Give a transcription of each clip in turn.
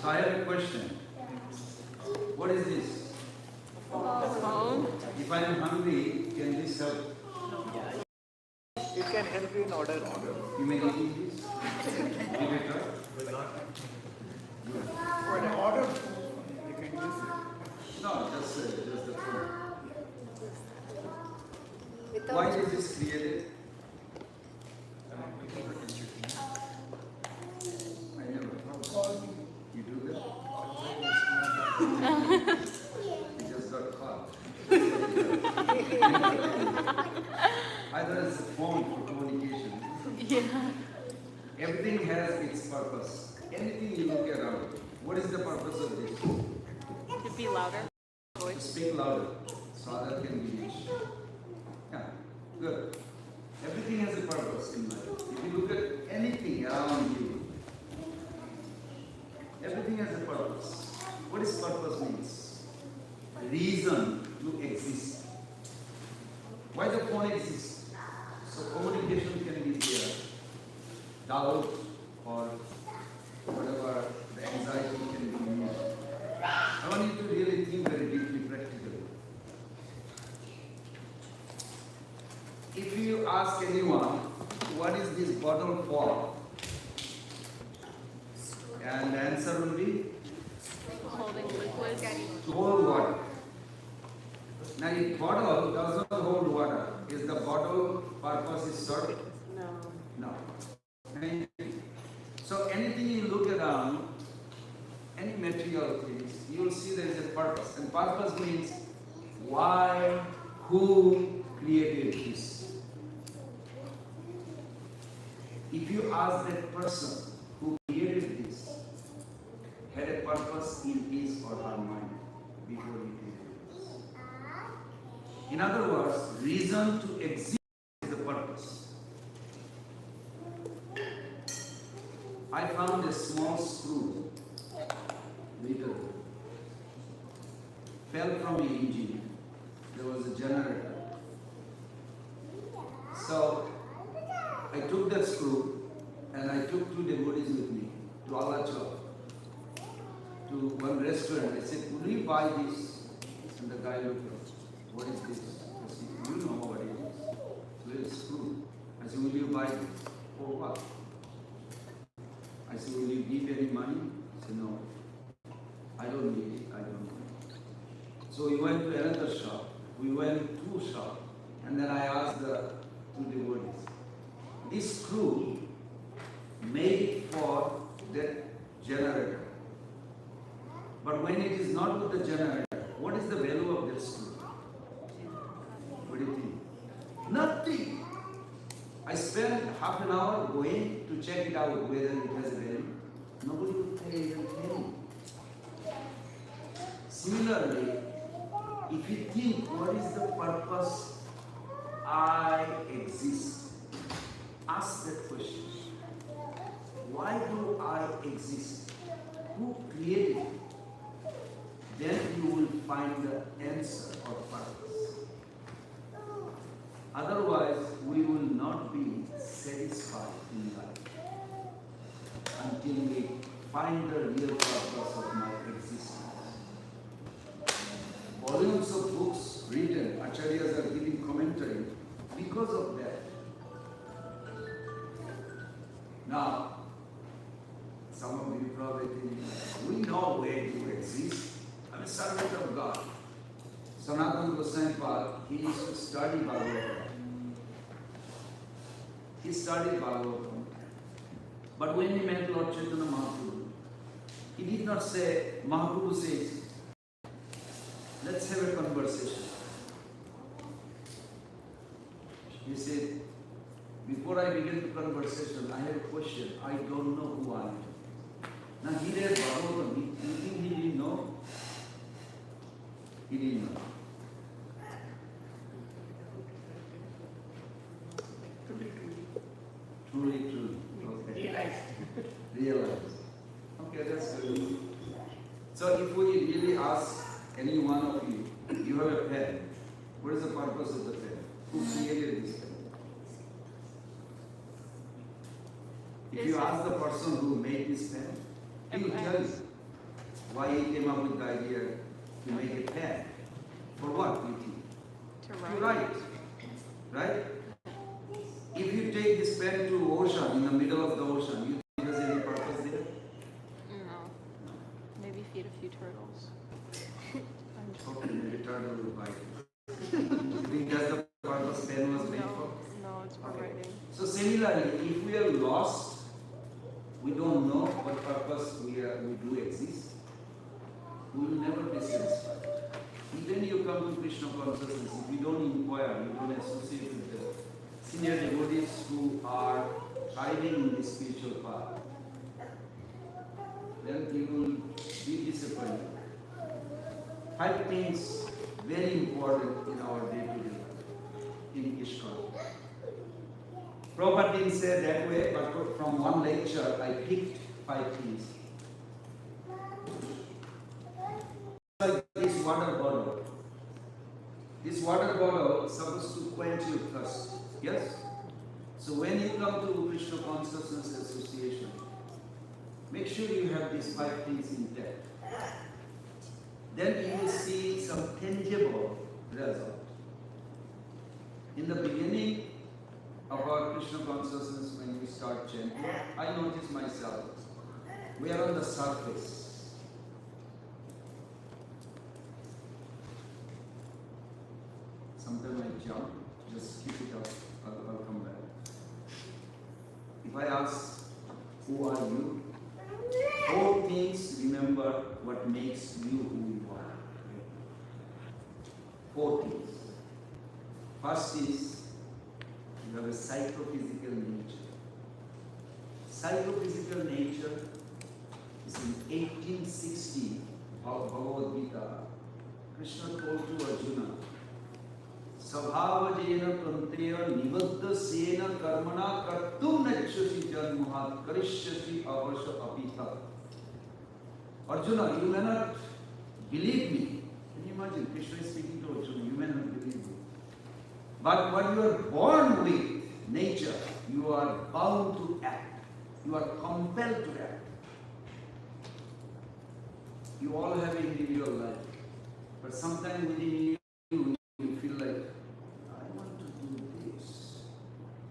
I have a question. What is this? Phone. If I am hungry, can this help? It can help you in order. You may eat this? Give it a try. For the order, you can use it. No, just the phone. Without Why is this created? I never thought. You do that? You just got caught. I thought it's a phone for communication. Yeah. Everything has its purpose. Anything you look around, what is the purpose of this? To be louder. To speak louder, so other can be reached. Yeah, good. Everything has a purpose in life. If you look at anything around you, everything has a purpose. What is purpose means? Reason to exist. Why the phone exists? So communication can be there. Doubt or whatever the anxiety can be removed. I want you to really think very deeply, practically. If you ask anyone, what is this bottle for? And the answer will be Holding liquids. to hold water. Now, if bottle does not hold water, is the bottle purpose is served? No. So anything you look around, any material things, you will see there is a purpose. And purpose means why, who created this. If you ask that person who created this, had a purpose in his or her mind before he created this. In other words, reason to exist is the purpose. I found a small screw, little, fell from the engine. There was a generator. So I took that screw and I took two devotees with me to Alachua, to one restaurant. I said, "Will you buy this?" And the guy looked at me, "What is this?" I said, "You know what it is. So it's a screw." I said, "Will you buy this?" "For what?" I said, "Will you give any money?" He said, "No, I don't need it, I don't know." So we went to another shop. We went to shop, and then I asked the two devotees, "This screw made it for that generator. But when it is not with the generator, what is the value of that screw?" What do you think? Nothing. I spent half an hour going to check it out whether it has value. Nobody would pay even penny. Similarly, if you think what is the purpose I exist, ask that question. Why do I exist? Who created it? Then you will find the answer or purpose. Otherwise, we will not be satisfied in life until we find the real purpose of my existence. Volumes of books written, acharyas are giving commentary because of that. Now, some of you probably think, we know where you exist. I'm a servant of God. Sanatana Goswami Pad, he used to study Bhagavatam. He studied Bhagavatam. But when he met Lord Chaitanya Mahaprabhu, he did not say, Mahaprabhu says, let's have a conversation. He said, before I begin the conversation, I have a question. I don't know who I am. Now he read Bhagavatam. You think he didn't know? He didn't know. Truly. Okay. Realize. Okay, that's good. So if we really ask any one of you, you have a pen. What is the purpose of the pen? Who created this pen? If you ask the person who made this pen, he will tell you. Why he came up with the idea to make a pen? For what, you think? To To write. write. Right? If you take this pen to ocean, in the middle of the ocean, you think there's any purpose there? No. Maybe feed a few turtles. I'm just- Okay, maybe turtle will bite you. You think that's the purpose pen was made for? No, it's for Okay. writing. So similarly, if we are lost, we don't know what purpose we do exist, we will never be satisfied. Even you come to Krishna consciousness, if you don't inquire, you don't associate with the senior devotees who are thriving in the spiritual path, then you will be disappointed. 5 things very important in our day-to-day life in Iskcon. Prabhupada didn't say that way, but from one lecture I picked 5 things. Like this water bottle. This water bottle is supposed to quench your thirst. Yes? So when you come to Krishna Consciousness Association, make sure you have these 5 things intact. Then you will see some tangible result. In the beginning of our Krishna consciousness, when we start chanting, I notice myself, we are on the surface. Sometimes I jump, just keep it up, I'll come back. If I ask, who are you? 4 things, remember what makes you who you are. 4 things. First is, you have a psychophysical nature. Psychophysical nature is in 1860, Bhagavad Gita, Krishna told to Arjuna, Sabhavajena Pranteya Nivaddha Sena Karmana Kartum Nachyasi Janmahat Karishyasi Avasha Apita. Arjuna, you may not believe me. Can you imagine? Krishna is speaking to Arjuna, you may not believe me. But what you are born with, nature, you are bound to act. You are compelled to act. You all have individual life. But sometimes within you, you feel like, I want to do this.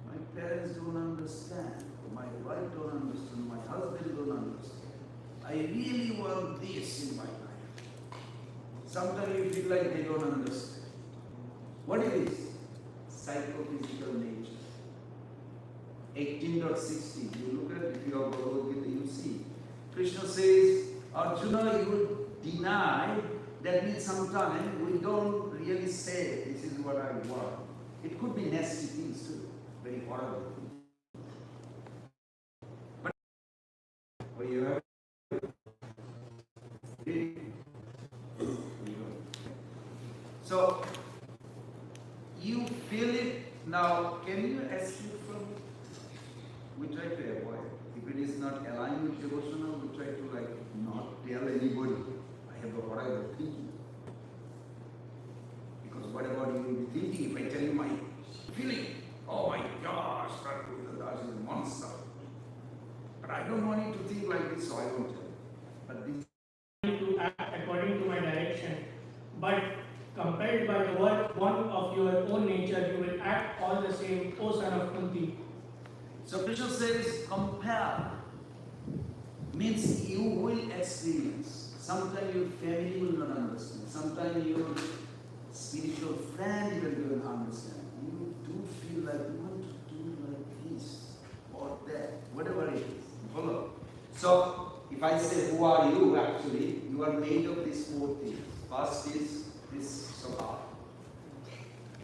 My parents don't understand. My wife don't understand. My husband don't understand. I really want this in my life. Sometimes you feel like they don't understand. What it is? Psychophysical nature. 18.60. You look at it, if you have Bhagavad Gita, you see. Krishna says, Arjuna, you will deny. That means sometimes we don't really say, this is what I want. It could be nasty things too, very horrible things. But what you have so you feel it now. Can you escape from it? We try to avoid. If it is not aligned with devotional, we try to not tell anybody. I have what I was thinking. Because what about you will be thinking if I tell you my feeling? Oh my gosh, that is a monster. But I don't want you to think like this, so I won't tell you. But this to act according to my direction, but compelled by the one of your own nature, you will act all the same, O son of Kunti. So Krishna says, compel means you will experience. Sometimes your family will not understand. Sometimes your spiritual friend even will not understand. You do feel like you want to do like this or that, whatever it is. Follow. So if I say, who are you actually? You are made of these 4 things. First is this sabha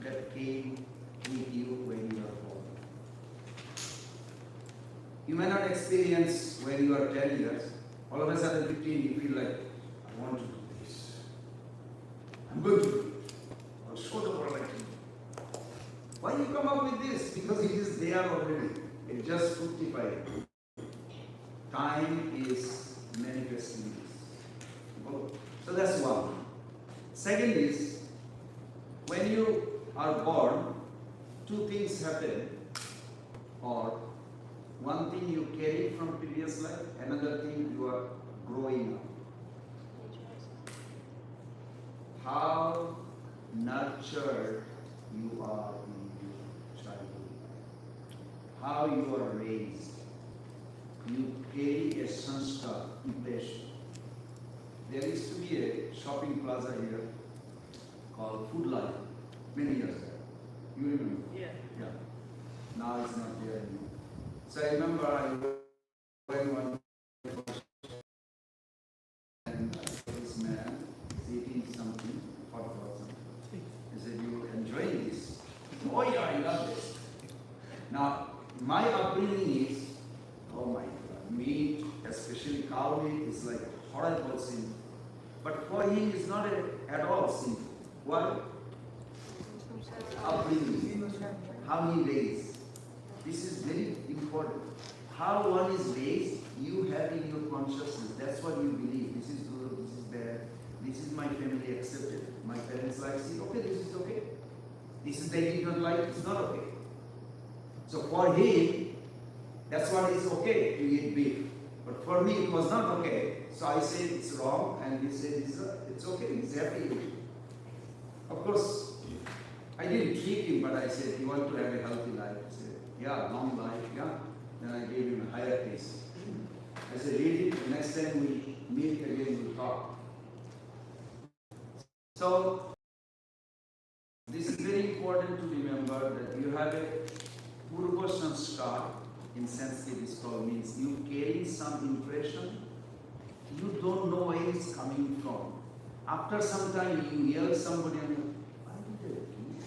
that came with you when you were born. You may not experience when you are 10 years. All of a sudden, 15, you feel like, I want to do this. I'm going to do it. I'll show the world I can do it. Why you come up with this? Because it is there already. It just fructified. Time is manifesting this. So that's one. Second is, when you are born, 2 things happen. Or one thing you carry from previous life, another thing you are growing up. how nurtured you are in your childhood, how you are raised. You carry a sanskar impression. There used to be a shopping plaza here called Food Life many years ago. You remember? Yeah. Yeah. Now it's not there anymore. So I remember I went one and this man is eating something, hot or something. He said, "You enjoying this?" "Oh yeah, I love this." Now, my upbringing is, oh my God, meat, especially cow meat, is like horrible sin. But for him, it's not at all sinful. Why? Upbringing, how he raised. This is very important. How one is raised, you have in your consciousness. That's what you believe. This is good, this is bad. This is my family accepted. My parents like it. Okay, this is okay. This is they did not like, it's not okay. So for him, that's what is okay to eat beef. But for me, it was not okay. So I said it's wrong, and he said it's okay. He's happy. Of course, I didn't treat him, but I said, "You want to have a healthy life?" He said, "Yeah, long life, yeah." Then I gave him a higher taste. I said, "Read it. Next time we meet again, we'll talk." So this is very important to remember that you have a purva sanskar. In Sanskrit, it's called, means you carry some impression. You don't know where it's coming from. After some time, you hear somebody and you, "Why did I do this?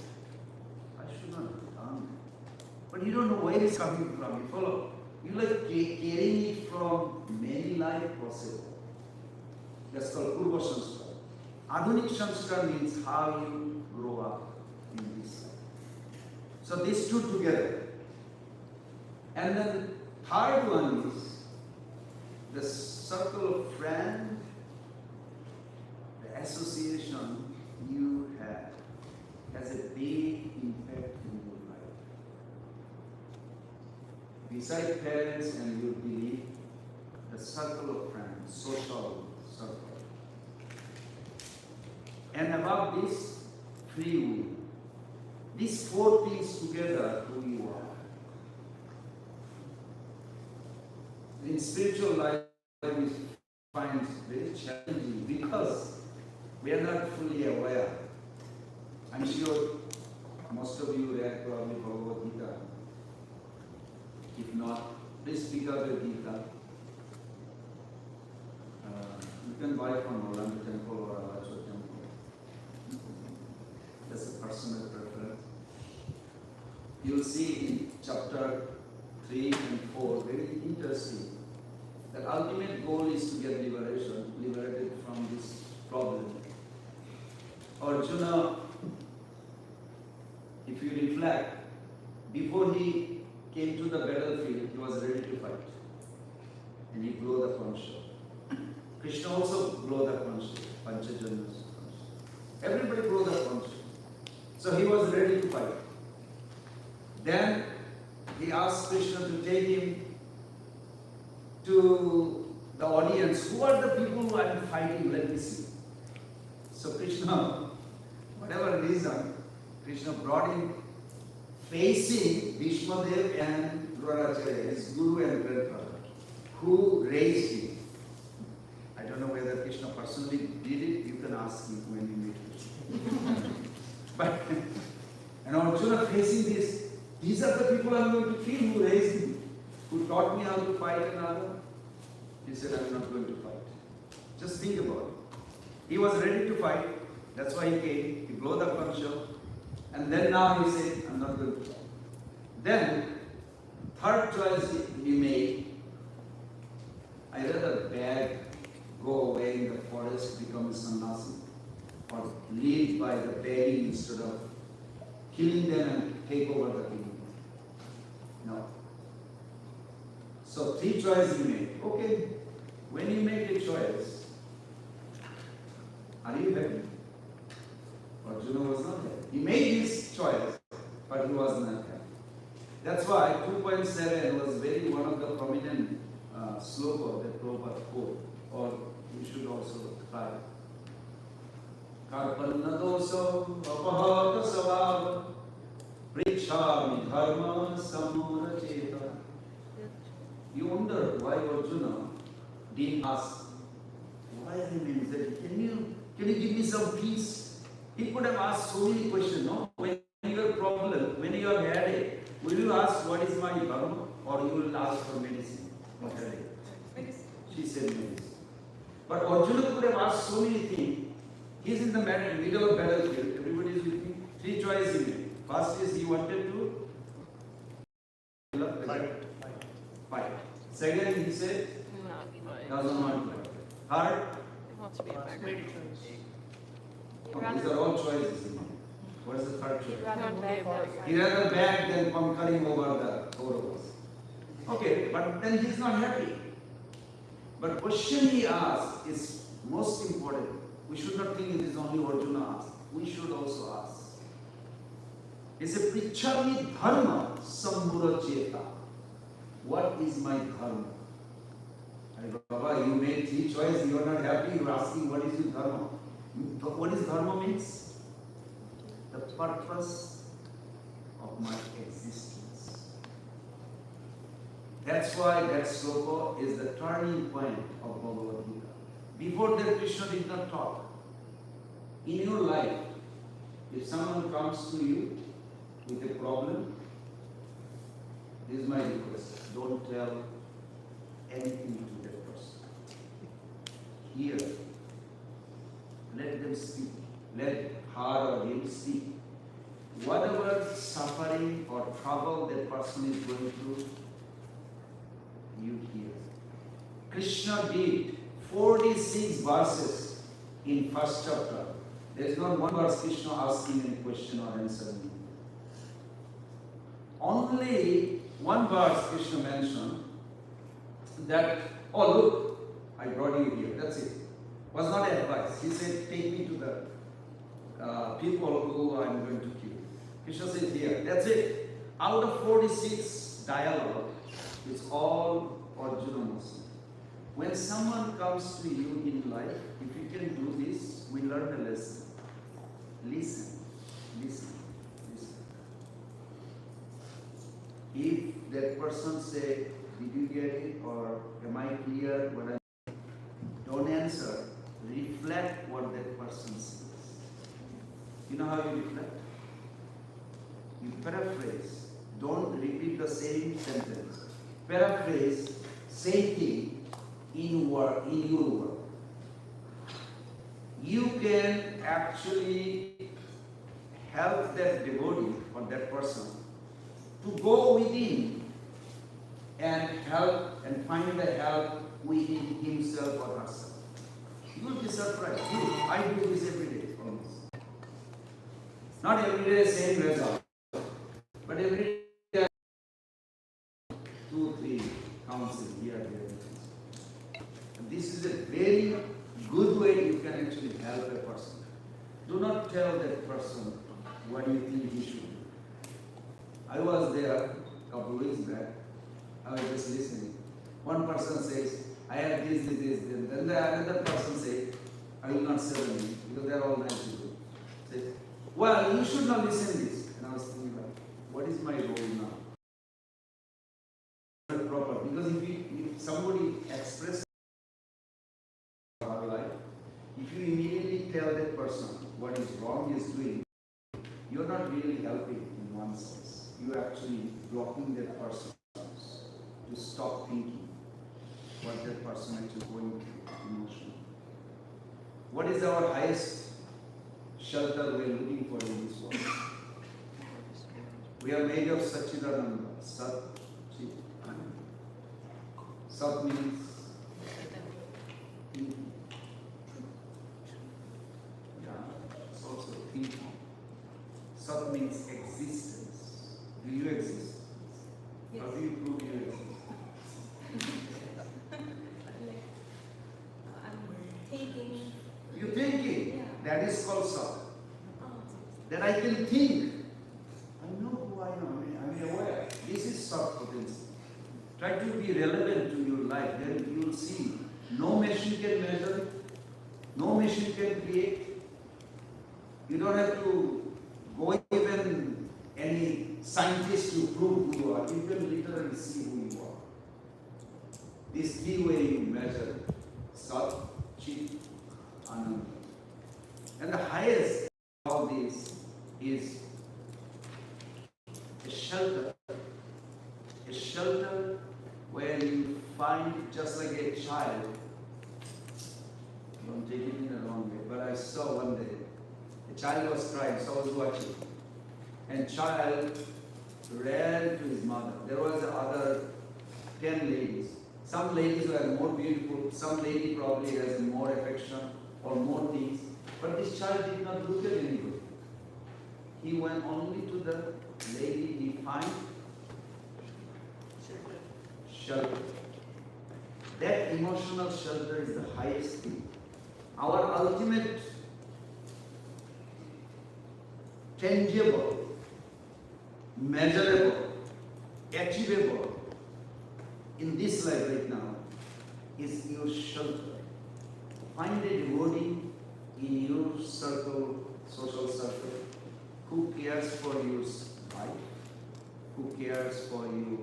I should not have done that." But you don't know where it's coming from. You follow? You like carrying it from many life possible. That's called purva sanskar. Adhunik sanskar means how you grow up in this life. So these two together. And then third one is the circle of friend, the association you have has a big impact in your life. Besides parents and your belief, the circle of friends, social circle. And above this, free will. These four things together, who you are. In spiritual life, we find it very challenging because we are not fully aware. I'm sure most of you read probably Bhagavad Gita. If not, please pick up a Gita. You can buy from Govinda temple or Alachua temple. That's a personal preference. You'll see in chapter 3 and 4, very interesting. The ultimate goal is to get liberated from this problem. Arjuna, if you reflect, before he came to the battlefield, he was ready to fight. And he blew the conch shell. Krishna also blew the conch shell, Panchajanna's conch shell. Everybody blew the conch shell. So he was ready to fight. Then he asked Krishna to take him to the audience. Who are the people who are fighting? Let me see. So Krishna, whatever reason, Krishna brought him facing Bhishmadev and Dronacharya, his guru and grandfather, who raised him. I don't know whether Krishna personally did it. You can ask him when you meet Krishna. But and Arjuna facing this. These are the people I'm going to kill who raised me, who taught me how to fight and other. He said, I'm not going to fight. Just think about it. He was ready to fight. That's why he came. He blew the conch shell. And then now he said, I'm not going to fight. Then, third choice he made, I rather beg, go away in the forest, become a sannyasi, or live by the begging instead of killing them and take over the kingdom. No. So three choices you made. Okay, when you make a choice, are you happy? Arjuna was not happy. He made his choice, but he was not happy. That's why 2.7 was very one of the prominent sloka that Prabhupada quote, or you should also try. Karpanna dosam apahata savava Prichami dharma samura cheta. You wonder why Arjuna didn't ask, why remains that? Can you give me some peace? He could have asked so many questions, no? When you have problem, when you have headache, will you ask what is my dharma? Or you will ask for medicine for headache? She said medicine. But Arjuna could have asked so many things. He's in the middle of battlefield. Everybody is with me. Three choices he made. First is he wanted to fight. Second, he said doesn't want to fight. Third, He wants to be a beggar. these are all choices. What is the third choice? Rather be a beggar. He rather beg than conquering over the Kauravas. Okay, but then he's not happy. But question he asked is most important. We should not think it is only Arjuna asked. We should also ask. He said, Prichami dharma sambhura cheta. What is my dharma? And Baba, you made three choices, you are not happy, you are asking what is your dharma. What is dharma means? The purpose of my existence. That's why that sloka is the turning point of Bhagavad Gita. Before that, Krishna did not talk. In your life, if someone comes to you with a problem, this is my request. Don't tell anything to that person. Hear. Let them speak. Let her or him speak. Whatever suffering or trouble that person is going through, you hear. Krishna did 46 verses in first chapter. There is not one verse Krishna asking any question or answering. Only one verse Krishna mentioned that, oh look, I brought you here, that's it. Was not advice. He said, take me to the people who I am going to kill. Krishna said, here, that's it. Out of 46 dialogue, it's all Arjuna Masi. When someone comes to you in life, if you can do this, we learn a lesson. Listen, listen, listen. If that person say, did you get it or am I clear what I don't answer, reflect what that person says. You know how you reflect? You paraphrase. Don't repeat the same sentence. Paraphrase, same thing in your word. You can actually help that devotee or that person to go within and help and find the help within himself or herself. You will be surprised. I do this every day almost. Not every day same result, but every day 2-3 counsel here. And this is a very good way you can actually help a person. Do not tell that person what you think he should do. I was there a couple of weeks back. I was just listening. One person says, I have this, and then the another person says, I will not sell anything because they are all nice people. Say, well, you should not listen to this. And I was thinking, what is my role now? Not proper. Because if somebody expresses our life, if you immediately tell that person what is wrong is doing, you are not really helping in one sense. You are actually blocking that person to stop thinking what that person actually going through emotionally. What is our highest shelter we are looking for in this world? We are made of Satchidananda. Sat means thinking. Yeah, it's also thinking. Sat means existence. Do you exist? Yes. How do you prove you exist? I'm thinking. You thinking. Yeah. That is called Sat. Oh, That I can think. I know who I am. I am aware. This is Sat potency. Try to be relevant to your life. Then you will see no machine can measure it. No machine can create. You don't have to go even any scientist to prove who you are. You can literally see who you are. These three ways you measure Sat, Chit, Ananda. And the highest of all these is a shelter. A shelter where you find, just like a child, don't take it in the wrong way, but I saw one day, a child was crying, so I was watching. And child ran to his mother. There was other 10 ladies. Some ladies were more beautiful, some lady probably has more affection or more things. But this child did not look at anybody. He went only to the lady he found shelter. That emotional shelter is the highest thing. Our ultimate tangible, measurable, achievable in this life right now is your shelter. Find a devotee in your circle, social circle, who cares for your life, who cares for your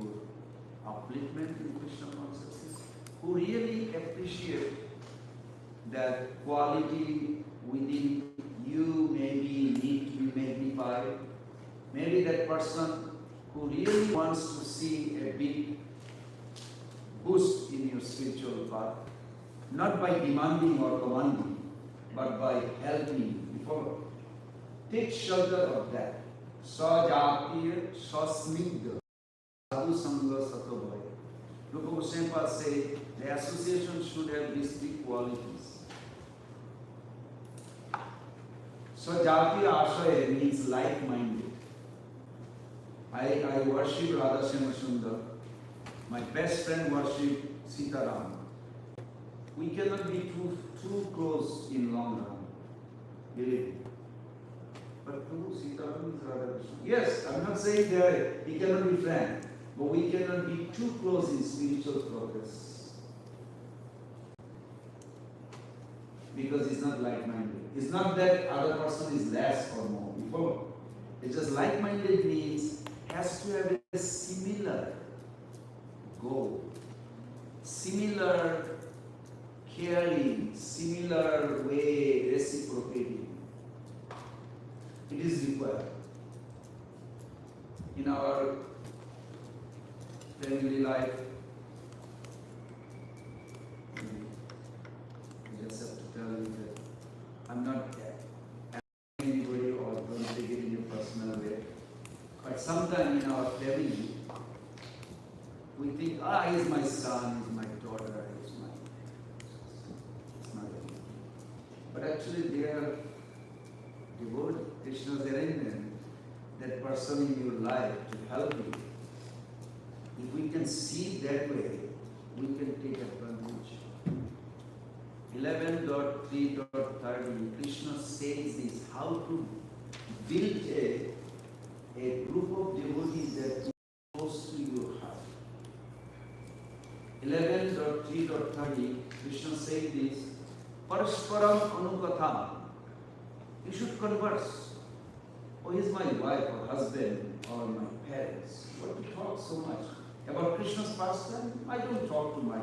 upliftment in Krishna consciousness, who really appreciate that quality within you maybe need to be magnified. Maybe that person who really wants to see a big boost in your spiritual path, not by demanding or commanding, but by helping you follow. Take shelter of that. Sajatiya, Sasnigdha, Sadhu Sangha Satabhaya. Rupa Goswami say the association should have these three qualities. Sajatiya Ashaya means like-minded. I worship Radha Shama Sundar. My best friend worship Sitaram. We cannot be too close in long run. Believe me. But Prabhu, Sitaram is Radha Krishna. Yes, I'm not saying that he cannot be friend, but we cannot be too close in spiritual progress. Because it's not like-minded. It's not that other person is less or more. You follow? It's just like-minded means has to have a similar goal, similar caring, similar way reciprocating. It is required. In our family life, I just have to tell you that I'm not anybody or don't take it in a personal way. But sometimes in our family, we think, he's my son, he's my daughter, it's not anything. But actually they are devoted, Krishna's arrangement, that person in your life to help you. If we can see that way, we can take advantage. 11.3.30, Krishna says this, how to build a group of devotees that is close to your heart. 11.3.30, Krishna says this, Parasparam Anukatham. You should converse. Oh, he's my wife or husband or my parents. What do you talk so much? About Krishna's pastime? I don't talk to my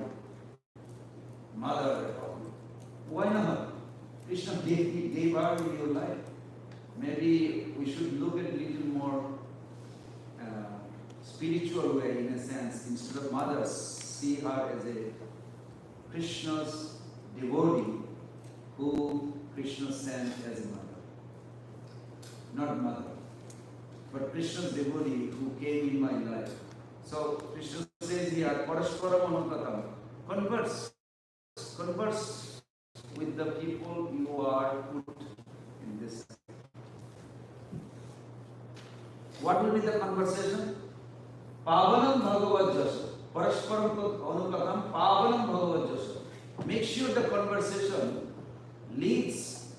mother at all. Why not? Krishna gave her in your life. Maybe we should look at a little more spiritual way in a sense. Instead of mothers, see her as a Krishna's devotee who Krishna sent as a mother. Not mother, but Krishna's devotee who came in my life. So Krishna says here, Parasparam Anukatam. Converse with the people you are put in this. What will be the conversation? Pavanam Bhagavad Jasa. Parasparam Anukatam, Pavanam Bhagavad Jasa. Make sure the conversation leads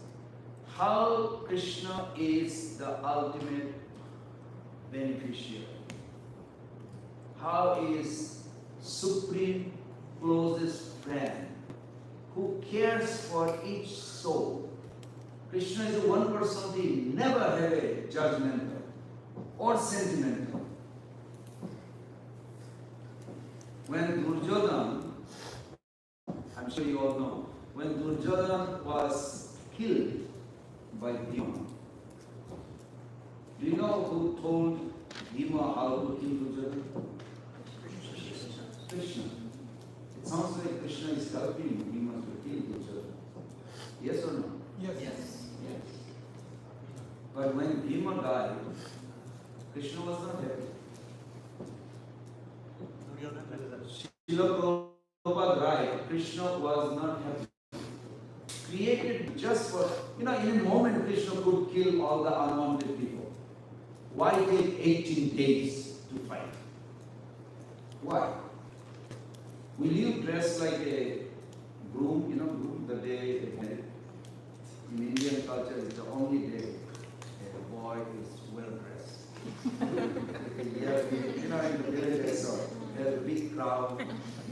how Krishna is the ultimate beneficiary. How is supreme closest friend who cares for each soul. Krishna is the one personality, never have a judgmental or sentimental. When Duryodhana, I'm sure you all know, when Duryodhana was killed by Bhima, do you know who told Bhima how to kill Duryodhana? Krishna. It sounds like Krishna is helping Bhima to kill Duryodhana. Yes or no? Yes. Yes. But when Bhima died, Krishna was not happy. Srila Prabhupada died, Krishna was not happy. Created just for, in a moment Krishna could kill all the unwanted people. Why take 18 days to fight? Why? Will you dress like a groom, groom the day they married? In Indian culture, it's the only day a boy is well dressed. In the village I saw, there's a big crowd,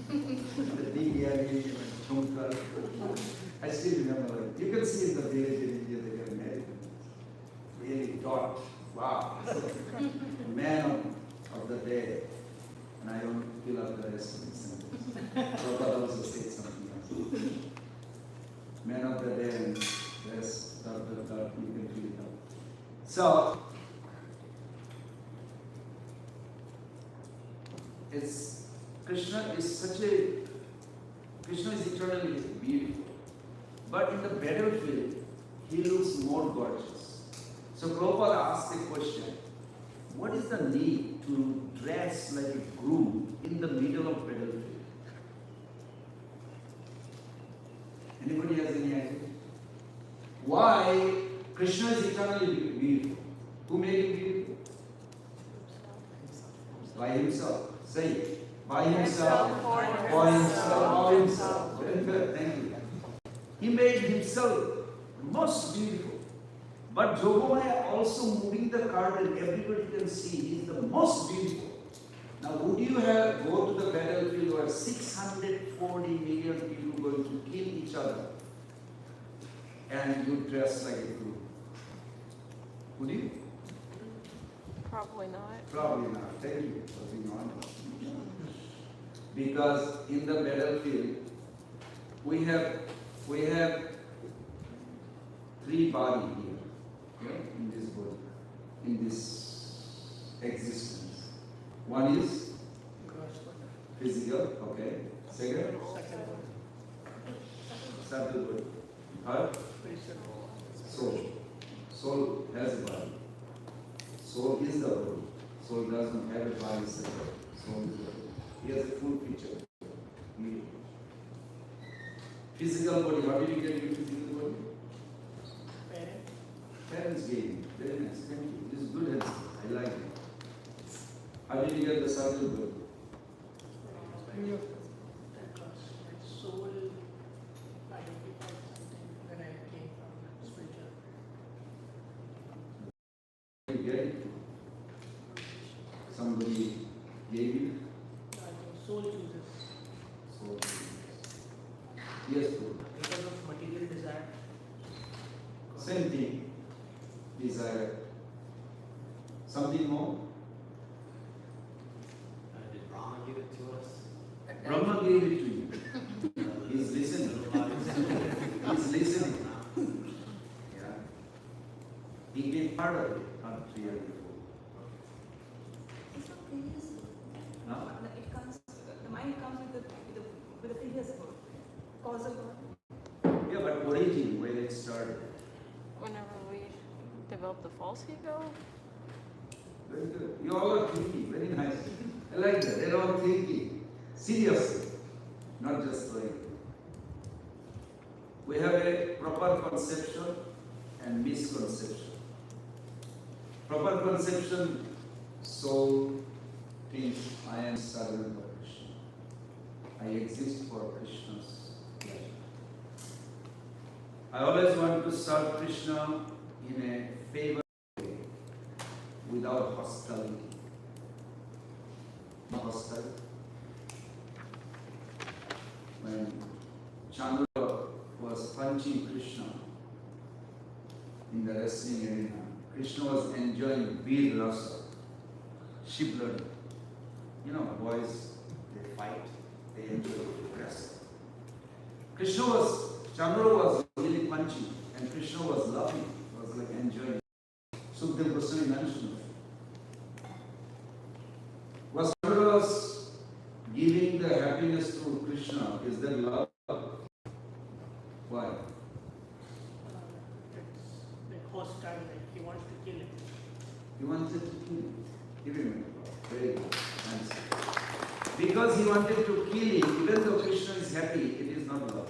the big earring, chunkar. I still remember it. You can see in the village in India they get married. Really thought, wow, man of the day. And I don't fill up the rest of the sentence. Prabhupada also said something else. Man of the day and rest, you can fill it up. So, Krishna is eternally beautiful. But in the battlefield, he looks more gorgeous. So Prabhupada asked a question. What is the need to dress like a groom in the middle of battlefield? Anybody has any idea? Why Krishna is eternally beautiful? Who made him beautiful? By himself. Say it. By himself. For himself. For himself. Very good. Thank you. He made himself most beautiful. But Jogomaya also moving the curtain, everybody can see he is the most beautiful. Now would you go to the battlefield where 640 million people going to kill each other and you dress like a groom? Would you? Probably not. Probably not. Thank you for being honest. Because in the battlefield we have three bodies here, in this body, in this existence. One is physical, okay. Second, subtle body. Third, soul. Soul has a body. Soul is the body. Soul doesn't have a body separate. Soul is the body. He has a full picture. Physical body, how did you get your physical body? Parents gave you. Very nice. Thank you. This is good answer. I like it. How did you get the subtle body? Soul identified something when I came from spiritual. You get it? Somebody gave you? Soul chooses. So, yes, bro. Because of material desire. Same thing. Desire. Something more? Did Prana give it to us? Brahma gave it to you. He's listening. He's listening. Yeah. He gave part of it, not 3 years before. It's not previous. Huh? It comes, the mind comes with the previous birth. Causal birth. Yeah, but origin, where it started. Whenever we develop the false ego, Very good. You all are thinking. Very nice. I like that. They're all thinking. Seriously. Not just like. We have a proper conception and misconception. Proper conception, soul thinks I am servant of Krishna. I exist for Krishna's pleasure. I always want to serve Krishna in a favor way, without hostility. Not hostile. When Chandra was punching Krishna, in the wrestling arena. Krishna was enjoying Veer Rasa, sheep blood. You know, boys, they fight, they enjoy wrestling. Chandra was really punchy, and Krishna was laughing, was like enjoying. Sukdev Goswami mentioned. Was Chandra was giving the happiness to Krishna? Is that love? Why? It's like hostile, like he wants to kill him. He wanted to kill him. Give him a very good answer. Because he wanted to kill him, even though Krishna is happy, it is not love.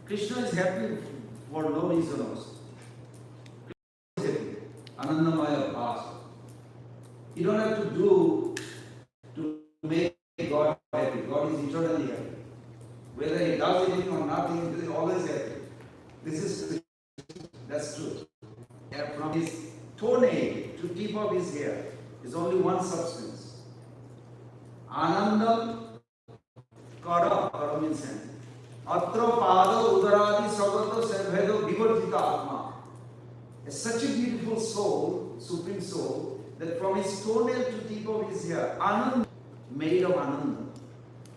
Krishna is happy for no reason also. Krishna is happy. Anandamaya Bhasa. You don't have to do to make God happy. God is eternally happy. Whether he does anything or nothing, he is always happy. This is that's true. And from his toenail to tip of his hair is only one substance. Anandam Kara means hand. Atra Pada Udaradi Savato Sarvedo Vivartita Atma. It's such a beautiful soul, supreme soul, that from his toenail to tip of his hair, Anand made of Ananda.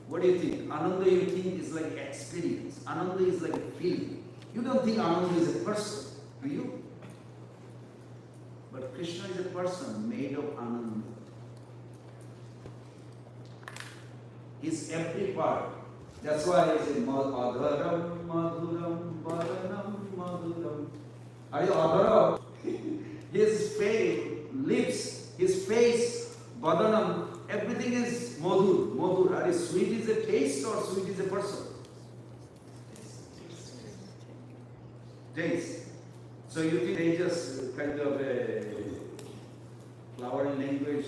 What do you think? Ananda you think is like experience. Ananda is like a feeling. You don't think Ananda is a person, do you? But Krishna is a person made of Ananda. His every part. That's why I say Madharam Madhuram Varanam Madhuram. Are you Adhara? His face, lips, his face, Vadanam, everything is Madhur. Madhur. Are you sweet is a taste or sweet is a person? Taste. So you think they just kind of a flowery language,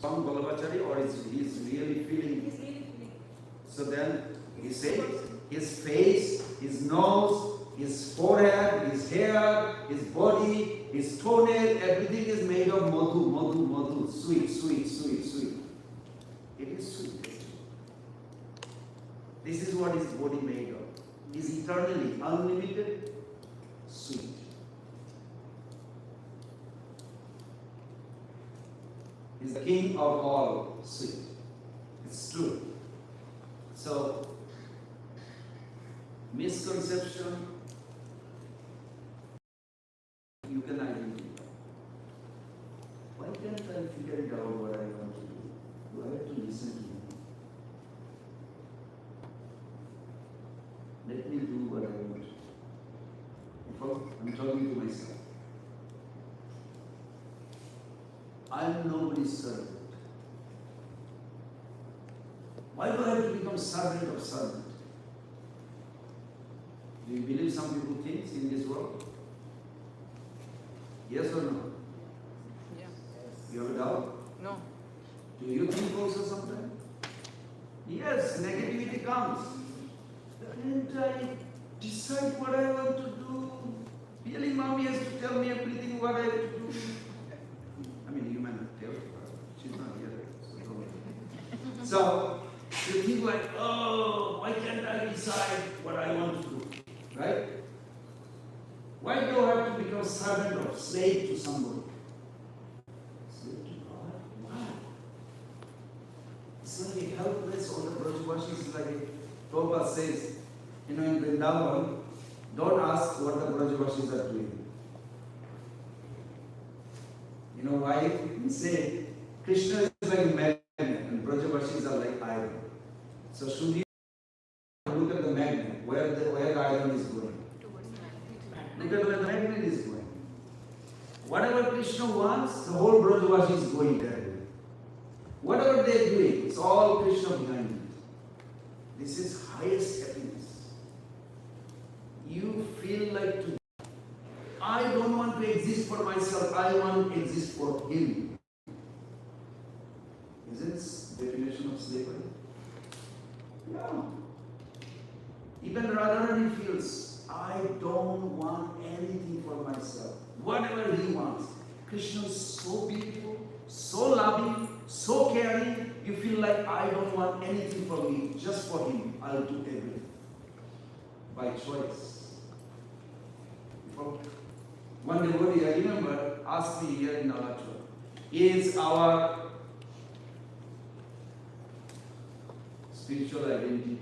some Balabachari, or he's really feeling? He's really feeling. So then he says his face, his nose, his forehead, his hair, his body, his toenail, everything is made of madhu, madhu, madhu, sweet, sweet, sweet, sweet. It is sweet. This is what his body made of. Is eternally unlimited, sweet. He's the king of all sweet. It's true. So, misconception, you can identify. Why can't I figure it out what I want to do? Do I have to listen to him? Let me do what I want to do. I'm talking to myself. I'm nobody's servant. Why do I have to become servant of servant? Do you believe some people think in this world? Yes or no? Yeah. You have a doubt? No. Do you think also sometimes? Yes, negativity comes. Can't I decide what I want to do? Really, mommy has to tell me everything what I have to do. I mean, you might not tell her. She's not here. So you think like, oh, why can't I decide what I want to do? Right? Why do I have to become servant or slave to somebody? Slave to God? Why? It's like a helpless or the Brajavashi is like Prabhupada says, in Vrindavan, don't ask what the Brajavashis are doing. You know why? He say Krishna is like a magnet and Brajavashis are like iron. So should you look at the magnet, where the iron is going? Look at where the magnet is going. Whatever Krishna wants, the whole Brajavashi is going there. Whatever they are doing, it's all Krishna behind it. This is highest happiness. You feel like to, I don't want to exist for myself, I want to exist for him. Isn't this definition of slavery? Yeah. Even Radharani feels, I don't want anything for myself. Whatever he wants. Krishna is so beautiful, so loving, so caring. You feel like I don't want anything for me, just for him. I'll do everything. By choice. One devotee, I remember, asked me here in Alachua, is our spiritual identity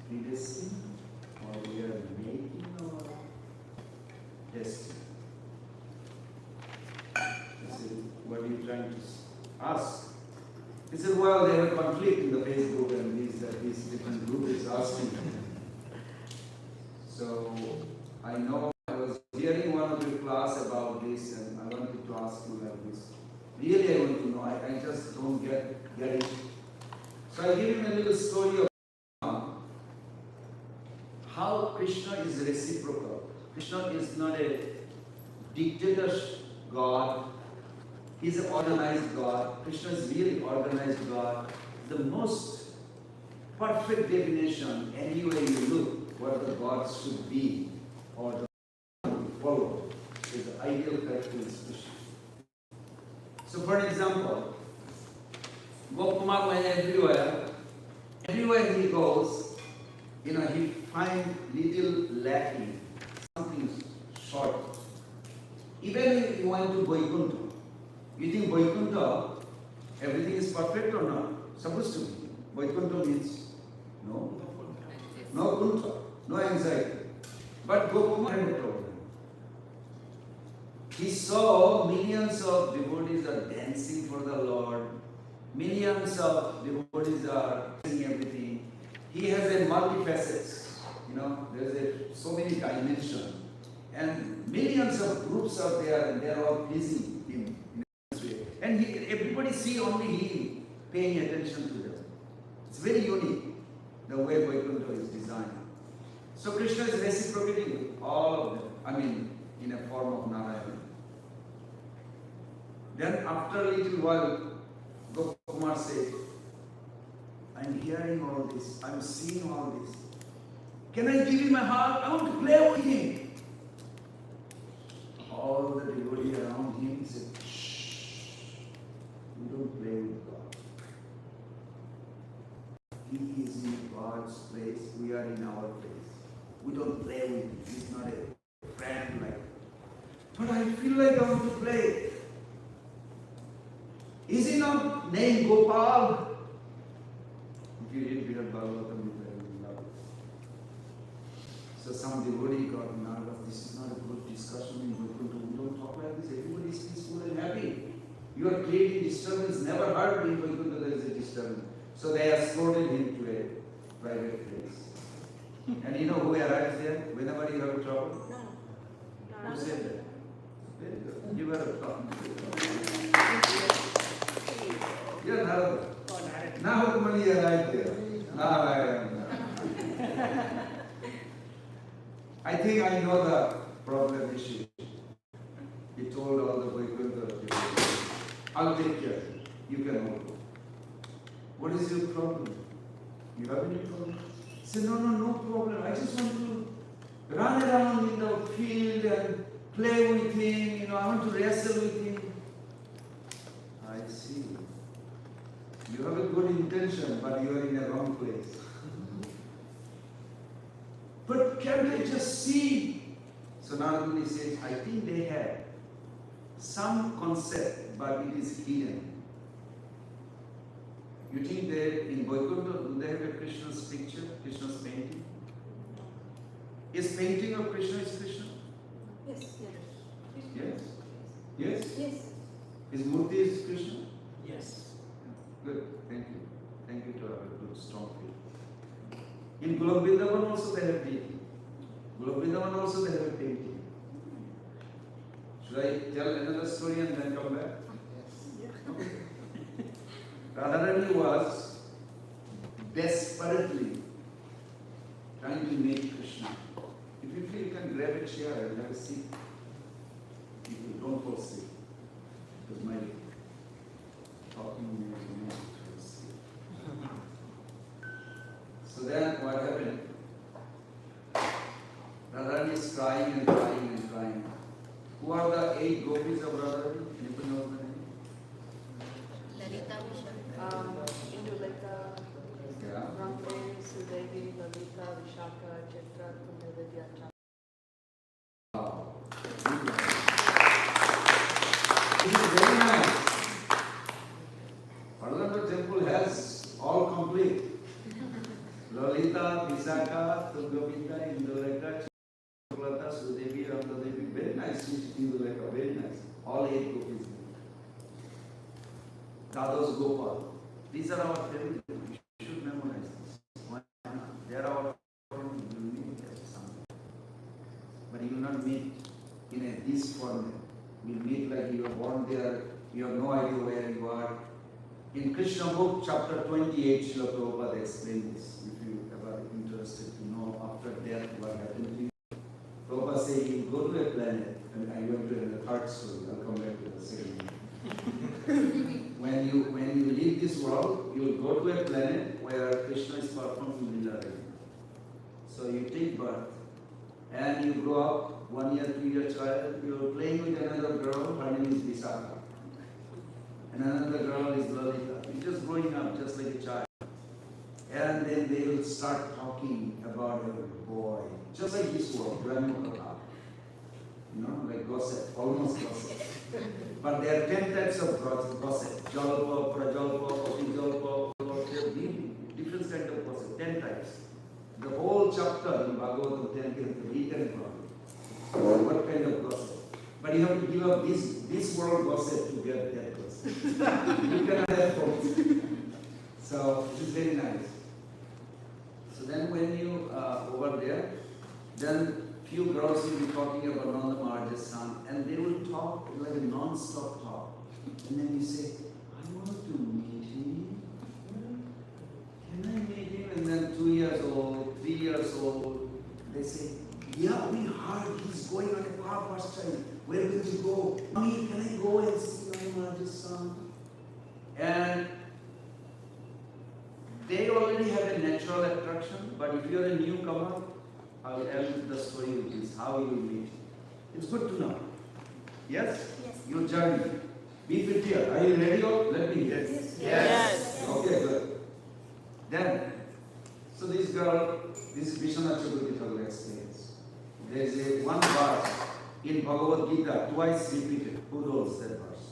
predestined, or we are making our destiny? I said, what are you trying to ask? He said, well, they have a conflict in the Facebook and this different group is asking. So I know I was hearing one of your class about this and I wanted to ask you like this. Really I want to know, I just don't get it. So I'll give him a little story of how Krishna is reciprocal. Krishna is not a dictator God. He's an organized God. Krishna is really organized God. The most perfect definition, anywhere you look, what the gods should be or the to follow is the ideal characteristic. So for example, Gopkumar went everywhere he goes, he finds little lacking, something short. Even if you went to Vaikuntha, you think Vaikuntha, everything is perfect or not? Supposed to be. Vaikuntha means no kuntha, no anxiety. But Gopkumar had a problem. He saw millions of devotees are dancing for the Lord. Millions of devotees are doing everything. He has a multifacets. There's so many dimensions. And millions of groups are there and they are all pleasing him in this way. And everybody see only him paying attention to them. It's very unique, the way Vaikuntha is designed. So Krishna is reciprocating with all of them. In a form of Narayana. Then after a little while, Gopkumar said, I'm hearing all this, I'm seeing all this. Can I give him a hug? I want to play with him. All the devotees around him said, shh, we don't play with God. He is in God's place, we are in our place. We don't play with him, he's not a friend like. But I feel like I want to play. Is he not named Gopal? If you read Virat Bhagavatam, you will love it. So some devotee got nervous. This is not a good discussion in Vaikuntha. We don't talk like this. Everybody is peaceful and happy. You are creating disturbance. Never heard in Vaikuntha there is a disturbance. So they escorted him to a private place. And you know who arrives there whenever you have trouble? No. Who said that? Very good. You were a problem. Yeah, now the money arrived there. Now I am. I think I know the problem issue. He told all the Vaikuntha people, I'll take care. You can all go. What is your problem? You have any problem? He said, no problem. I just want to run around in the field and play with him. I want to wrestle with him. I see. You have a good intention, but you are in a wrong place. But can't they just see? So Narada says, I think they have some concept, but it is hidden. You think they in Vaikuntha, do they have a Krishna's picture, Krishna's painting? Is painting of Krishna is Krishna? Yes. Yes? Yes? Yes. His murti is Krishna? Yes. Good, thank you. Thank you to have a good, strong faith. In Govinda also they have painting. Govinda also they have a painting. Should I tell another story and then come back? Yes. Radharani was desperately trying to meet Krishna. If you feel, you can grab a chair and have a seat. People don't fall sick. Because my talking is not to sick. So then what happened? Radharani is crying and crying and crying. Who are the 8 gopis of Radharani? Anybody knows the name? Indulekha, Yeah. Rampe, Sudevi, Lalita, Vishaka, Chitra, Kundavidya, Wow. Lolita, Visakha, Govinda, Indulekha, Chakulata, Sudevi, Ramdadevi, very nice, Indulekha, very nice. All 8 gopis. Dados Gopal. These are our family. We should memorize this. Why not? They are our family. You meet as something. But you will not meet in this format. You meet like you are born there, you have no idea where you are. In Krishna book, chapter 28, Srila Prabhupada explained this. If you ever interested to know after death what happened to you. Prabhupada says you go to a planet, and I went to the third story, I'll come back to the second one. when you leave this world, you will go to a planet where Krishna is performing Lila. So you take birth, and you grow up, 1 year, 2 year child, you are playing with another girl, her name is Visakha. And another girl is Lalita. You're just growing up, just like a child. And then they will start talking about a boy, just like this world, Brahmokala. You know, like gossip, almost gossip. But there are 10 types of gossip. Jalpa, Prajalpa, Opijalpa, different kind of gossip, 10 types. The whole chapter in Bhagavatam 10 is written about what kind of gossip. But you have to give up this world gossip to get that gossip. You cannot have both. So it is very nice. So then when you over there, then few girls will be talking about Nanda Maharaj's son, and they will talk like a non-stop talk. And then you say, I want to meet him. Can I meet him? And then 2 years old, 3 years old, they say, yeah, we heard he's going on a car pastime. Where will you go? Mommy, can I go and see Nanda Maharaj's son? And they already have a natural attraction, but if you are a newcomer, I will end the story with this, how you will meet. It's good to know. Yes? Yes. Your journey. Be prepared. Are you ready? Let me hear. Yes. Yes. Okay, good. Then, so this girl, this Vishwanath Chakravarti Thakur explains. There is a one verse in Bhagavad Gita, twice repeated. Who knows that verse?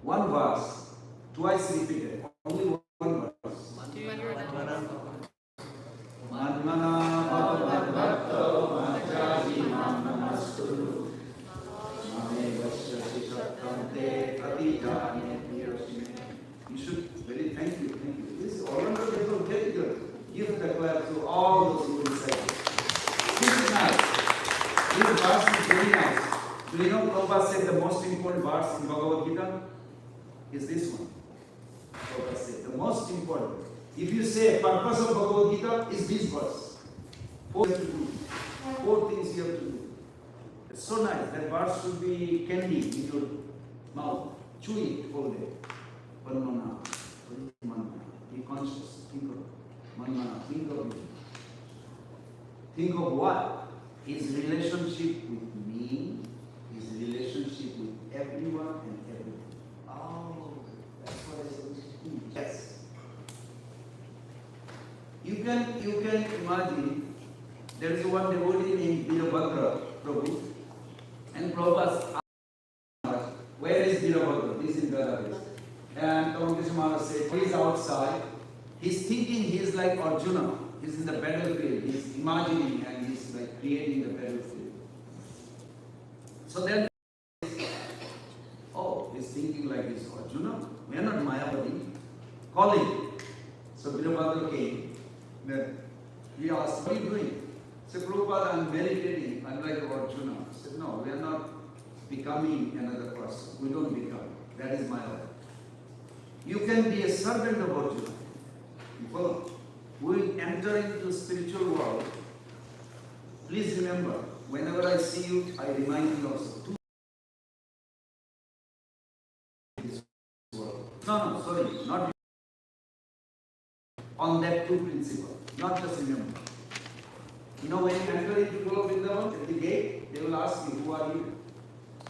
One verse, twice repeated. Only one verse. Do your Manmana bhavavat bhakto majaji mam namaskuru mame vasyasi sattante pratijane piyasime. You should very thank you. This is all under the get good. Give the clap to all those who recite. This is nice. This verse is very nice. Do you know Prabhupada said the most important verse in Bhagavad Gita is this one? Prabhupada said the most important. If you say purpose of Bhagavad Gita is this verse, 4 things you have to do. 4 things you have to do. It's so nice. That verse should be candy in your mouth. Chew it all day. Manmana. Be conscious. Think of Manmana. Think of it. Think of what? His relationship with me, his relationship with everyone and everything. Oh, that's what I supposed to do. Yes. You can imagine there is one devotee named Virabhadra Prabhu, and Prabhupada asked, where is Virabhadra? This is in Gadadis. And Tamakrisha Maharaj said, he is outside. He's thinking he is like Arjuna. He's in the battlefield. He's imagining and he's like creating the battlefield. So then, oh, he's thinking like he's Arjuna. We are not Mayavadi. Call him. So Virabhadra came. Then he asked, what are you doing? He said, Prabhupada, I'm meditating. I'm like Arjuna. I said, no, we are not becoming another person. We don't become. That is my life. You can be a servant of Arjuna. You follow? We enter into spiritual world. Please remember, whenever I see you, I remind you also. No, sorry, not on that two principle, not just remember. You know, when you enter into Govinda at the gate, they will ask you, who are you?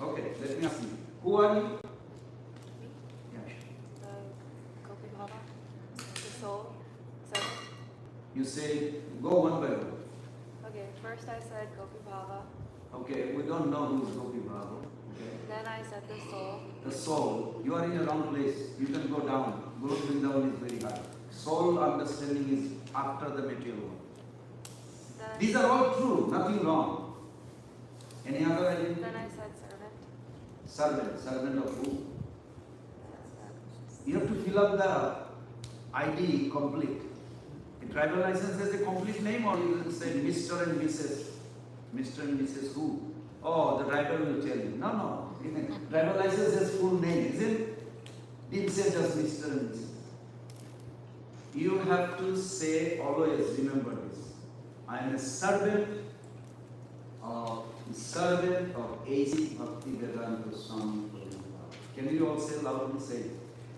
Okay, let me ask you, who are you? Yeah. Gopi Bhava, the soul. So, You say, go one by one. okay, first I said Gopi Bhava, Okay, we don't know who is Gopi Bhava. Okay. then I said the soul, The soul, you are in a wrong place. You can go down. Guru Vrindavan is very high. Soul understanding is after the material world. Then, These are all true, nothing wrong. Any other identity? then I said servant. Servant of who? You have to fill up the ID complete. A driver license has a complete name, or you will say Mr. and Mrs. Mr. and Mrs. who? Oh, the driver will tell you. No. Driver license has full name, isn't it? Didn't say just Mr. and Mrs. You have to say, always remember this. I am a servant of A.C. Bhaktivedanta Swami. Can you all say loudly? Say it.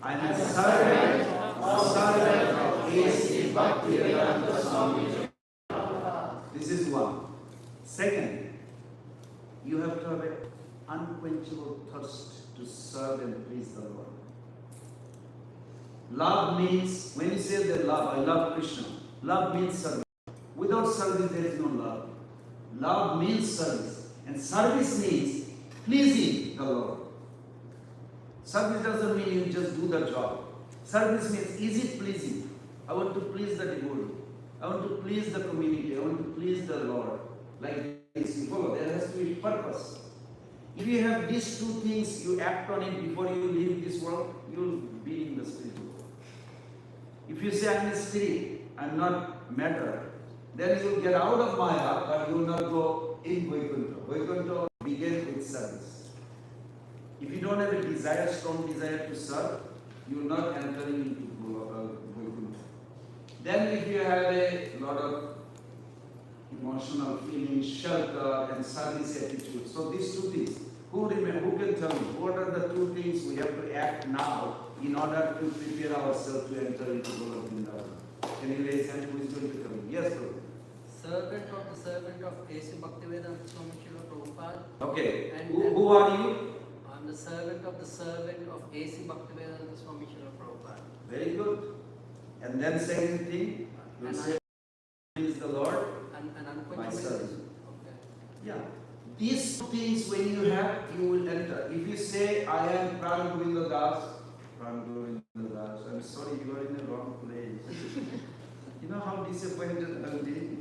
I am a servant of A.C. Bhaktivedanta Swami. This is one. Second, you have to have an unquenchable thirst to serve and please the Lord. Love means, when you say that love, I love Krishna, love means service. Without service, there is no love. Love means service. And service means pleasing the Lord. Service doesn't mean you just do the job. Service means, is it pleasing? I want to please the devotee. I want to please the community. I want to please the Lord. Like this, you follow. There has to be purpose. If you have these two things, you act on it before you leave this world, you will be in the spiritual world. If you say, I'm a spirit, I'm not matter, then you will get out of Maya, but you will not go in Vaikuntha. Vaikuntha begins with service. If you don't have a desire, strong desire to serve, you will not enter into Vaikuntha. Then if you have a lot of emotional feelings, shelter and service attitude, so these two things, who can tell me, what are the two things we have to act now in order to prepare ourselves to enter into Govinda? Can you raise hand? Who is going to tell me? Yes, Prabhu. Servant of A.C. Bhaktivedanta Swami Srila Prabhupada. Okay. And Who are you? I'm the servant of A.C. Bhaktivedanta Swami Srila Prabhupada. Very good. And then second thing, you And say, please the Lord. And unquenchable. My servant. Okay. Yeah. These two things when you have, you will enter. If you say, I am Prana Govinda Das, I'm sorry, you are in the wrong place. You know how disappointed I will be?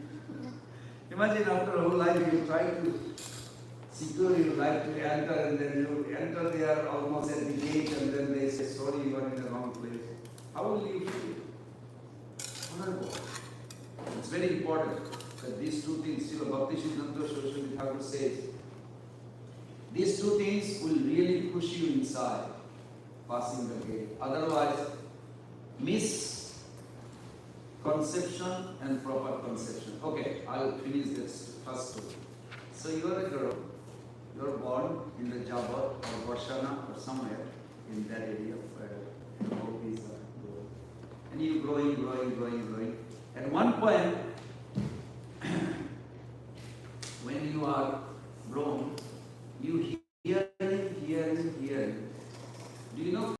Imagine after a whole life you try to secure your life to enter, and then you enter there almost at the gate, and then they say, sorry, you are in the wrong place. How will you feel? Honorable. It's very important that these two things, Srila Bhakti Siddhanta Saraswati Thakur says, these two things will really push you inside, passing the gate. Otherwise, misconception and proper conception. Okay, I'll finish this first story. So you are a girl, you are born in the Java or Varshana or somewhere in that area where gopis are growing. And you growing. At one point, when you are grown, you hearing. Do you know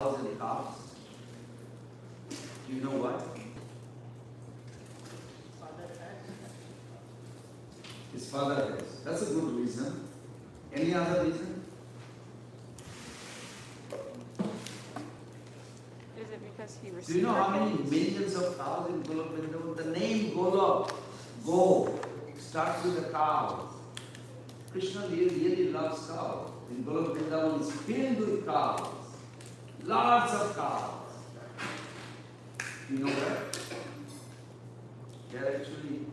cows and calves? Do you know what? His father has. That's a good reason. Any other reason? Is it because he received Do you know how many kids? millions of cows in Golok Vrindavan? The name Golok, go, starts with the cows. Krishna really loves cows. In Golok Vrindavan is filled with cows. Lots of cows. You know what? They are actually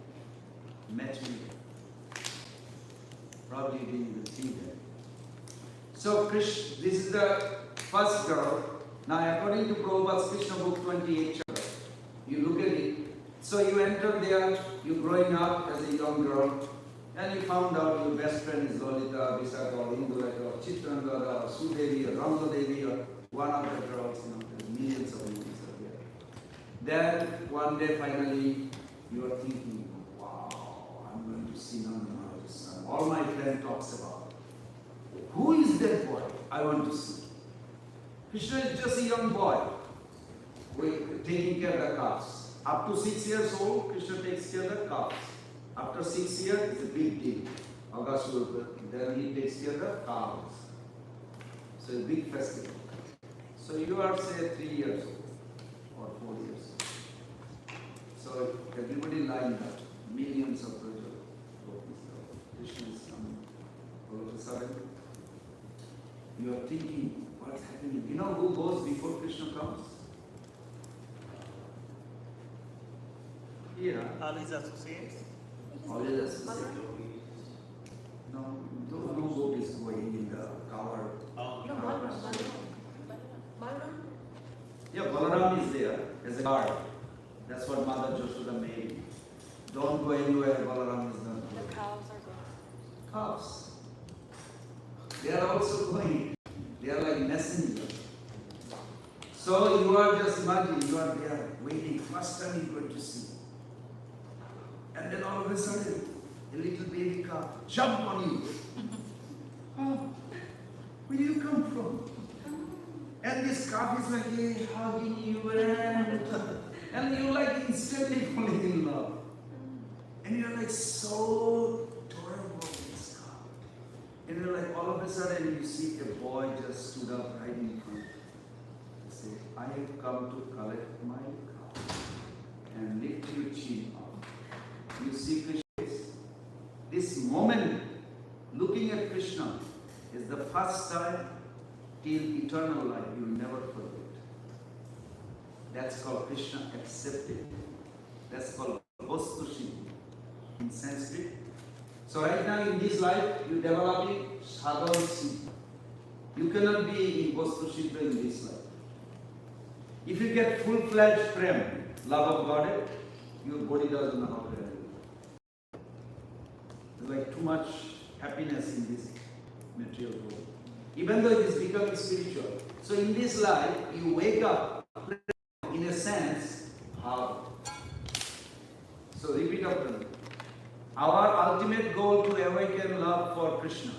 matchmaking. Probably you didn't even see that. So Krishna, this is the first girl. Now according to Prabhupada's Krishna book 28 chapter, you look at it. So you enter there, you're growing up as a young girl, and you found out your best friend is Lolita, Visakha, or Indulata, or Chitrangada, or Sudevi, or Ranga Devi, or one of the girls, there's millions of ladies are there. Then one day finally you are thinking, wow, I'm going to see Nanda Maharaj's son. All my friend talks about. Who is that boy? I want to see. Krishna is just a young boy, taking care of the calves. Up to 6 years old, Krishna takes care of the calves. After 6 years, it's a big deal. August, then he takes care of the cows. So it's a big festival. So you are say 3 years old or 4 years. So everybody lined up, millions of Brajas. Krishna is coming. All of a sudden, you are thinking, what's happening? You know who goes before Krishna comes? Yeah. All his associates. All his associates. No boat is going in the cover. No, Balaram. Yeah, Balaram is there as a guard. That's what Mother Joshua made. Don't go anywhere, Balaram is not The going. cows are going. Cows. They are also going. They are like messengers. So you are just imagine, you are there waiting. First time you are going to see. And then all of a sudden, a little baby calf jump on you. Oh, where do you come from? And this calf is like hugging you and you like instantly falling in love. And you're like so adorable this calf. And you're like all of a sudden you see a boy just stood up right in front. You say, I have come to collect my calf. And lift your chin up. You see Krishna. This moment, looking at Krishna, is the first time till eternal life you will never forget. That's called Krishna accepted. That's called Vastushi in Sanskrit. So right now in this life, you developing sadhansi. You cannot be in Vastushita in this life. If you get full-fledged prem, love of God, your body doesn't know how to handle it. There's like too much happiness in this material world. Even though it is becoming spiritual. So in this life, you wake up, in a sense, how? So repeat after me. Our ultimate goal to awaken love for Krishna.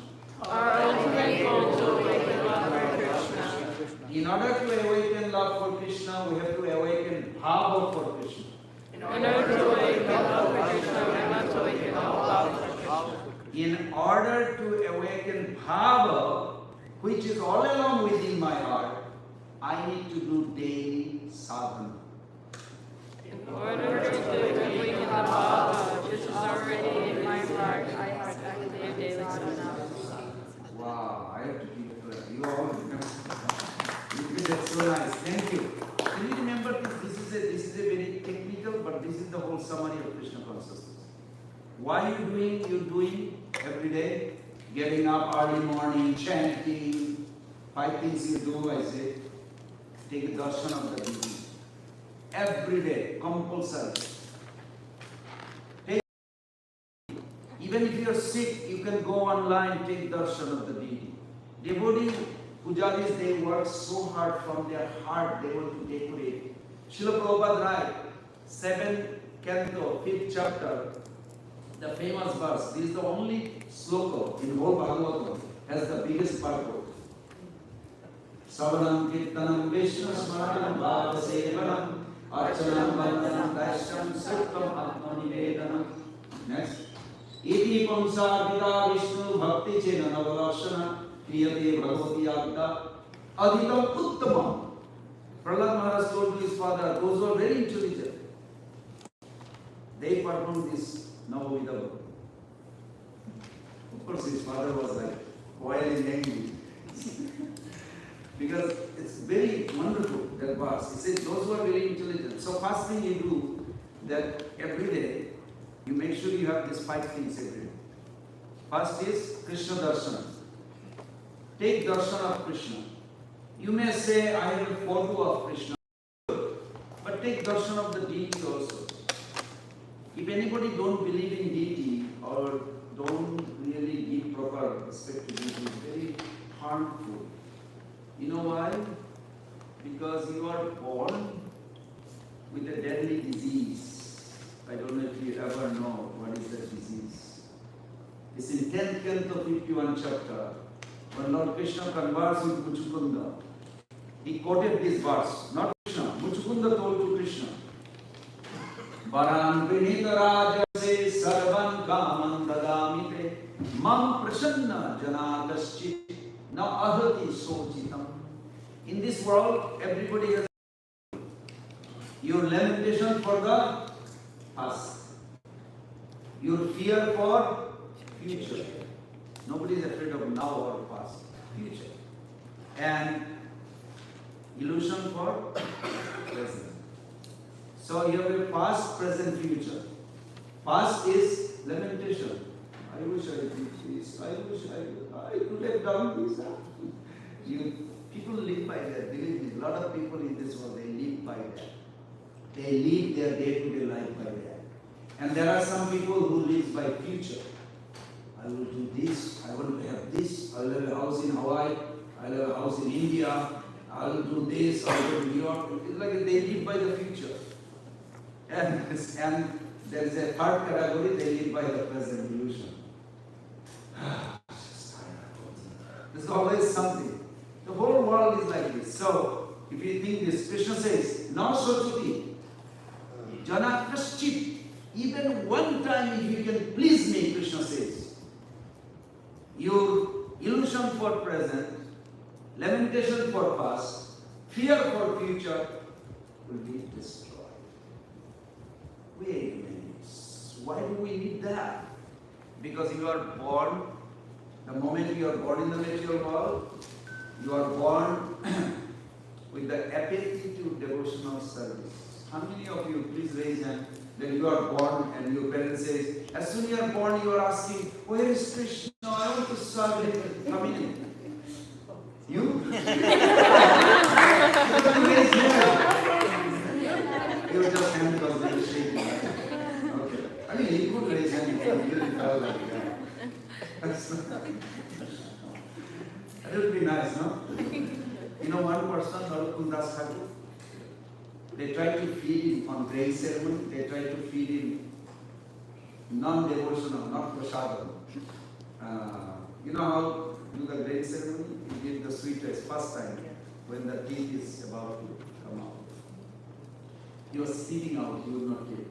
Our ultimate goal to awaken love for Krishna. In order to awaken love for Krishna, we have to awaken bhava for Krishna. In order to awaken love for Krishna, we must awaken love for Krishna. In order to awaken bhava, which is all along within my heart, I need to do daily sadhana. In order to awaken the bhava, which is already in my heart, I have to do daily sadhana. Wow, I have to keep it clear. You all remember. That's so nice. Thank you. Can you remember this? This is a very technical, but this is the whole summary of Krishna consciousness. Why you're doing every day? Getting up early morning, chanting, 5 things you do, I say. Take a darshan of the deity. Every day, compulsory. Even if you are sick, you can go online, take darshan of the deity. Devotee pujaris, they work so hard from their heart, they want to decorate. Srila Prabhupada writes, 7th canto, 5th chapter, the famous verse. This is the only sloka in whole Bhagavatam has the biggest purport. Savanam kirtanam vishnu smaranam bhava sevanam archanam vandanam daisham suktam atmanivedanam. Next. Iti pamsa vida vishnu bhakti chena navalakshana kriyate bhagavati agda adhitam uttamam. Prahlad Maharaj told to his father, those who are very intelligent, they perform this Navavidha. Of course, his father was like boiling angry. Because it's very wonderful, that verse. He says, those who are very intelligent. So first thing you do, that every day, you make sure you have these 5 things every day. First is Krishna Darshan. Take darshan of Krishna. You may say, I have a photo of Krishna. But take darshan of the deity also. If anybody don't believe in deity or don't really give proper respect to deity, it's very harmful. You know why? Because you are born with a deadly disease. I don't know if you ever know what is that disease. It's in 10th canto 51 chapter. When Lord Krishna conversed with Muchukunda, he quoted this verse, not Krishna. Muchukunda told to Krishna, Varan Vinita Rajase Sarvan Kaman Dadamite Mam Prasanna Janataschit Na Ahati Sochitam. In this world, everybody has your lamentation for the past. Your fear for future. Nobody is afraid of now or past. Future. And illusion for present. So you have a past, present, future. Past is lamentation. I wish I did this. I wish I could have done this. People live by that. Believe me, a lot of people in this world, they live by that. They live their day-to-day life by that. And there are some people who live by future. I will do this. I want to have this. I will have a house in Hawaii. I will have a house in India. I will do this. I will go to New York. It's like they live by the future. And there is a third category, they live by the present illusion. There's always something. The whole world is like this. So, if you think this, Krishna says, "Na sochuti, jana kaschit." Even one time, if you can please me, Krishna says, your illusion for present, lamentation for past, fear for future will be destroyed. Wait a minute. Why do we need that? Because you are born, the moment you are born in the material world, you are born with the apathy to devotional service. How many of you, please raise hand, that you are born and your parents say, as soon as you are born, you are asking, where is Krishna? I want to serve him. Come in. You? You just hand because they are shaking. Okay. I mean, you could raise hand if you really felt like that. That would be nice, no? You know, one person, Kundas Thakur, they try to feed him on grain ceremony, they try to feed him non-devotional, not prasadam. You know how do the grain ceremony? You give the sweet rice first time when the teeth is about to come out. He was spitting out, he would not give.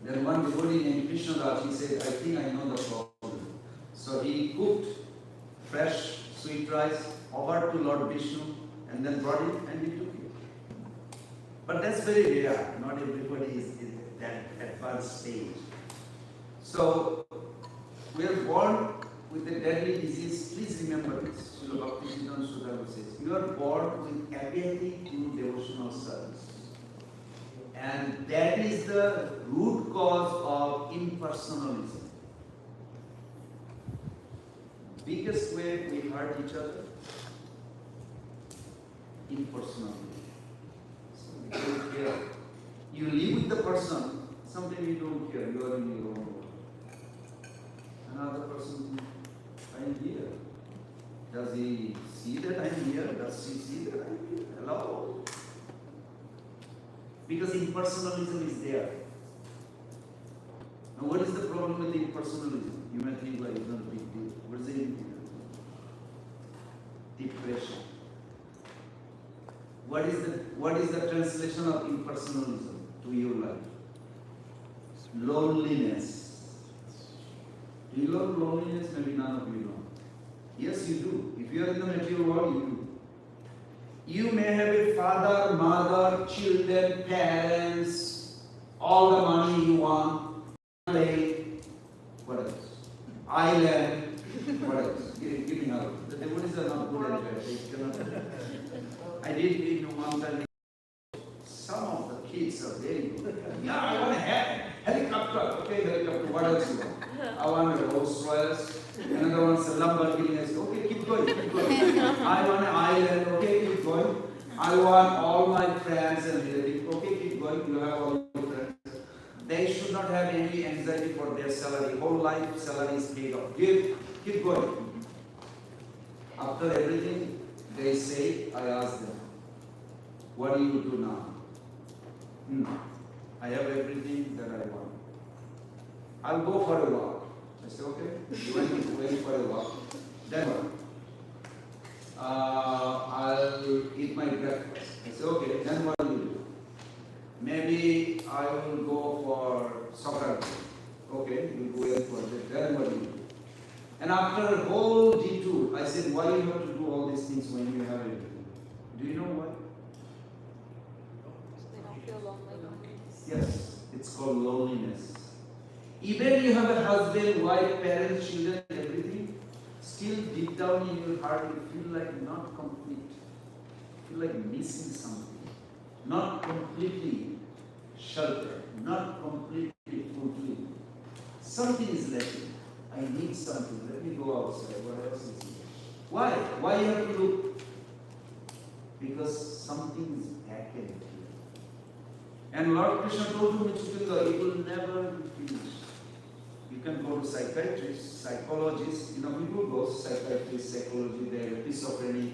Then one devotee named Krishna Raj, he said, I think I know the problem. So he cooked fresh sweet rice, offered to Lord Vishnu, and then brought it and he took it. But that's very rare. Not everybody is in that advanced stage. So we are born with a deadly disease. Please remember this. Srila Bhaktisiddhanta Sudhava says, you are born with apathy to devotional service. And that is the root cause of impersonalism. Biggest way we hurt each other, impersonalism. So we don't care. You live with the person, something you don't care, you are in your own world. Another person, I'm here. Does he see that I'm here? Does she see that I'm here? Hello? Because impersonalism is there. Now what is the problem with impersonalism? You may think like it's not a big deal. What is it? Depression. What is the translation of impersonalism to your life? Loneliness. Do you love loneliness? Maybe none of you know. Yes, you do. If you are in the material world, you do. You may have a father, mother, children, parents, all the money you want, play, what else? Island, what else? Give me another. The devotees are not good at that. They cannot. I did meet one time. Some of the kids are very good. Yeah, I want a helicopter. Okay, helicopter. What else you want? I want a Rolls Royce. Another one's a Lamborghini. I said, okay, keep going, keep going. I want an island. Okay, keep going. I want all my friends and relatives. Okay, keep going. You have all your friends. They should not have any anxiety for their salary. Whole life salary is paid off. Keep going. After everything they say, I ask them, what do you do now? I have everything that I want. I'll go for a walk. I say, okay, you want me to wait for a walk? Then what? I'll eat my breakfast. I say, okay, then what do you do? Maybe I will go for soccer. Okay, you go in for that. Then what do you do? And after a whole detour, I said, why you have to do all these things when you have everything? Do you know why? They don't feel lonely. Yes. It's called loneliness. Even you have a husband, wife, parents, children, everything, still deep down in your heart you feel like not complete. You feel like missing something. Not completely sheltered. Not completely fulfilled. Something is lacking. I need something. Let me go outside. What else is here? Why? Why you have to look? Because something is vacant here. And Lord Krishna told him, it will never be finished. You can go to psychiatrists, psychologists, people go to psychiatrists, psychology, they have schizophrenia,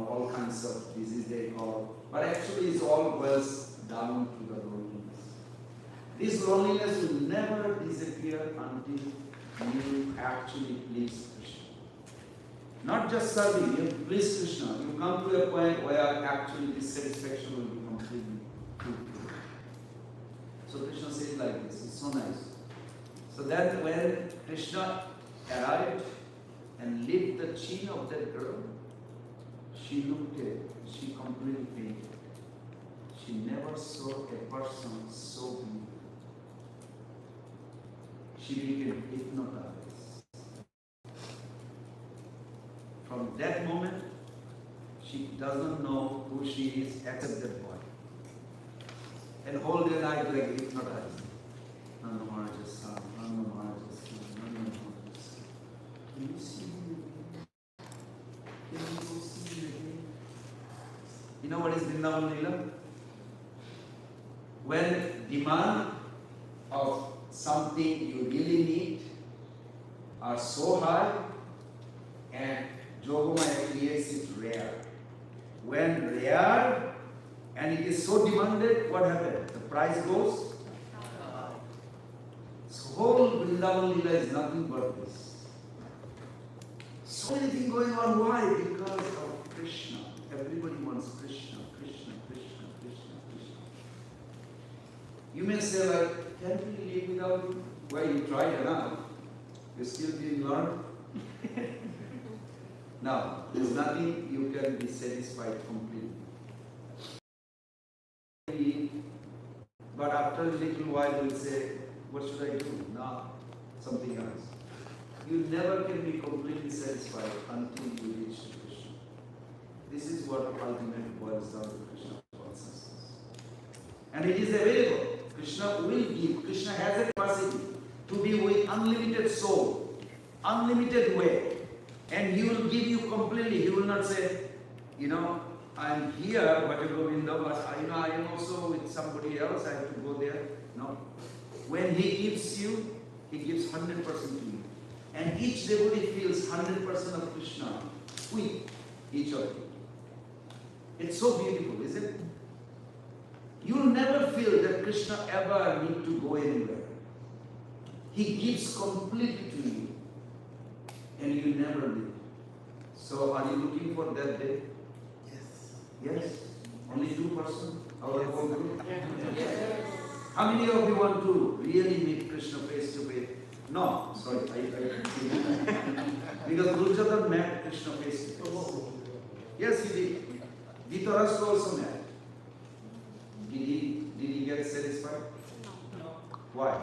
all kinds of disease they call. But actually it all boils down to the loneliness. This loneliness will never disappear until you actually please Krishna. Not just serving, you please Krishna. You come to a point where actually this satisfaction will be completely fulfilled. So Krishna says like this, it's so nice. So that when Krishna arrived and licked the chin of that girl, she looked at, she completely fainted. She never saw a person so beautiful. She became hypnotized. From that moment, she doesn't know who she is except that boy. And whole day night like hypnotized. Can you see me again? Can you go see me again? You know what is Vrindavan Leela? When demand of something you really need are so high and Yogamaya creates it rare. When rare and it is so demanded, what happens? The price goes. So whole Vrindavan Leela is nothing but this. So many things going on. Why? Because of Krishna. Everybody wants Krishna, Krishna, Krishna, Krishna, Krishna. You may say like, can we live without him? Well, you tried enough. You still didn't learn. Now, there's nothing you can be satisfied completely. But after a little while, you'll say, what should I do? Now, something else. You never can be completely satisfied until you reach Krishna. This is what ultimately boils down to Krishna consciousness. And it is available. Krishna will give. Krishna has a capacity to be with unlimited soul, unlimited way. And He will give you completely. He will not say, I'm here, but Govinda, but I am also with somebody else, I have to go there. No. When He gives you, He gives 100% to you. And each devotee feels 100% of Krishna with each of you. It's so beautiful, isn't it? You will never feel that Krishna ever need to go anywhere. He gives completely to you. And you never leave. So are you looking for that day? Yes. Only 2%? Our whole group? Yes. How many of you want to really meet Krishna face to face? No, sorry, because Gurujata met Krishna face to face. Yes, he did. Dhritarashtra also met. Did he get satisfied? No. Why?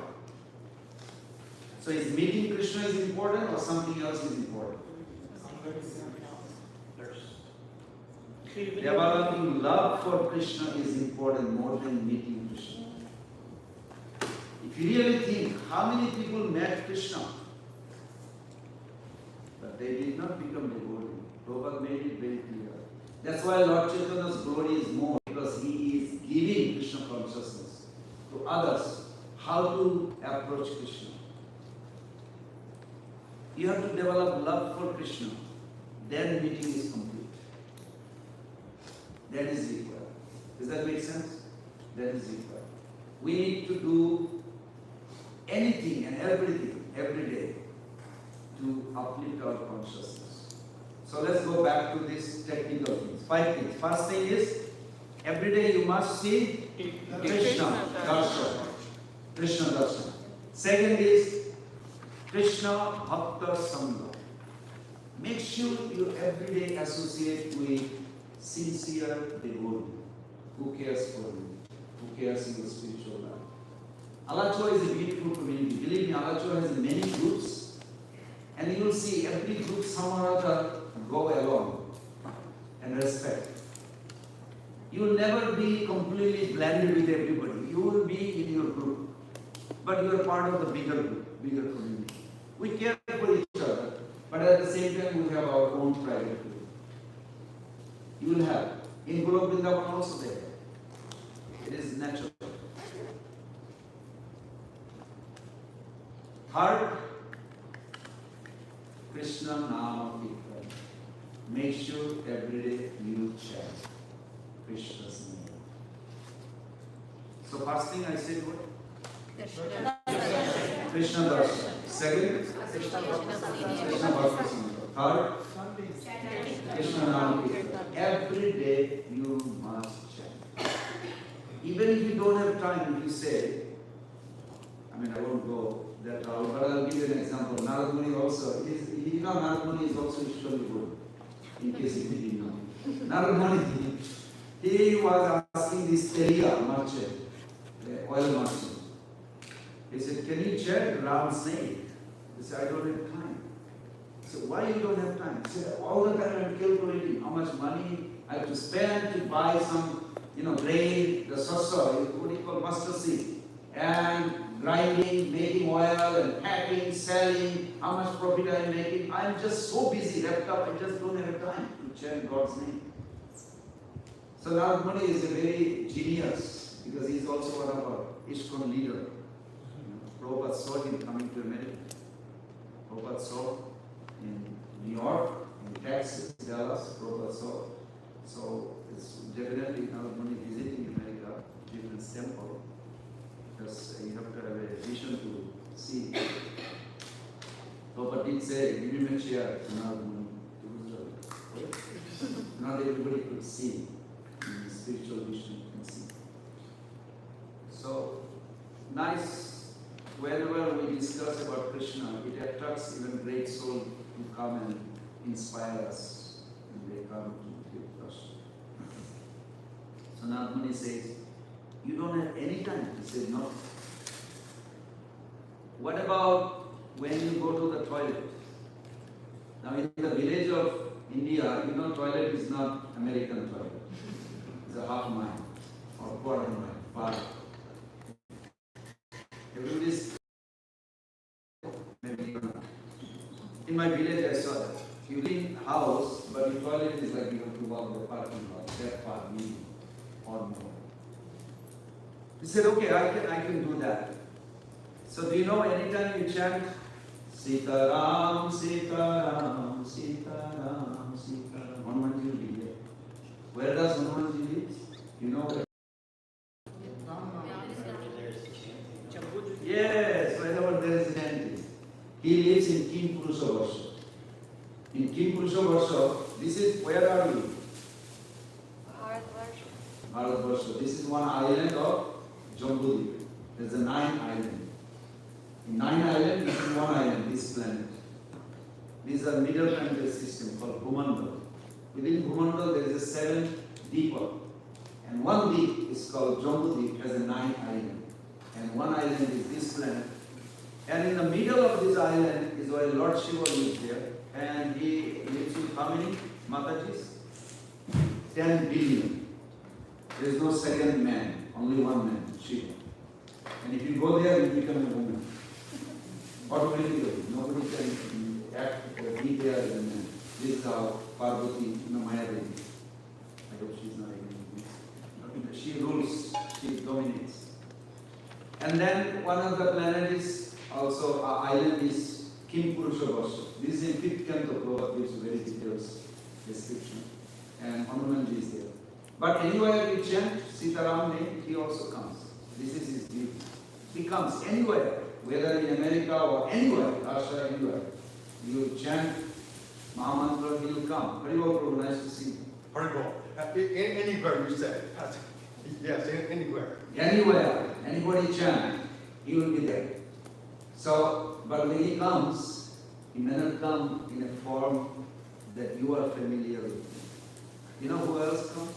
So is meeting Krishna is important or something else is important? Developing love for Krishna is important more than meeting Krishna. If you really think how many people met Krishna, but they did not become devotee. Prabhupada made it very clear. That's why Lord Chaitanya's glory is more, because he is giving Krishna consciousness to others how to approach Krishna. You have to develop love for Krishna. Then meeting is complete. That is required. Does that make sense? That is required. We need to do anything and everything every day to uplift our consciousness. So let's go back to these technical things. 5 things. First thing is, every day you must see Krishna Darshan. Krishna Darshan. Second is Krishna Bhakta Sangha. Make sure you every day associate with sincere devotee who cares for you, who cares in your spiritual life. Alachua is a beautiful community. Believe me, Alachua has many groups, and you will see every group somehow or other go along and respect. You will never be completely blended with everybody. You will be in your group, but you are part of the bigger group, bigger community. We care for each other, but at the same time we have our own private group. You will have. In Govinda also there. It is natural. Third, Krishna Nama Kirtan. Make sure every day you chant Krishna's name. So first thing I said what? Krishna Darshan. Second, Krishna Bhakti Sangha. Third, Krishna Nama Kirtan. Every day you must chant. Even if you don't have time, if you say, I won't go that route, but I'll give you an example. Narad Muni also, Narad Muni is also usually good, in case you didn't know. Narad Muni, he was asking this Telia merchant, the oil merchant. He said, can you chant Ram's name? He said, I don't have time. He said, why you don't have time? He said, all the time I'm calculating how much money I have to spend to buy some, grain, the sasa, what do you call mustard seed, and grinding, making oil, and packing, selling, how much profit I am making. I am just so busy, wrapped up, I just don't have time to chant God's name. So Narad Muni is a very genius, because he is also one of our Iskcon leader. Prabhupada saw him coming to America. Prabhupada saw in New York, in Texas, Dallas, Prabhupada saw. So it's definitely Narad Muni visiting America, different temple, because you have to have a vision to see. Prabhupada did say, give him a chair to Narad Muni. Not everybody could see. In spiritual vision you can see. So, nice. Whenever we discuss about Krishna, it attracts even great souls to come and inspire us. And they come to give us. So Narad Muni says, you don't have any time. He said, no. What about when you go to the toilet? Now in the village of India, toilet is not American toilet. It's a half mile or quarter mile, far. Everybody's maybe in my village I saw that. You live in house, but your toilet is like you have to walk the parking lot, that far, maybe, or more. He said, okay, I can do that. So do you know anytime you chant Sita Ram, Sita Ram, Sita Ram, Sita Ram, Hanumanji will be there. Where does Hanumanji live? You know where? Yes, wherever there is an entity. He lives in Kim Purusha Varsha. In Kim Purusha Varsha, this is, where are you? Bharat Varsha. This is one island of Jambudvip. There's a 9 island. In 9 islands, this is one island, this planet. These are middle planetary system called Bhumandal. Within Bhumandal, there is a 7 deepa. And one deep is called Jambudvip, has a 9 island. And one island is this planet. And in the middle of this island is where Lord Shiva lives there. And he lives with how many Matajis? 10 billion. There is no second man, only one man, Shiva. And if you go there, you become a woman. Automatically, nobody can act or be there as a man. This is how Parvati, Maya Devi. I hope she's not against me. She rules, she dominates. And then one of the planets also, island is Kim Purusha Varsha. This is in 5th canto, Prabhupada gives very detailed description. And Hanumanji is there. But anywhere you chant Sitaram name, he also comes. This is his duty. He comes anywhere, whether in America or anywhere, Russia, anywhere. You chant Mahamantra, he will come. Very well, Prabhu, nice to see you. Haribol. Anywhere you say. Yes, anywhere. Anywhere, anybody chant, he will be there. So, but when he comes, he may not come in a form that you are familiar with. You know who else comes?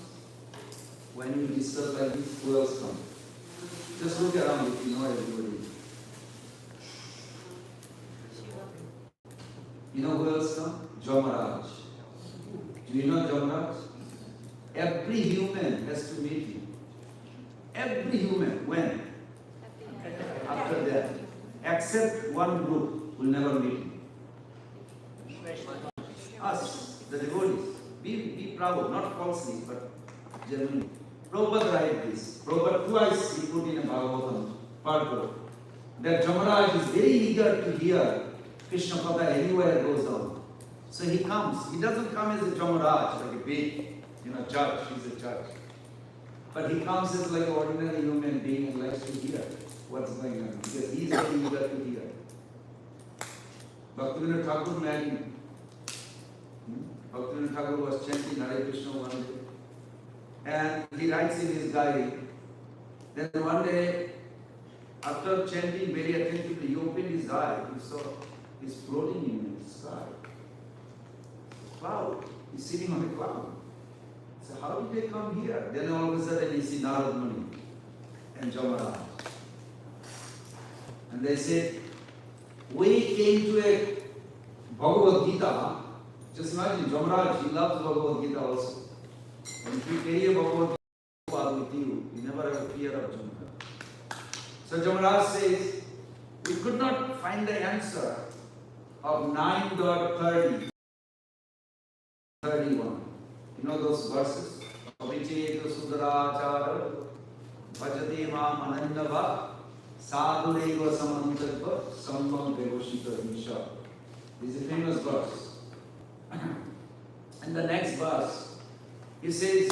When you discuss like this, who else comes? Just look around if you know everybody. You know who else come? Jamaraj. Do you know Jamaraj? Every human has to meet him. Every human. When? After death. Except one group will never meet him. Us, the devotees. Be proud, not falsely, but genuinely. Prabhupada write this. Prabhupada twice he put in a Bhagavatam, Parko, that Jamaraj is very eager to hear Krishna Katha anywhere goes on. So he comes. He doesn't come as a Jamaraj, like a big, judge. He's a judge. But he comes as like an ordinary human being and likes to hear what's going on. Because he's very eager to hear. Bhaktivinoda Thakur met him. Bhaktivinoda Thakur was chanting Hare Krishna one day. And he writes in his diary. Then one day, after chanting very attentively, he opened his eye. He saw he's floating in the sky. Cloud. He's sitting on a cloud. So how did they come here? Then all of a sudden he sees Narad Muni and Jamaraj. And they said, we came to a Bhagavad Gita. Just imagine, Jamaraj, he loves Bhagavad Gita also. And if you carry a Bhagavad Gita with you, you never have a fear of Jamaraj. So Jamaraj says, we could not find the answer of 9.30, 31. You know those verses? Avicheta Sudarachara Bhajate Mam Anandava Sadhureva Samantadva Sambam Devoshita Nisha. This is a famous verse. And the next verse, he says,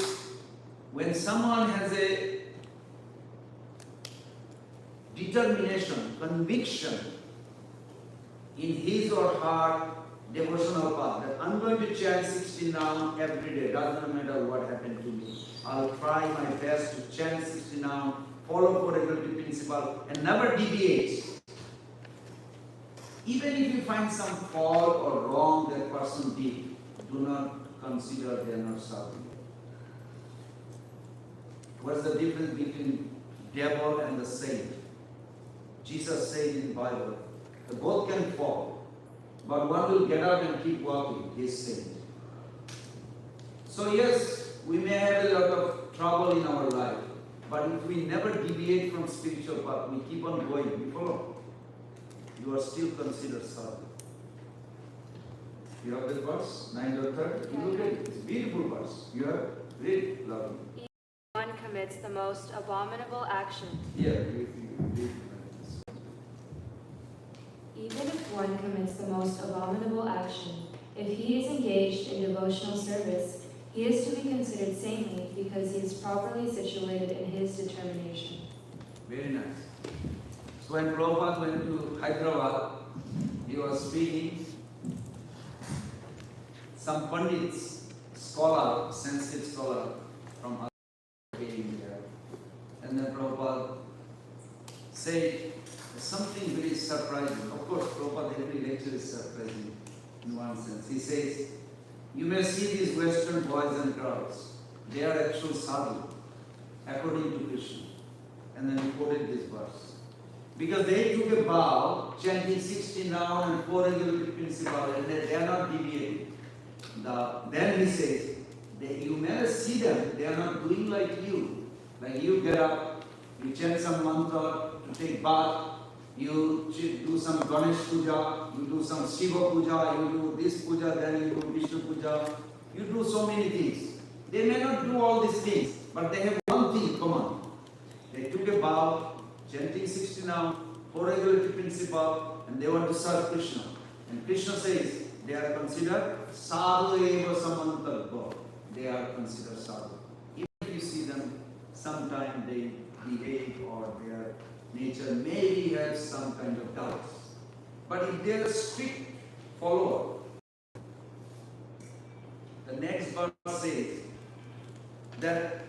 when someone has a determination, conviction in his or her devotional path, that I'm going to chant 16 now every day, doesn't matter what happened to me. I'll try my best to chant 16 now, follow for regulatory principle, and never deviate. Even if you find some fault or wrong that person did, do not consider they are not sadhu. What's the difference between devil and the saint? Jesus said in the Bible, the both can fall, but one will get up and keep walking, he is saint. So yes, we may have a lot of trouble in our life, but if we never deviate from spiritual path, we keep on going, we follow, you are still considered sadhu. You have this verse, 9.30? You look at it, it's a beautiful verse. You have read, lovely. One commits the most abominable action. Yeah, you read. Even if one commits the most abominable action, if he is engaged in devotional service, he is to be considered saintly because he is properly situated in his determination. Very nice. So when Prabhupada went to Hyderabad, he was speaking. Some Pandits, scholar, Sanskrit scholar from came there. And then Prabhupada said something very surprising. Of course, Prabhupada every lecture is surprising in one sense. He says, you may see these Western boys and girls. They are actual sadhu, according to Krishna. And then he quoted this verse. Because they took a vow, chanting 16 rounds and 4 regulatory principles, and they are not deviating. Then he says, you may see them, they are not doing like you. Like you get up, you chant some mantra to take bath, you do some Ganesh puja, you do some Shiva puja, you do this puja, then you do Vishnu puja, you do so many things. They may not do all these things, but they have one thing common. They took a vow, chanting 16 now, 4 regulatory principle, and they want to serve Krishna. And Krishna says, they are considered sadhu eva samantarva. They are considered sadhu. Even if you see them, sometimes they behave or their nature maybe has some kind of doubts. But if they are a strict follower, the next verse says that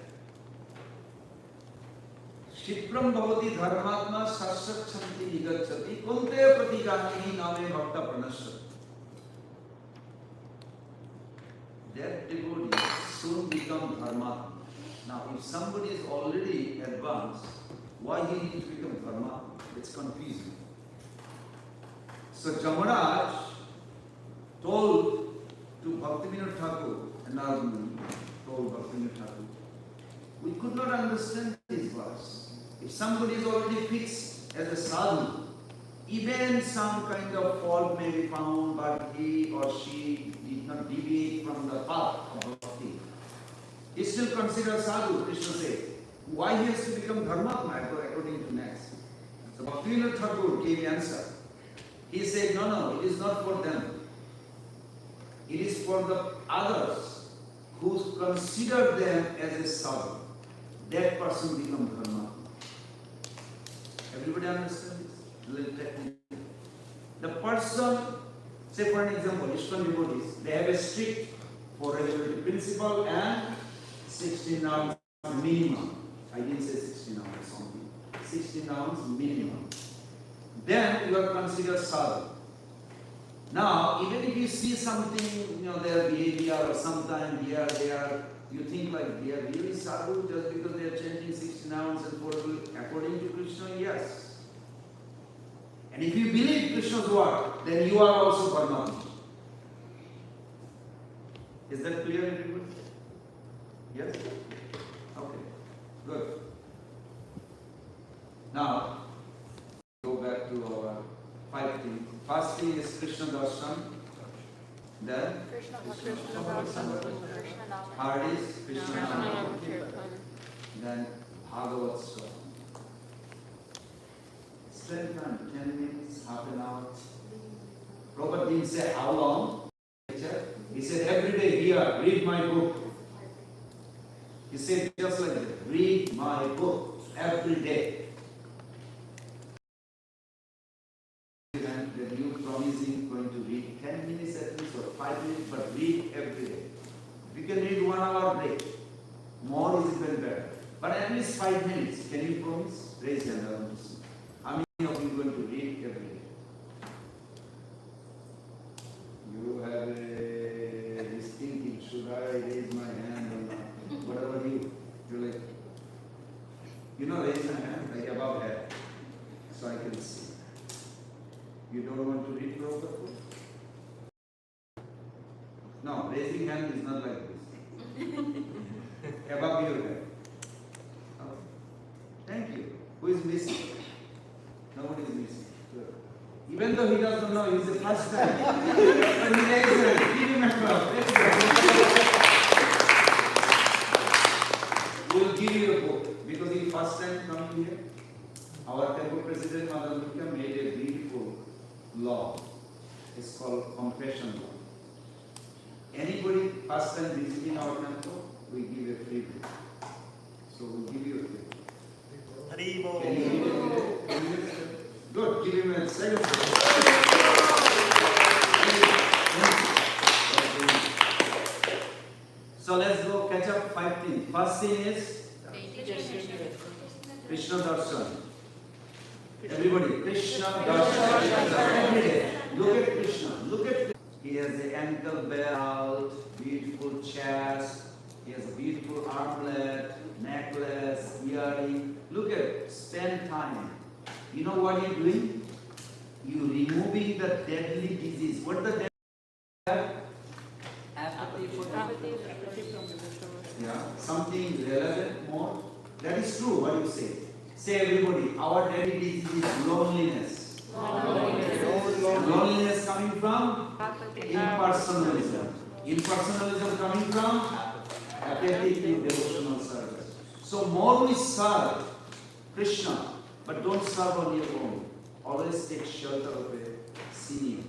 Shipram bhavati dharmatma sasakshati nigacchati kunte pratijanini name bhakta pranasya. That devotee soon become dharmatma. Now, if somebody is already advanced, Why he need to become Dharma? It's confusing. So Jamaraj told to Bhaktivinoda Thakur and Arjuna told Bhaktivinoda Thakur, we could not understand this verse. If somebody is already fixed as a sadhu, even some kind of fault may be found, but he or she did not deviate from the path of bhakti. He still considered sadhu, Krishna said. Why he has to become Dharmatma according to next? So Bhaktivinoda Thakur gave the answer. He said, no, it is not for them. It is for the others who consider them as a sadhu. That person become Dharmatma. Everybody understand this? Little technical. The person, say for an example, Iskcon devotees, they have a strict four-regularity principle and 16 hours minimum. I didn't say 16 hours only. 16 hours minimum. Then you are considered sadhu. Now, even if you see something, their behavior or sometime here, there, you think like they are really sadhu just because they are chanting 16 hours and according to Krishna, yes. And if you believe Krishna's word, then you are also Paramatma. Is that clear, everybody? Yes? Okay, good. Now, go back to our 5 things. First thing is Krishna Darshan. Then, third is Krishna Nama. Then, Bhagavat Swa. Spend time, 10 minutes, half an hour. Prabhupada didn't say how long. He said every day here, read my book. He said just like that, read my book every day. And then you promising going to read 10 minutes at least or 5 minutes, but read every day. If you can read 1 hour break, more is even better. But at least 5 minutes, can you promise? Raise your hand. How many of you are going to read every day? You have this thinking, should I raise my hand or not? What about you? You're like, raise my hand like above head, so I can see. You don't want to read Prabhupada? No, raising hand is not like this. Above your head. Okay. Thank you. Who is missing? Nobody is missing. Good. Even though he doesn't know, he's the first time. But he raised his hand. Give him a clap. We will give you a book because he first time coming here. Our temple president, Mother Mukha, made a beautiful law. It's called compassion law. Anybody first time visiting our temple, we give a free book. So we'll give you a free book. Can you read it every day? Good, give him a second. So let's go catch up 5 things. First thing is Krishna Darshan. Everybody, Krishna Darshan. Every day. Look at Krishna. Look at Krishna. He has the ankle belt, beautiful chest. He has a beautiful armlet, necklace, earring. Look at it. Spend time. You know what you're doing? You're removing the deadly disease. What the deadly disease? Apathy. Yeah, something relevant more. That is true what you say. Say everybody, our deadly disease is loneliness. Loneliness coming from impersonalism. Impersonalism coming from apathy to devotional service. So more we serve Krishna, but don't serve on your own. Always take shelter of a senior,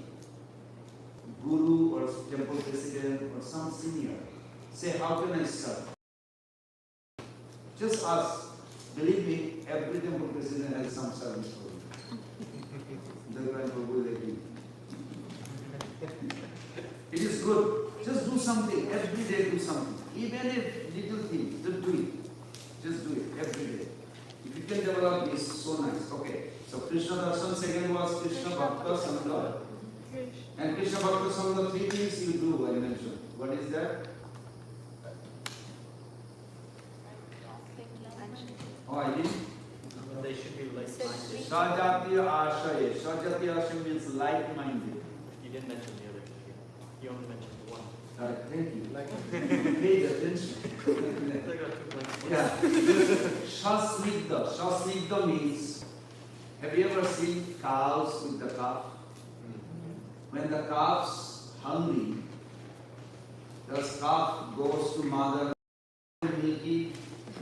guru or temple president or some senior. Say, how can I serve? Just ask. Believe me, every temple president has some service for you. The kind of will they do. It is good. Just do something. Every day do something. Even if little thing, just do it. Just do it every day. If you can develop this, so nice. Okay. So Krishna Darshan, second was Krishna Bhakta Sangha. And Krishna Bhakta Sangha, 3 things you do, I mentioned. What is that? Oh, I didn't? Sajatiya Ashaya. Sajatiya Ashaya means like-minded. You didn't mention the other two. You only mentioned one. Thank you. Pay attention. Yeah. Shasnigdha. Shasnigdha means, have you ever seen cows with the calf? When the calf's hungry, the calf goes to mother milky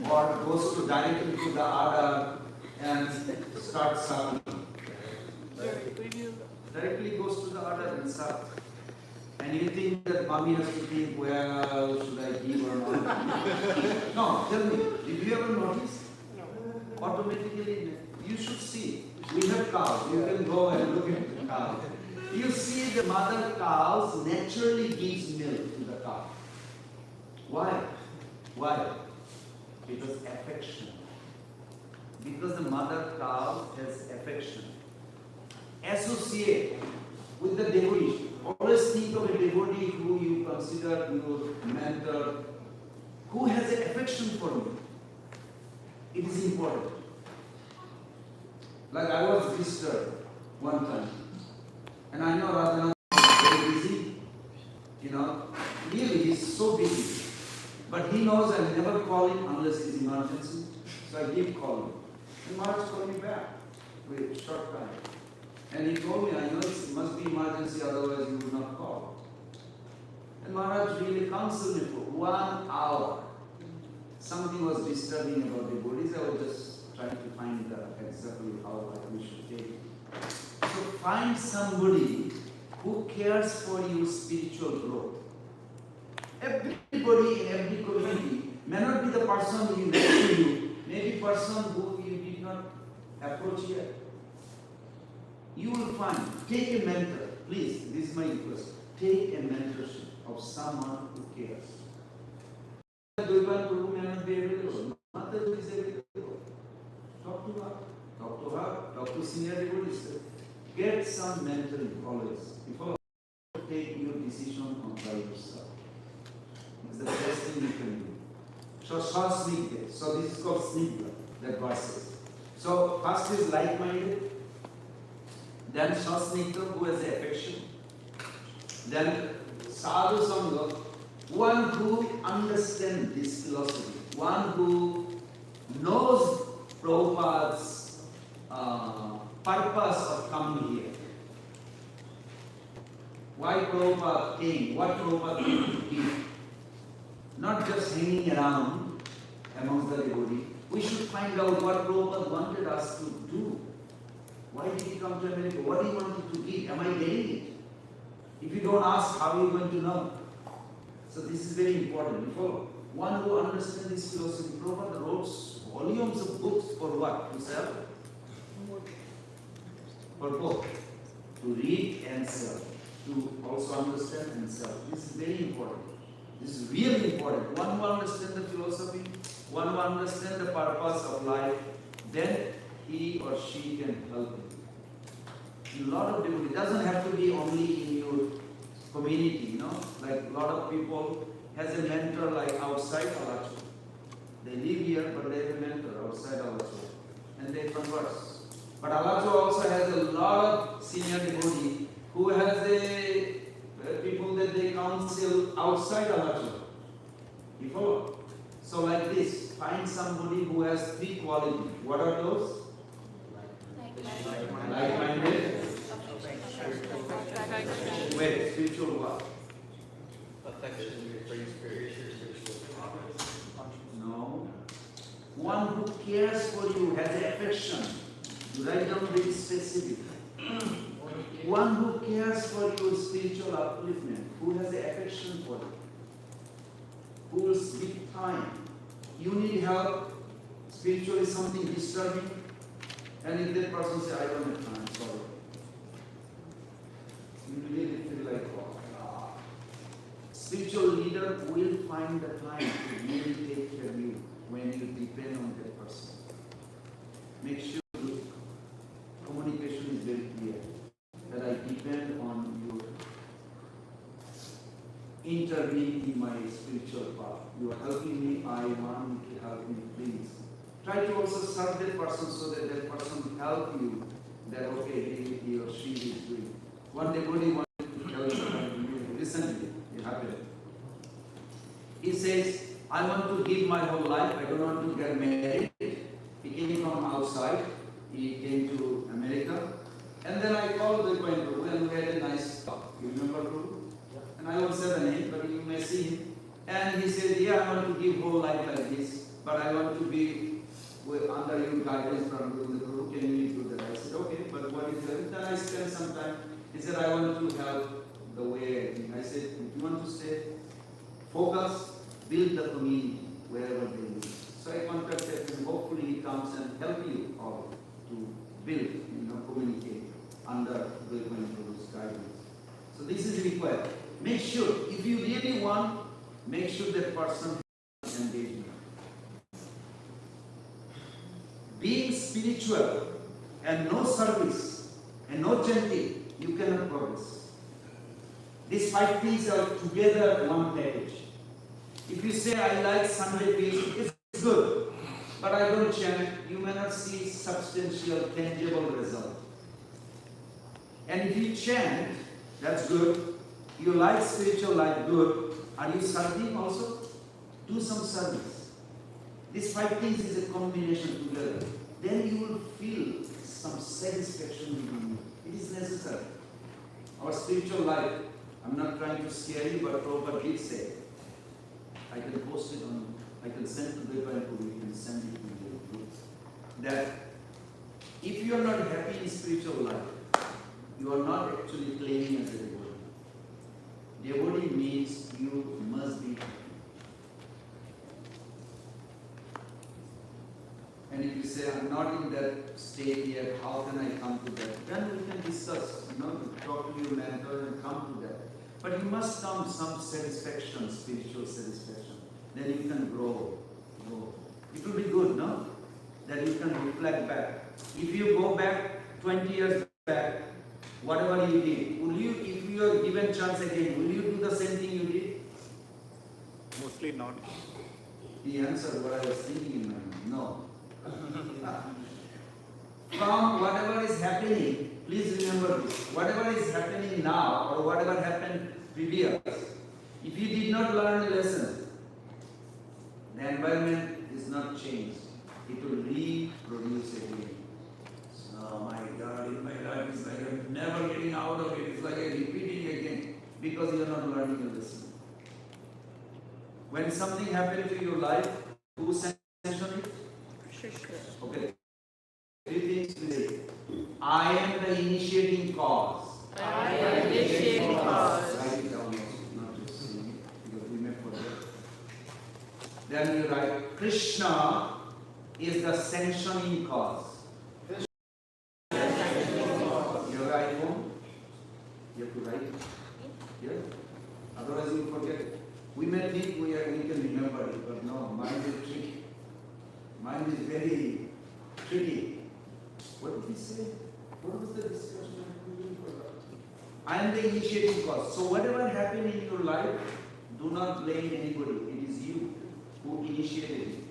or goes to directly to the udder and starts sucking. Directly goes to the udder and sucks. And you think that mommy has to think, well, should I give or not? No, tell me, did you ever notice? No. Automatically, you should see. We have cows. You can go and look at the cow. You see the mother cows naturally gives milk to the cow. Why? Why? Because affection. Because the mother cow has affection. Associate with the devotee. Always think of a devotee who you consider your mentor, who has an affection for you. It is important. Like I was disturbed one time, and I know Radhanath is very busy. Really he's so busy. But he knows I never call him unless it's emergency. So I keep calling. And Maharaj called me back. Wait, short time. And he told me, I know it must be emergency, otherwise you would not call. And Maharaj really counseled me for 1 hour. Something was disturbing about the devotees. I was just trying to find exactly how we should take it. So find somebody who cares for your spiritual growth. Everybody in every community may not be the person who you next to you, maybe person who you did not approach yet. You will find, take a mentor, please, this is my request, take a mentorship of someone who cares. Prabhu may not be available, Mother is available. Talk to her, talk to senior devotees. Get some mentoring always. Before you take your decision by yourself. It's the best thing you can do. So snigdha. So this is called snigdha, that verses. So first is like-minded. Then Shasnigdha, who has affection. Then Sadhu Sangha, one who understands this philosophy, one who knows Prabhupada's purpose of coming here. Why Prabhupada came, what Prabhupada came to give. Not just hanging around amongst the devotees. We should find out what Prabhupada wanted us to do. Why did he come to America? What he wanted to give? Am I getting it? If you don't ask, how are you going to know? So this is very important. You follow? One who understands this philosophy. Prabhupada wrote volumes of books for what? To sell? For both. To read and sell. To also understand and sell. This is very important. This is really important. One who understands the philosophy, one who understands the purpose of life, then he or she can help you. A lot of people, it doesn't have to be only in your community, like a lot of people has a mentor like outside Alachua. They live here, but they have a mentor outside Alachua. And they converse. But Alachua also has a lot of senior devotees who has people that they counsel outside Alachua. You follow? So like this, find somebody who has 3 qualities. What are those? Like-minded. Wait, spiritual what? Affection for your spiritual progress. No. One who cares for you, has affection. You write down very specific. One who cares for your spiritual upliftment, who has affection for you, who will give time. You need help, spiritually something disturbing, and if that person says, I don't have time, sorry. You really feel like, spiritual leader will find the time to really take care of you when you depend on that person. Make sure communication is very clear, that I depend on your intervening in my spiritual path. You are helping me, I want you to help me, please. Try to also serve that person so that that person will help you that okay, he or she is doing. One devotee wanted to tell you recently, it happened. He says, I want to give my whole life, I don't want to get married. He came from outside, he came to America. And then I called the Prabhu and we had a nice talk. You remember Prabhu? And I won't say the name, but you may see him. And he said, yeah, I want to give whole life like this, but I want to be under your guidance from Guru. Can you do that? I said, okay, but what is that? Then I spent some time. He said, I want to help the way I think. I said, if you want to stay, focus, build the community wherever they live. So I contacted him. Hopefully he comes and help you all to build, communicate under the Guru's guidance. So this is required. Make sure, if you really want, make sure that person is engaged. Being spiritual and no service and no chanting, you cannot progress. These 5 things are together in one package. If you say, I like Sunday peace, it's good, but I don't chant, you may not see substantial, tangible result. And if you chant, that's good. You like spiritual life, good. Are you serving also? Do some service. These 5 things is a combination together. Then you will feel some satisfaction within you. It is necessary. Our spiritual life, I'm not trying to scare you, but Prabhupada did say, I can post it on, I can send to the Prabhu, we can send it to the group. That if you are not happy in spiritual life, you are not actually playing as a devotee. Devotee means you must be happy. And if you say, I'm not in that state yet, how can I come to that? Then we can discuss, talk to your mentor and come to that. But you must come some satisfaction, spiritual satisfaction. Then you can grow. It will be good, no? That you can reflect back. If you go back 20 years back, whatever you did, will you, if you are given chance again, will you do the same thing you did? Mostly not. He answered what I was thinking in my mind. No. From whatever is happening, please remember this. Whatever is happening now or whatever happened previous, if you did not learn a lesson, the environment is not changed. It will reproduce again. Oh my God, in my life it's like I'm never getting out of it. It's like I'm repeating again because you are not learning a lesson. When something happened to your life, who sanctioned it? Okay. 3 things today. I am the initiating cause. I am the initiating cause. Write it down also, not just saying it, because we may forget. Then you write, Krishna is the sanctioning cause. You write home? You have to write it. Yeah? Otherwise you will forget it. We may think we can remember it, but no, mind is tricky. Mind is very tricky. What did he say? What was the discussion? I am the initiating cause. So whatever happened in your life, do not blame anybody. It is you who initiated it.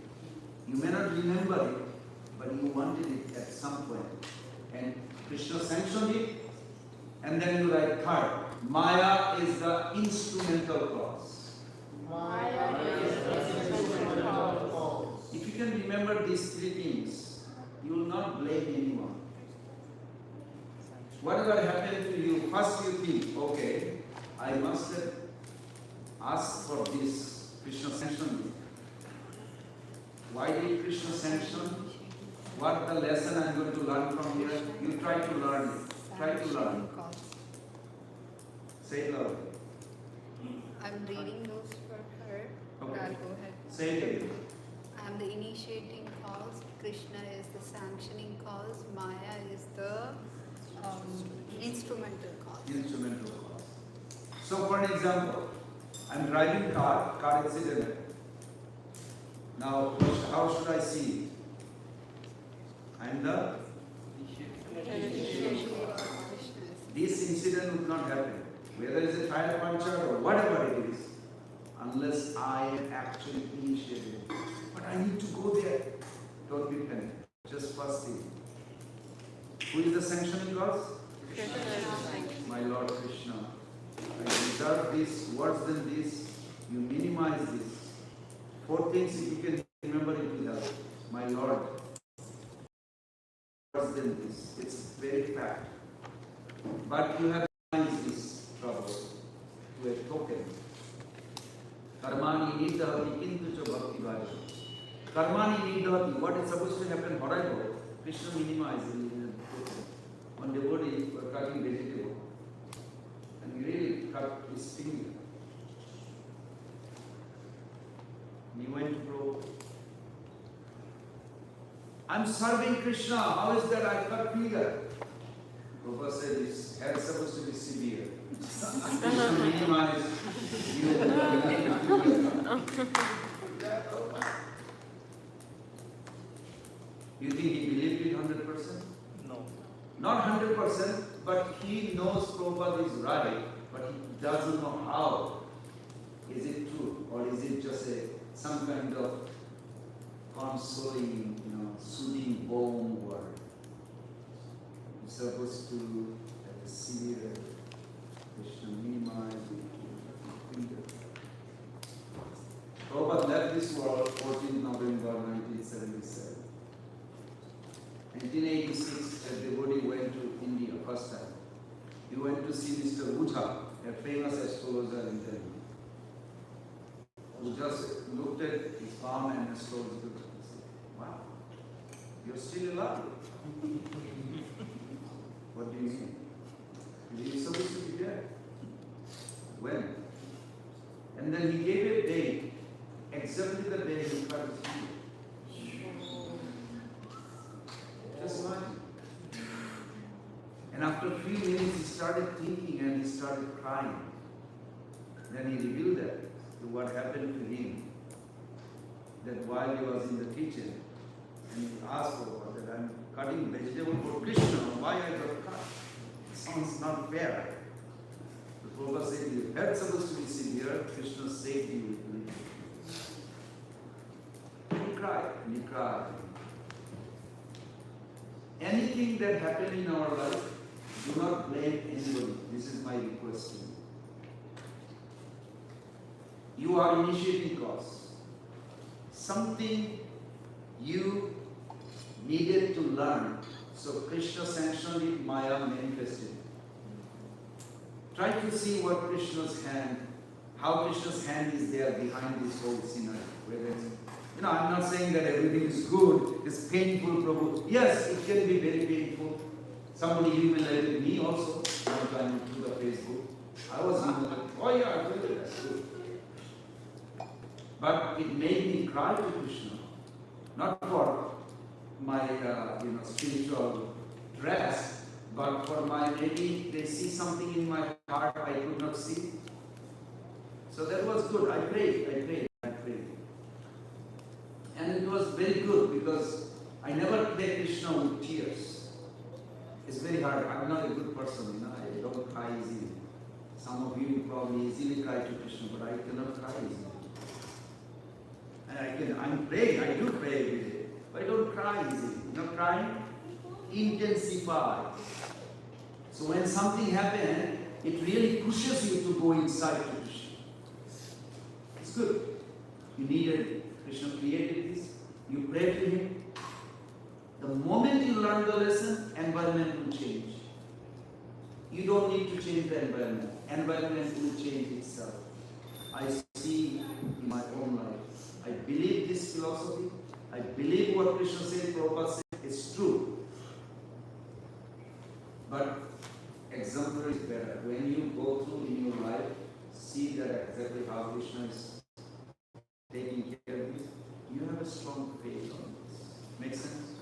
You may not remember it, but you wanted it at some point. And Krishna sanctioned it. And then you write third. Maya is the instrumental cause. Maya is the instrumental cause. If you can remember these 3 things, you will not blame anyone. Whatever happened to you, first you think, okay, I must have asked for this. Krishna sanctioned it. Why did Krishna sanction? What the lesson I am going to learn from here? You try to learn it. Try to learn it. Say it loud. I'm reading those for her. Okay. I'll go ahead. Say it again. I'm the initiating cause. Krishna is the sanctioning cause. Maya is the instrumental cause. Instrumental cause. So for an example, I'm driving car accident. Now, how should I see it? I'm the Initiating cause. Krishna is this incident would not happen, whether it's a tire puncture or whatever it is, unless I am actually initiating. But I need to go there. Don't be panicked. Just first thing. Who is the sanctioning cause? Krishna is the sanctioning. My Lord Krishna. I deserve this, worse than this. You minimize this. 4 things, if you can remember, it will help. My Lord, worse than this. It's very fact. But you have to minimize this trouble to a token. Karmani nidhati kintu cha bhakti bhaja. Karmani nidhati, what is supposed to happen horrible, Krishna minimized in a token. One devotee were cutting vegetable and he really cut his finger. And he went to Prabhu. I'm serving Krishna, how is that I cut finger? Prabhupada said his hair is supposed to be severe. Krishna minimized. You think he believed it 100%? No. Not 100%, but he knows Prabhupada is right, but he doesn't know how. Is it true, or is it just some kind of consoling, soothing balm word? You're supposed to have a severe Krishna minimize finger. Prabhupada left this world 14 November 1977. 1986, a devotee went to India first time. He went to see Mr. Ujha, a famous astrologer in Delhi. Who just looked at his palm and astrologer and said, wow, you're still alive. What do you mean? You're supposed to be dead. When? And then he gave a date, exactly the day he cut his finger. Just imagine. And after a few minutes, he started thinking and he started crying. Then he revealed that to what happened to him. That while he was in the kitchen, and he asked Prabhupada that I'm cutting vegetable for Krishna, why I got cut? It sounds not fair. The Prabhupada said, your head supposed to be severe, Krishna saved you with me. And he cried, and he cried. Anything that happened in our life, do not blame anybody. This is my request to you. You are initiating cause. Something you needed to learn. So Krishna sanctioned it, Maya manifested it. Try to see what Krishna's hand, how Krishna's hand is there behind this whole scenario. Whether it's, I'm not saying that everything is good, it's painful, Prabhu. Yes, it can be very painful. Somebody humiliated me also one time through the Facebook. I was humiliated. Oh yeah, really, that's good. But it made me cry to Krishna, not for my spiritual dress, but for my, maybe they see something in my heart I could not see. So that was good. I prayed. And it was very good because I never play Krishna with tears. It's very hard. I'm not a good person, I don't cry easily. Some of you probably easily cry to Krishna, but I cannot cry easily. And I'm praying, I do pray every day, but I don't cry easily. Crying intensify. So when something happens, it really pushes you to go inside to Krishna. It's good. You needed, Krishna created this, you pray to him. The moment you learn the lesson, environment will change. You don't need to change the environment. Environment will change itself. I see in my own life. I believe this philosophy. I believe what Krishna said, Prabhupada said, is true. But example is better. When you go through in your life, see that exactly how Krishna is taking care of this, you have a strong faith on this. Make sense?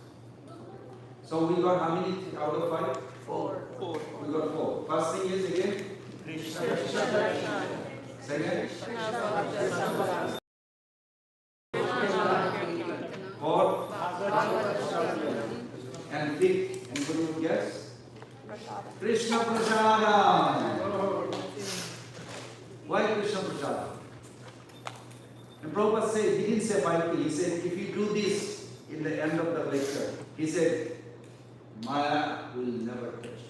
So we got how many out of 5? 4. We got 4. First thing is again? Krishna. Second? Krishna. 4th? And 5th? Anybody would guess? Krishna Prasadam. Why Krishna Prasadam? And Prabhupada said, he didn't say 5 things. He said, if you do this, in the end of the lecture. He said, Maya will never touch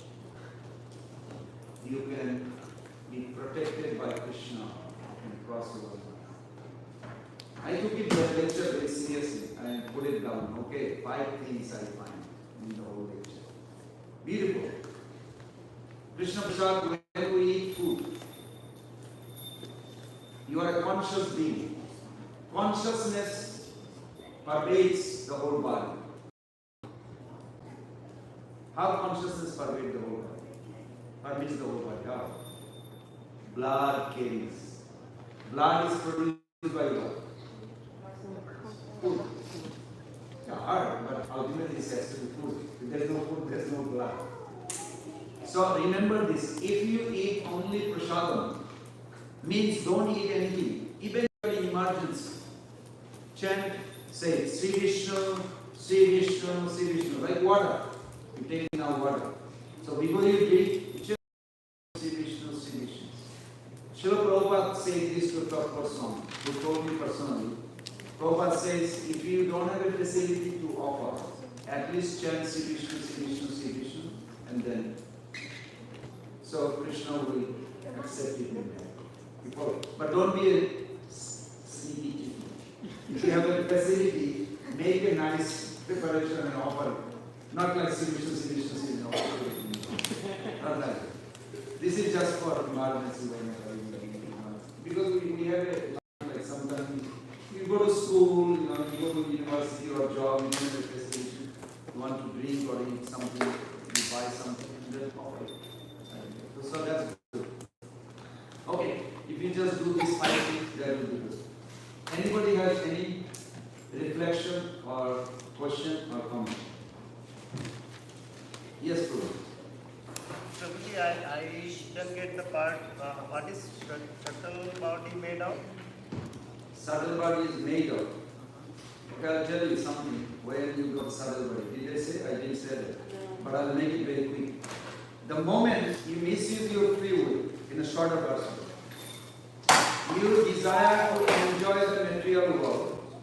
you. You can be protected by Krishna and cross over. I took it the lecture very seriously and put it down. Okay, 5 things I find in the whole lecture. Beautiful. Krishna Prasad, when we eat food, you are a conscious being. Consciousness pervades the whole body. How consciousness pervades the whole body? Pervades the whole body. How? Blood carries. Blood is produced by what? Food. Yeah, hard, but ultimately it has to be food. If there is no food, there is no blood. So remember this, if you eat only prasadam, means don't eat anything. Even in emergency, chant, say, Sri Vishnu, Sri Vishnu, Sri Vishnu, like water. You take now water. So before you drink, chant Sri Vishnu, Sri Vishnu. Srila Prabhupada says this to Dr. Swami, who told me personally. Prabhupada says, if you don't have a facility to offer, at least chant Sri Vishnu, Sri Vishnu, Sri Vishnu, and then so Krishna will accept it in there. But don't be a sneaky chicken. If you have a facility, make a nice preparation and offer. Not like Sri Vishnu, Sri Vishnu, Sri Vishnu. Not like that. This is just for emergency because we have a, like sometimes you go to school, you go to university or job, you have a facility, you want to drink or eat something, you buy something and then offer it. So that's good. Okay, if you just do these 5 things, that will be good. Anybody has any reflection or question or comment? Yes, Prabhu. Prabhuji, I didn't get the part. What is subtle body made of? Subtle body is made of. Okay, I'll tell you something. Where you got subtle body? Did I say? I didn't say that. But I'll make it very quick. The moment you misuse your free will in a shorter version, you desire to enjoy the material world,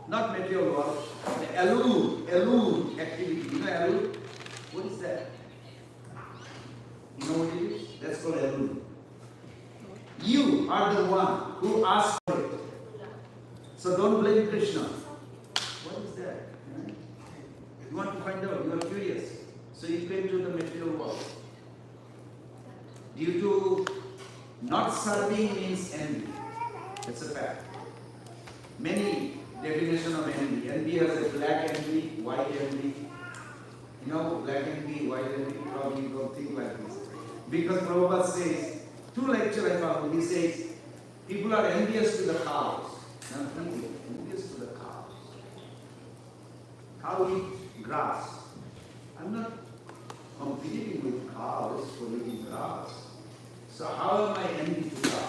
not material world, the allude activity. You know allude? What is that? You know what it is? That's called allude. You are the one who asked for it. So don't blame Krishna. What is that? You want to find out, you are curious. So you came to the material world. Due to not serving means envy. That's a fact. Many definitions of envy. Envy has a black envy, white envy. You know, black envy, white envy, probably you don't think like this. Because Prabhupada says, 2 lectures I found, he says, people are envious to the cows. Envious to the cows. Cow eat grass. I'm not competing with cows for eating grass. So how am I envy to cow?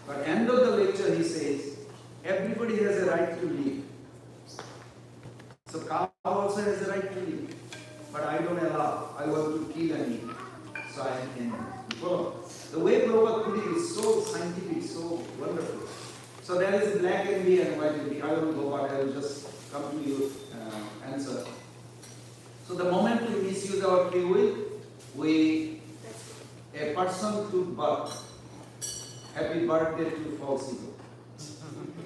But end of the lecture he says, everybody has a right to live. So cow also has a right to live. But I don't allow. I want to kill and eat. So I am envy. The way Prabhupada put it is so scientific, so wonderful. So there is a black envy and white envy. I don't know what, I will just come to your answer. So the moment we misuse our free will, a person took birth. Happy birthday to false ego.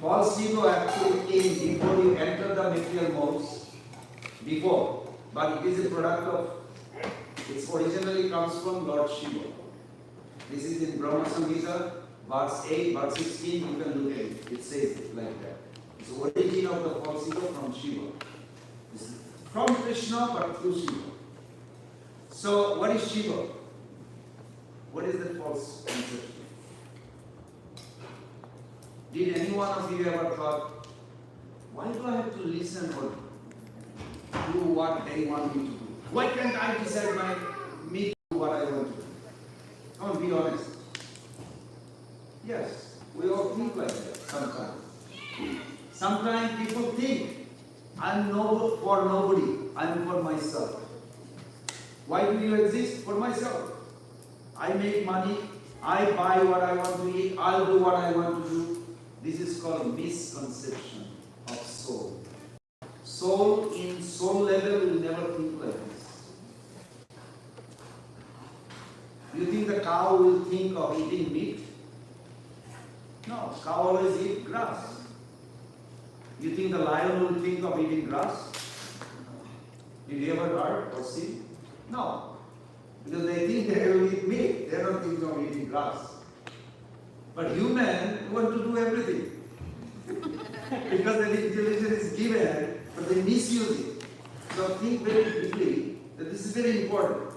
False ego actually came before you enter the material modes. Before. But it is a product of, it originally comes from Lord Shiva. This is in Brahma Samhita, verse 8, verse 16, you can look at it. It says it like that. It's the origin of the false ego from Shiva. It's from Krishna but through Shiva. So what is Shiva? What is the false conception? Did any one of you ever thought, why do I have to listen or do what they want me to do? Why can't I decide me to do what I want to do? Come on, be honest. Yes, we all think like that sometimes. Sometimes people think, I'm for nobody, I'm for myself. Why do you exist? For myself. I make money, I buy what I want to eat, I'll do what I want to do. This is called misconception of soul. soul in soul level will never think like this. You think the cow will think of eating meat? No, cow always eat grass. You think the lion will think of eating grass? Did you ever heard or see? No. Because they think they will eat meat. They don't think of eating grass. But humans want to do everything. Because the intelligence is given, but they misuse it. So think very deeply that this is very important.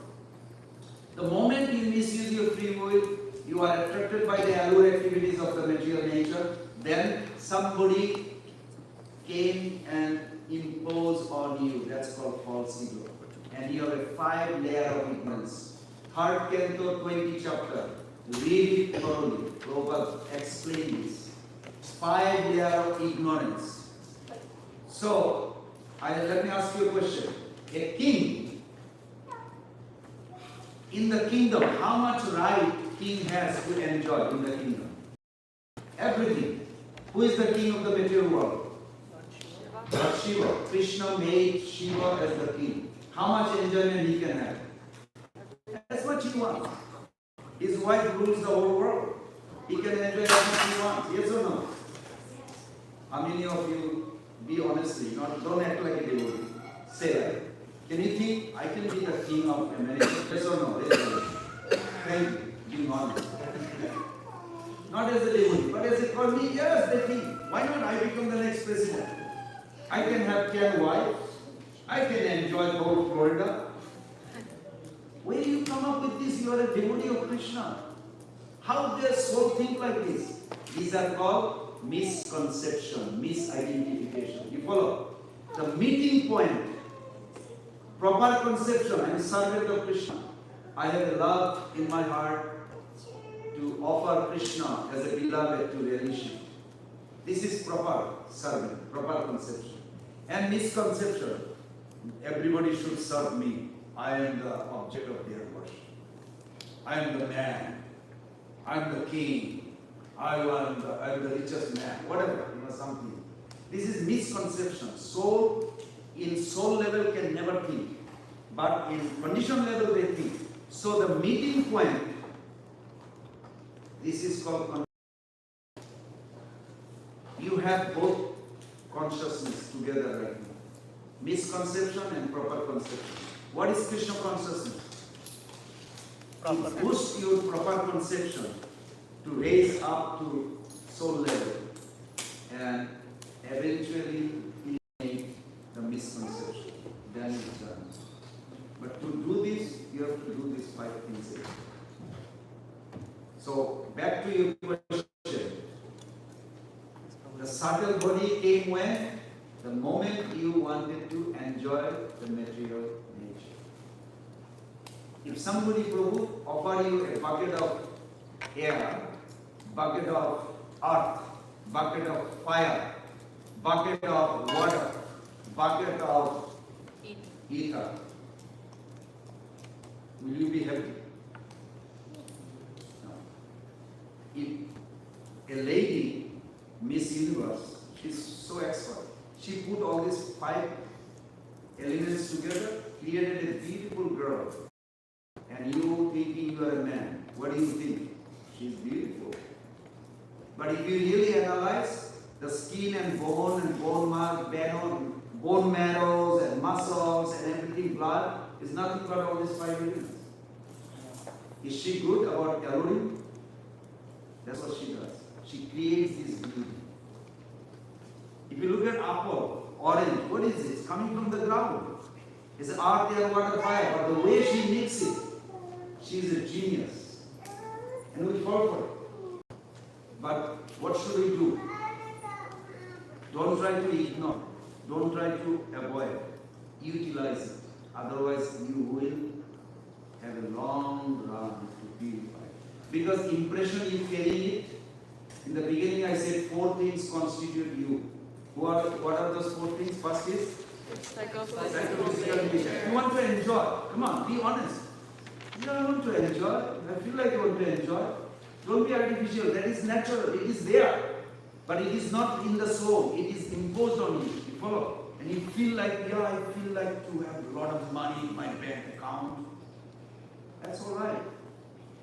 The moment you misuse your free will, you are attracted by the allure activities of the material nature, then somebody came and imposed on you. That's called false ego. And you have a 5-layer of ignorance. 3rd Canto, 20 chapter. Read it thoroughly. Prabhupada explain this. 5-layer of ignorance. So, let me ask you a question. A king, in the kingdom, how much right king has to enjoy in the kingdom? Everything. Who is the king of the material world? Lord Shiva. Krishna made Shiva as the king. How much enjoyment he can have? As much he wants. His wife rules the whole world. He can enjoy as much he wants. Yes or no? How many of you, be honestly, don't act like a devotee. Say that. Can you think I can be the king of America? Yes or no? Thank you. Being honest. Not as a devotee, but as a call me, yes, the king. Why not I become the next president? I can have 10 wives. I can enjoy the whole Florida. Where do you come up with this? You are a devotee of Krishna. How does soul think like this? These are called misconception, misidentification. You follow? The meeting point, proper conception. I am servant of Krishna. I have a love in my heart to offer Krishna as a beloved to realization. This is proper servant, proper conception. And misconception. Everybody should serve me. I am the object of their worship. I am the man. I am the king. I am the richest man. Whatever, something. This is misconception. Soul, in soul level can never think. But in condition level they think. So the meeting point, this is called, you have both consciousness together right now. Misconception and proper conception. What is Krishna consciousness? To boost your proper conception, to raise up to soul level, and eventually eliminate the misconception. Then it's done. But to do this, you have to do these 5 things. So, back to your question. The subtle body came when? The moment you wanted to enjoy the material nature. If somebody, Prabhu, offer you a bucket of air, bucket of earth, bucket of fire, bucket of water, bucket of ether, will you be happy? No. If a lady, Miss Universe, she's so expert. She put all these 5 elements together, created a beautiful girl. And you thinking you are a man, what do you think? She's beautiful. But if you really analyze the skin and bone marrows and muscles and everything, blood, is nothing but all these 5 elements. Is she good about calorie? That's what she does. She creates this beauty. If you look at apple, orange, what is it? It's coming from the ground. It's earth, air, water, fire. But the way she makes it, she is a genius. And we fall for it. But what should we do? Don't try to ignore. Don't try to avoid. Utilize it. Otherwise, you will have a long run to purify. Because impression you carry it. In the beginning, I said 4 things constitute you. What are those 4 things? First is psychophysical nature. You want to enjoy. Come on, be honest. You don't want to enjoy. I feel like you want to enjoy. Don't be artificial. That is natural. It is there. But it is not in the soul. It is imposed on you. You follow? and you feel like, yeah, I feel like to have a lot of money in my bank account, that's all right.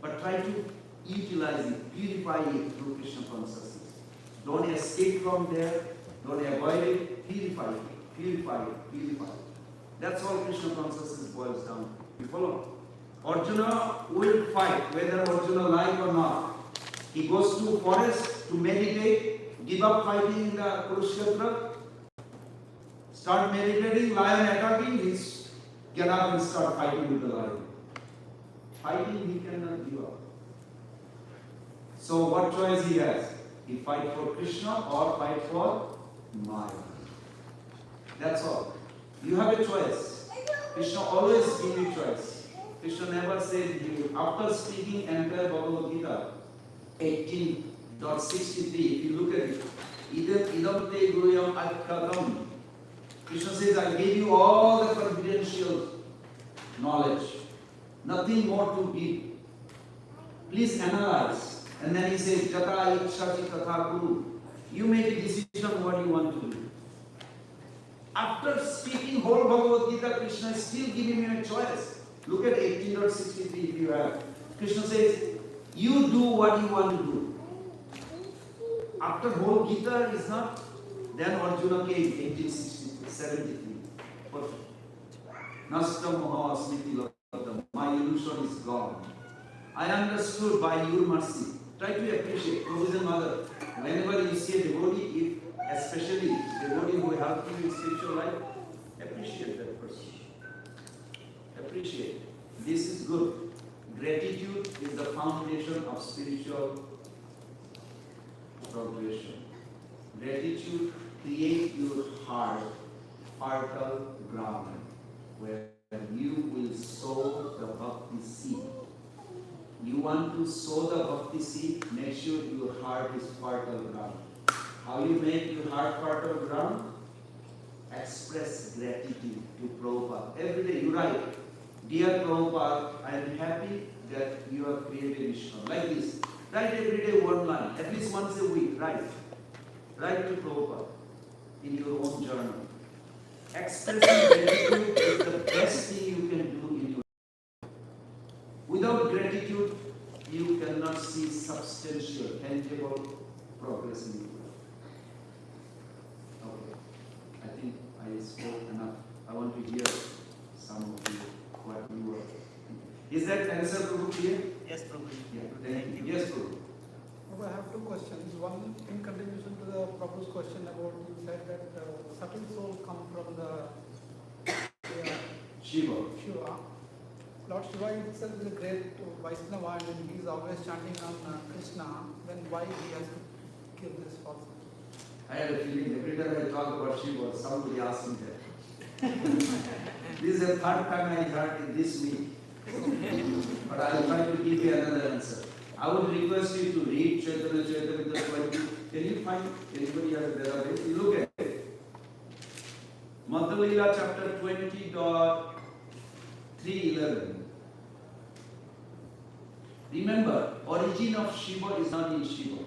But try to utilize it, purify it through Krishna consciousness. Don't escape from there, don't avoid it, purify it, purify it, purify it. That's all Krishna consciousness boils down. You follow? Arjuna will fight, whether Arjuna like or not. He goes to forest to meditate, give up fighting in the Kurukshetra, start meditating, lion attacking, he get up and start fighting with the lion. Fighting he cannot give up. So what choice he has? He fight for Krishna or fight for Maya. That's all. You have a choice. Krishna always give you choice. Krishna never said you. After speaking entire Bhagavad Gita, 18.63, if you look at it, idam te guruyam akkhadam. Krishna says, I gave you all the confidential knowledge. Nothing more to give. Please analyze. And then he says, Jata ikshati tatha kuru. You make a decision what you want to do. After speaking whole Bhagavad Gita, Krishna is still giving you a choice. Look at 18.63 if you have. Krishna says, you do what you want to do. After whole Gita is not, then Arjuna came 1873. Perfect. Nasta moha smriti lokatam. My illusion is gone. I understood by your mercy. Try to appreciate. Prabhu and Mother, whenever you see a devotee, especially a devotee who helps you in spiritual life, appreciate that person. Appreciate. This is good. Gratitude is the foundation of spiritual progression. Gratitude creates your heart fertile ground where you will sow the bhakti seed. You want to sow the bhakti seed, make sure your heart is fertile ground. How you make your heart fertile ground? Express gratitude to Prabhupada. Every day you write, Dear Prabhupada, I am happy that you have created Iskcon. Like this. Write every day one line. At least once a week. Write. Write to Prabhupada in your own journal. Expressing gratitude is the best thing you can do in your life. Without gratitude, you cannot see substantial, tangible progress in your life. Okay. I think I spoke enough. I want to hear some of you, what you were thinking. Is that answer, Prabhu, clear? Yes, Prabhu. Yeah, thank you. Yes, Prabhu. I have two questions. One in continuation to the Prabhu's question about you said that subtle soul come from the Shiva. Shiva. Lord Shiva himself is a great Vaishnava and he is always chanting on Krishna. Then why he has to kill this person? I had a feeling every time I talk about Shiva, somebody asks me that. This is the third time I heard it this week. But I will try to give you another answer. I would request you to read Chaitanya Charitamrita 20. Can you find anybody has a database? You look at it. Madhya Leela chapter 20.311. Remember, origin of Shiva is not in Shiva.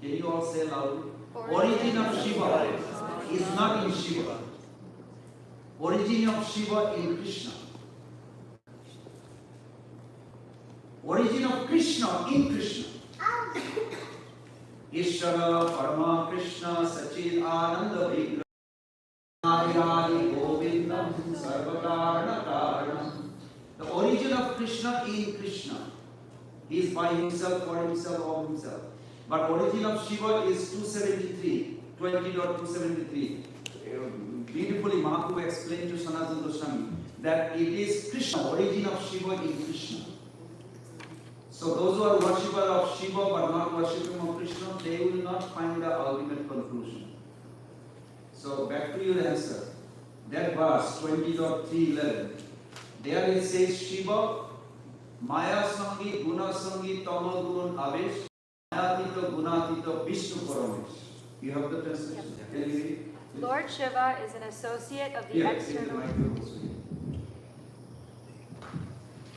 Can you all say loudly? Origin of Shiva is not in Shiva. Origin of Shiva in Krishna. Origin of Krishna in Krishna. Ishvara Parama Krishna Sachid Ananda Vigra Ayari Govindam Sarvakarana Karanam. The origin of Krishna in Krishna. He is by himself, for himself, of himself. But origin of Shiva is 273, 20.273. Beautifully Mahaprabhu explained to Sanatana Goswami that it is Krishna, origin of Shiva in Krishna. So those who are worshippers of Shiva but not worshipping of Krishna, they will not find the ultimate conclusion. So back to your answer. That verse 20.311. There it says Shiva, Maya Sangi, Guna Sangi, Tama Gun Avesh, Mayatita Gunatita Vishnu Paramesh. You have the translation? Can you read it? Lord Shiva is an associate of the external.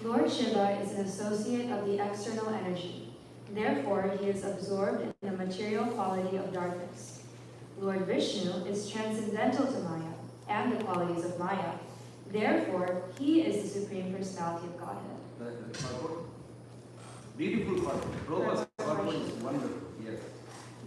Lord Shiva is an associate of the external energy. Therefore, he is absorbed in the material quality of darkness. Lord Vishnu is transcendental to Maya. and the qualities of Maya. Therefore, he is the Supreme Personality of Godhead. The purport. Beautiful purport. Prabhupada's purport is wonderful. Yes.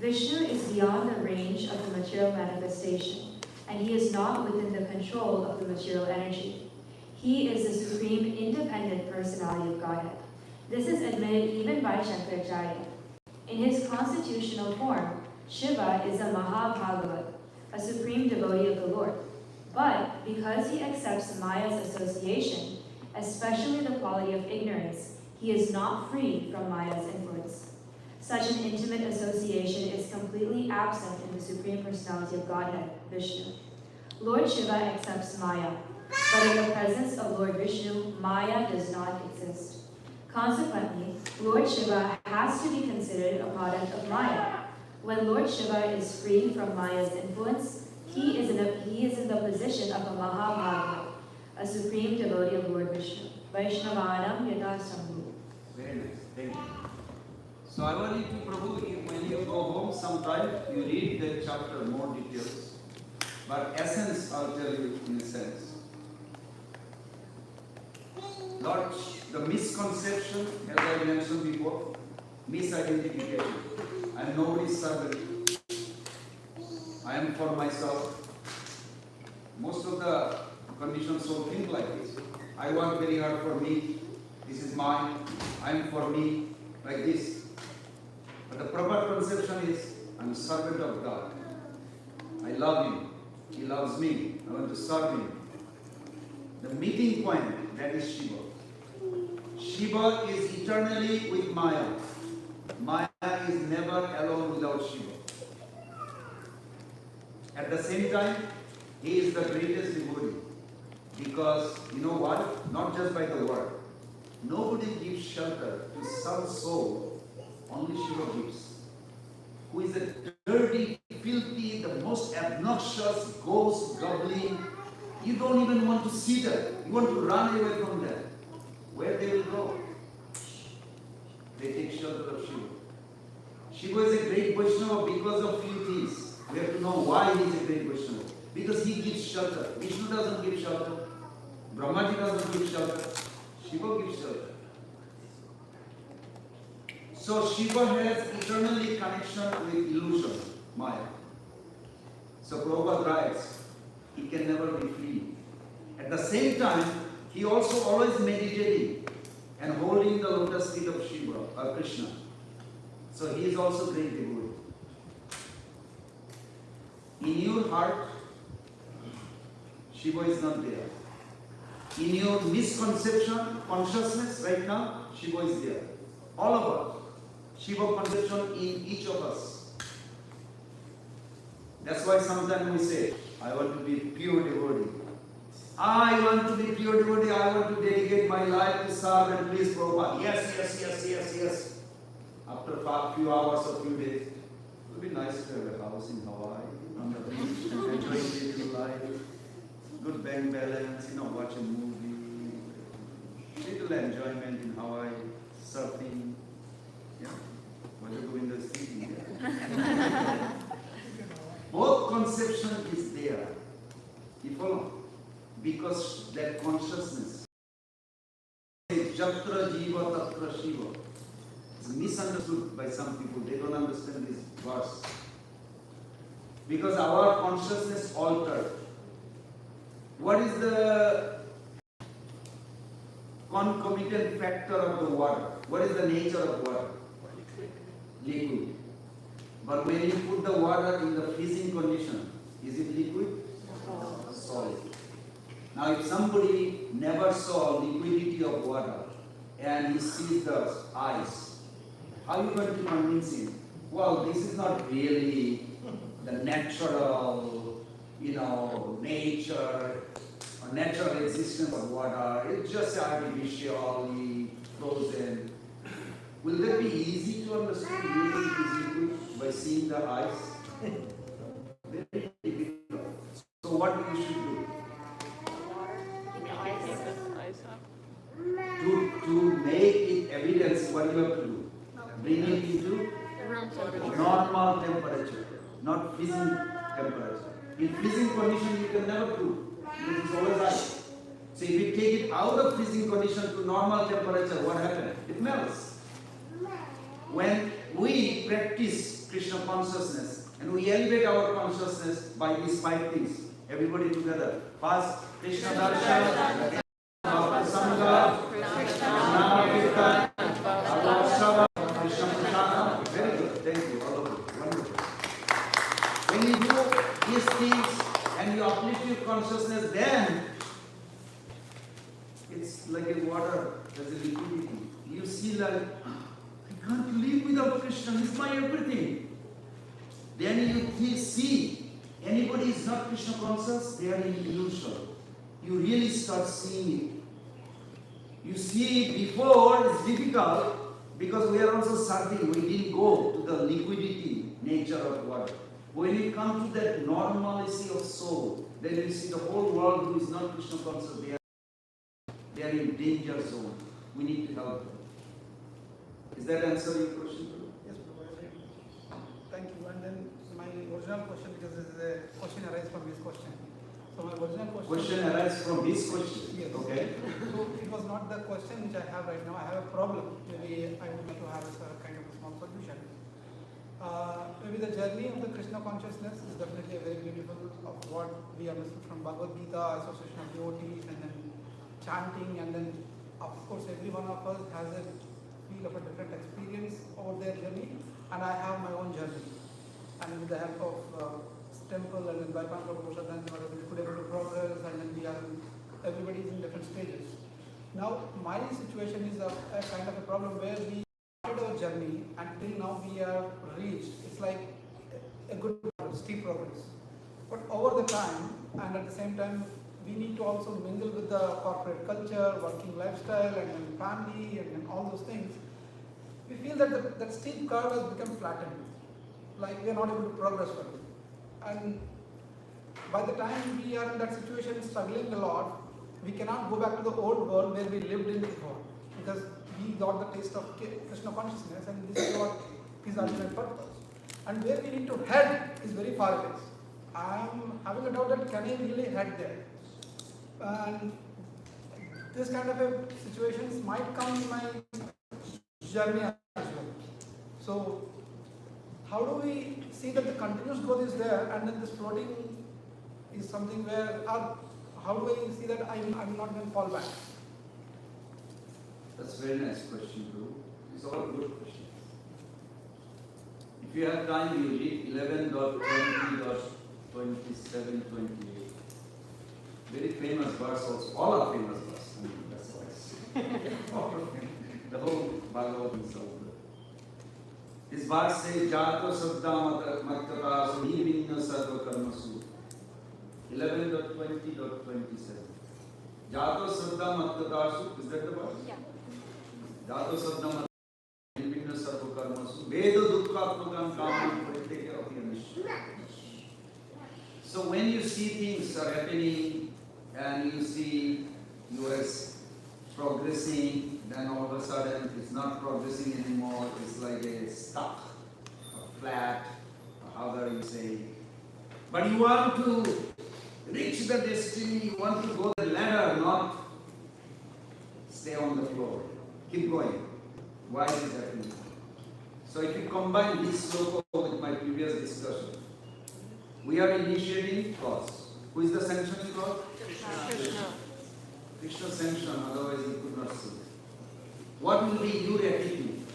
Vishnu is beyond the range of the material manifestation, and he is not within the control of the material energy. He is the supreme independent personality of Godhead. This is admitted even by Shankaracharya. In his constitutional form, Shiva is a Mahabhagavat, a supreme devotee of the Lord. But because he accepts Maya's association, especially the quality of ignorance, he is not free from Maya's influence. Such an intimate association is completely absent in the Supreme Personality of Godhead, Vishnu. Lord Shiva accepts Maya, but in the presence of Lord Vishnu, Maya does not exist. Consequently, Lord Shiva has to be considered a product of Maya. When Lord Shiva is free from Maya's influence, he is in the position of a Mahabhagavat, a supreme devotee of Lord Vishnu. Vaishnavanam yada sambhu. Very nice. Thank you. So I want you to, Prabhu, when you go home sometime, you read the chapter more details. But essence, I'll tell you in a sense. Lord, the misconception, as I mentioned before, misidentification. I am nobody's servant. I am for myself. Most of the conditioned soul think like this. I work very hard for me. This is mine. I am for me. Like this. But the proper conception is, I am a servant of God. I love Him. He loves me. I want to serve Him. The meeting point, that is Shiva. Shiva is eternally with Maya. Maya is never alone without Shiva. At the same time, he is the greatest devotee. Because, you know what? Not just by the word. Nobody gives shelter to some soul. Only Shiva gives. Who is a dirty, filthy, the most obnoxious, ghost, goblin. You don't even want to see them. You want to run away from them. Where they will go? They take shelter of Shiva. Shiva is a great Vaishnava because of few things. We have to know why he is a great Vaishnava. Because he gives shelter. Vishnu doesn't give shelter. Brahmaji doesn't give shelter. Shiva gives shelter. So Shiva has eternally connection with illusion, Maya. So Prabhupada writes, he can never be free. At the same time, he also always meditating and holding the lotus feet of Shiva or Krishna. So he is also great devotee. In your heart, Shiva is not there. In your misconception, consciousness right now, Shiva is there. All of us. Shiva conception in each of us. That's why sometimes we say, I want to be pure devotee. I want to be pure devotee. I want to dedicate my life to serve and please Prabhupada. Yes. After a few hours or few days, it would be nice to have a house in Hawaii, on the beach, enjoying little life, good bank balance, watch a movie, little enjoyment in Hawaii, surfing. Yeah, what Govinda is thinking. Yeah. Both conception is there. You follow? Because that consciousness, Jatra Jiva Tatra Shiva, is misunderstood by some people. They don't understand this verse. Because our consciousness altered. What is the concomitant factor of the water? What is the nature of water? Liquid. But when you put the water in the freezing condition, is it liquid? Solid. Now if somebody never saw liquidity of water and he sees the ice, how are you going to convince him? Well, this is not really the natural, nature or natural existence of water. It's just artificially frozen. Will that be easy to understand really this liquid by seeing the ice? Very difficult. So what you should do? To make it evidence, what you have to do? Bring it into normal temperature, not freezing temperature. In freezing condition, you can never cool. It's always ice. So if you take it out of freezing condition to normal temperature, what happens? It melts. When we practice Krishna consciousness and we elevate our consciousness by these 5 things, everybody together. First, Krishna Darshan, Bhakti Sangha, Nama Kirtan, Alachua, Krishna Prana. Very good. Thank you. All of you. Wonderful. When you do these things and you uplift your consciousness, then it's like a water, there's a liquidity. You see like, I can't live without Krishna, he's my everything. Then you see, anybody is not Krishna conscious, they are in illusion. You really start seeing it. You see before, it's difficult because we are also serving, we didn't go to the liquidity nature of water. When you come to that normalcy of soul, then you see the whole world who is not Krishna conscious, they are in danger zone. We need to help them. Is that answer your question? Yes, Prabhu. Thank you. And then my original question, because this is a question arises from this question. So my original question Arises from this question? Yes. Okay. So it was not the question which I have right now. I have a problem. Maybe I would like to have a kind of a small solution. Maybe the journey of the Krishna consciousness is definitely a very beautiful of what we understood from Bhagavad Gita, association of devotees, and then chanting, and then of course every one of us has a feel of a different experience over their journey, and I have my own journey. And with the help of temple and then by Prabhu, then we could able to progress, and then everybody is in different stages. Now my situation is a kind of a problem where we started our journey until now we are reached. It's like a good steep progress. But over the time, and at the same time, we need to also mingle with the corporate culture, working lifestyle, and then family, and then all those things. We feel that that steep curve has become flattened. Like we are not able to progress further. And by the time we are in that situation, struggling a lot, we cannot go back to the old world where we lived in before, because we got the taste of Krishna consciousness, and this is what is ultimate purpose. And where we need to head is very far away. I am having a doubt that can I really head there? And this kind of a situations might come in my journey as well. So how do we see that the continuous growth is there, and then this floating is something where, how do I see that I'm not going to fall back? That's a very nice question, Prabhu. It's all good questions. If you have time, you read 11.20.27.28. Very famous verse also. All are famous verses. I mean, that's why. The whole Bhagavad Gita is so good. This verse says, Jato Saddha Matkata Suhivinna Sarva Karmasu. 11.20.27. Jato Saddha Matkata, is that the verse? Yeah. Jato Saddha Matkata Sarva Karmasu. Veda Dukkhatmakam Kamam Paritekya Abhiyanish. So when you see things are happening and you see US progressing, then all of a sudden it's not progressing anymore, it's like a stuck, or flat, or however you say. But you want to reach the destiny, you want to go the ladder, not stay on the floor. Keep going. Why is it happening? So if you combine this sloka with my previous discussion, we are initiating cause. Who is the sanctioning cause? Krishna. Krishna sanction, otherwise you could not see. What will be your attitude?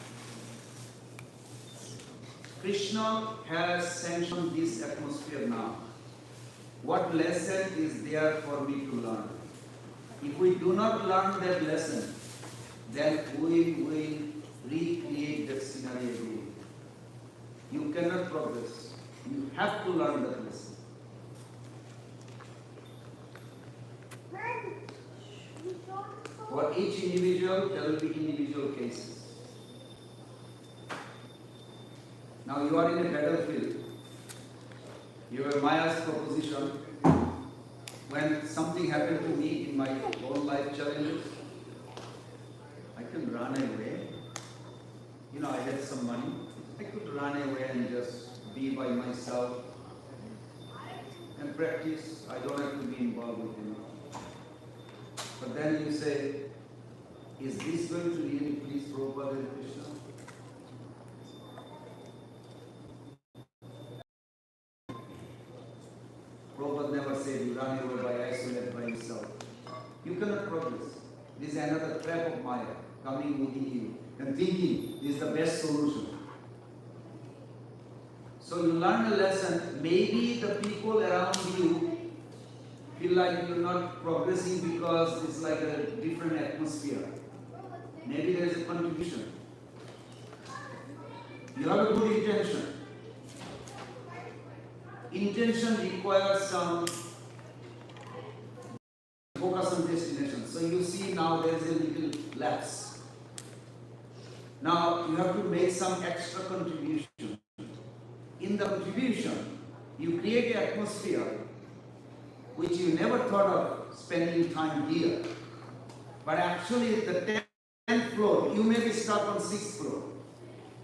Krishna has sanctioned this atmosphere now. What lesson is there for me to learn? If we do not learn that lesson, then we will recreate that scenario again. You cannot progress. You have to learn that lesson. For each individual, there will be individual cases. Now you are in a battlefield. You have Maya's proposition. When something happened to me in my own life challenges, I can run away. You know, I had some money. I could run away and just be by myself. and practice. I don't have to be involved with him. But then you say, is this going to really please Prabhupada and Krishna? Prabhupada never said you run away by isolate by yourself. You cannot progress. This is another trap of Maya coming within you and thinking this is the best solution. So you learn a lesson. Maybe the people around you feel like you're not progressing because it's like a different atmosphere. Maybe there's a contribution. You have a good intention. Intention requires some focus on destination. So you see now there is a little lapse. Now you have to make some extra contribution. In the contribution, you create an atmosphere which you never thought of spending time here. But actually the 10th floor, you may be stuck on 6th floor.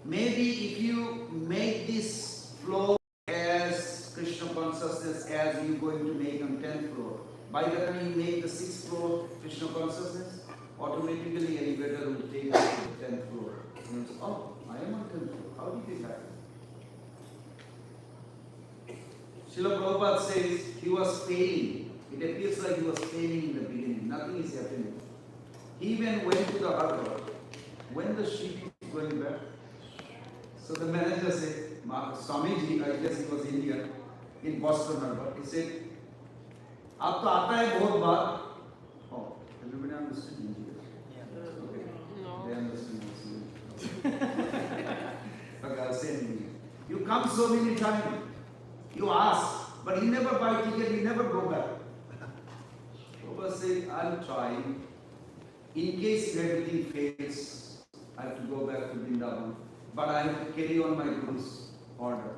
Maybe if you make this floor as Krishna consciousness as you're going to make on 10th floor, by the time you make the 6th floor Krishna consciousness, automatically elevator will take you to the 10th floor. And it's, oh, I am on 10th floor. How did it happen? Srila Prabhupada says he was failing. It appears like he was failing in the beginning. Nothing is happening. He even went to the harbor. When the ship is going back, so the manager said, Swamiji, I guess he was Indian, in Boston harbor, he said, "Aap to aata hai bahut baar." Oh, everybody understood Hindi? Okay. No. They understood also. Okay, I'll say in Hindi. You come so many times, you ask, but you never buy ticket, you never go back. Prabhupada said, I'm trying. In case everything fails, I have to go back to Vrindavan. But I have to carry on my Guru's order.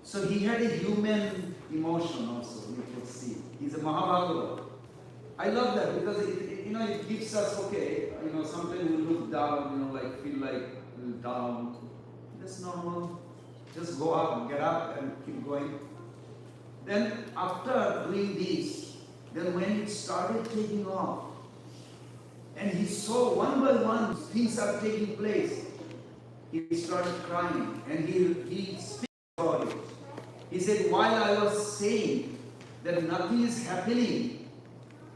So he had a human emotion also, you could see. He's a Mahabhagava. I love that because it gives us, okay, sometimes we look down, like feel like down. That's normal. Just go up, get up and keep going. Then after doing this, then when it started taking off, and he saw one by one things are taking place, he started crying and he speaks about it. He said, while I was saying that nothing is happening,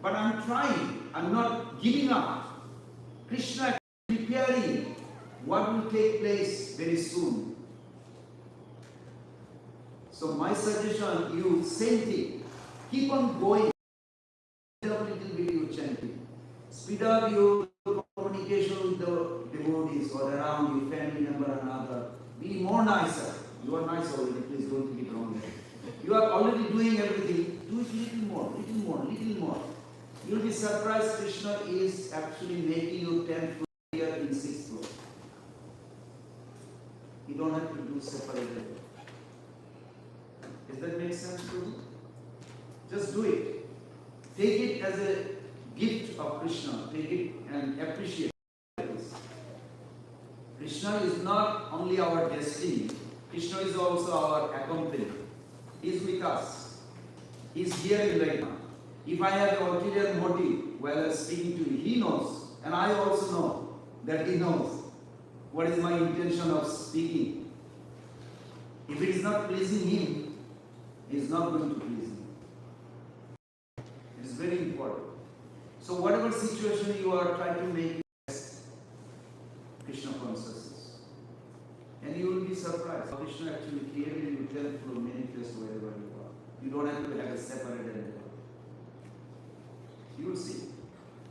but I'm trying, I'm not giving up. Krishna is preparing what will take place very soon. So my suggestion, you same thing. Keep on going. Speed up a little bit your chanting. Speed up your communication with the devotees or around your family member and other. Be more nicer. You are nice already, please don't take it wrong. You are already doing everything. Do it little more, little more, little more. You'll be surprised Krishna is actually making you 10th floor here in 6th floor. You don't have to do separate. Does that make sense to you? Just do it. Take it as a gift of Krishna. Take it and appreciate it. Krishna is not only our destiny. Krishna is also our accompaniment. He is with us. He is here right now. If I have an ulterior motive while I am speaking to you, he knows. And I also know that he knows what is my intention of speaking. If it is not pleasing him, he is not going to please me. It is very important. So whatever situation you are trying to make best, Krishna consciousness. And you will be surprised. Krishna actually clearly will tell through manifest wherever you are. You don't have to have a separate endeavor. You will see.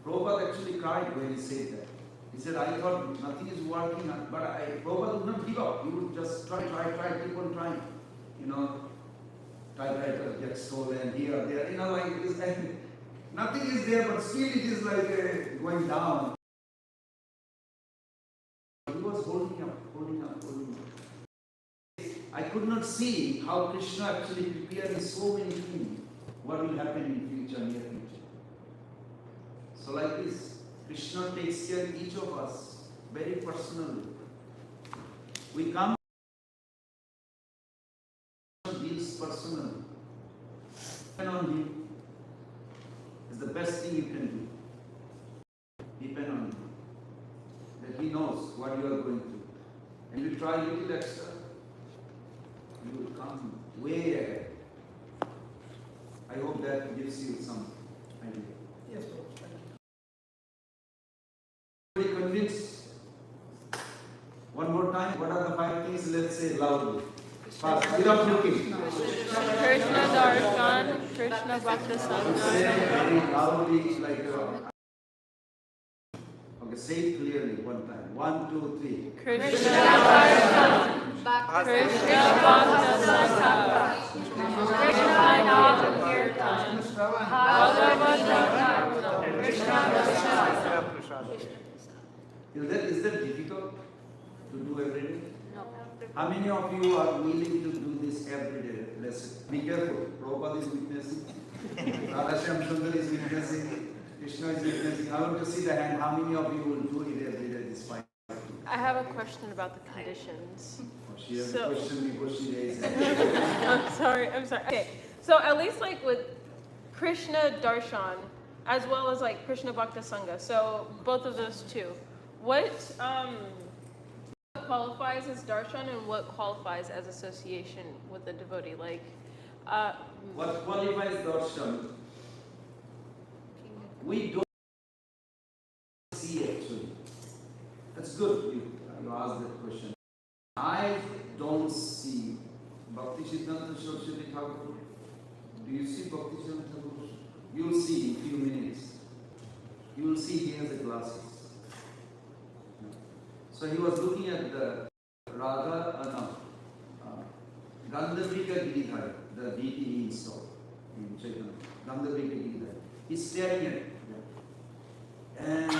Prabhupada actually cried when he said that. He said, I thought nothing is working, but Prabhupada would not give up. He would just try, keep on trying. Typewriter gets stolen here, there, it is like nothing is there, but still it is like going down. He was holding up. I could not see how Krishna actually prepared so many things. What will happen in future, near future. So like this, Krishna takes care of each of us very personally. We come deals personally. that He knows what you are going through. And you try a little extra, you will come way ahead. I hope that gives you some idea. Yes, Prabhu. Thank you. Are you convinced? One more time, what are the 5 things? Let's say loudly. Fast, without looking. Krishna Darshan, Krishna Bhakta Say Sangha. very loudly, like okay, say it clearly one time. 1, 2, 3. Krishna Darshan, Bhakta Krishna Bhakta Sangha, Krishna Nam Kirtan, Bhagavatam, Krishna Darshan. Is that difficult to do every day? No. How many of you are willing to do this every day? Lesson. Be careful. Prabhupada is witnessing. Radhashyam Sundar is witnessing. Krishna is witnessing. I want to see the hand. How many of you will do it every day? This 5. I have a question about the conditions. She has So- a question before she raises it. I'm sorry. Okay, so at least like with Krishna Darshan, as well as like Krishna Bhakta Sangha, so both of those two, what qualifies as darshan and what qualifies as association with the devotee? Like, What qualifies darshan? We don't see actually. That's good. You asked that question. I don't see Bhakti Siddhanta Saraswati Thakur. Do you see Bhakti Siddhanta Thakur? You will see in a few minutes. You will see he has the glasses. So he was looking at the Gandharvika Giridhari, the deity he installed in Chaitanya. Gandharvika Giridhari. He's staring at it. And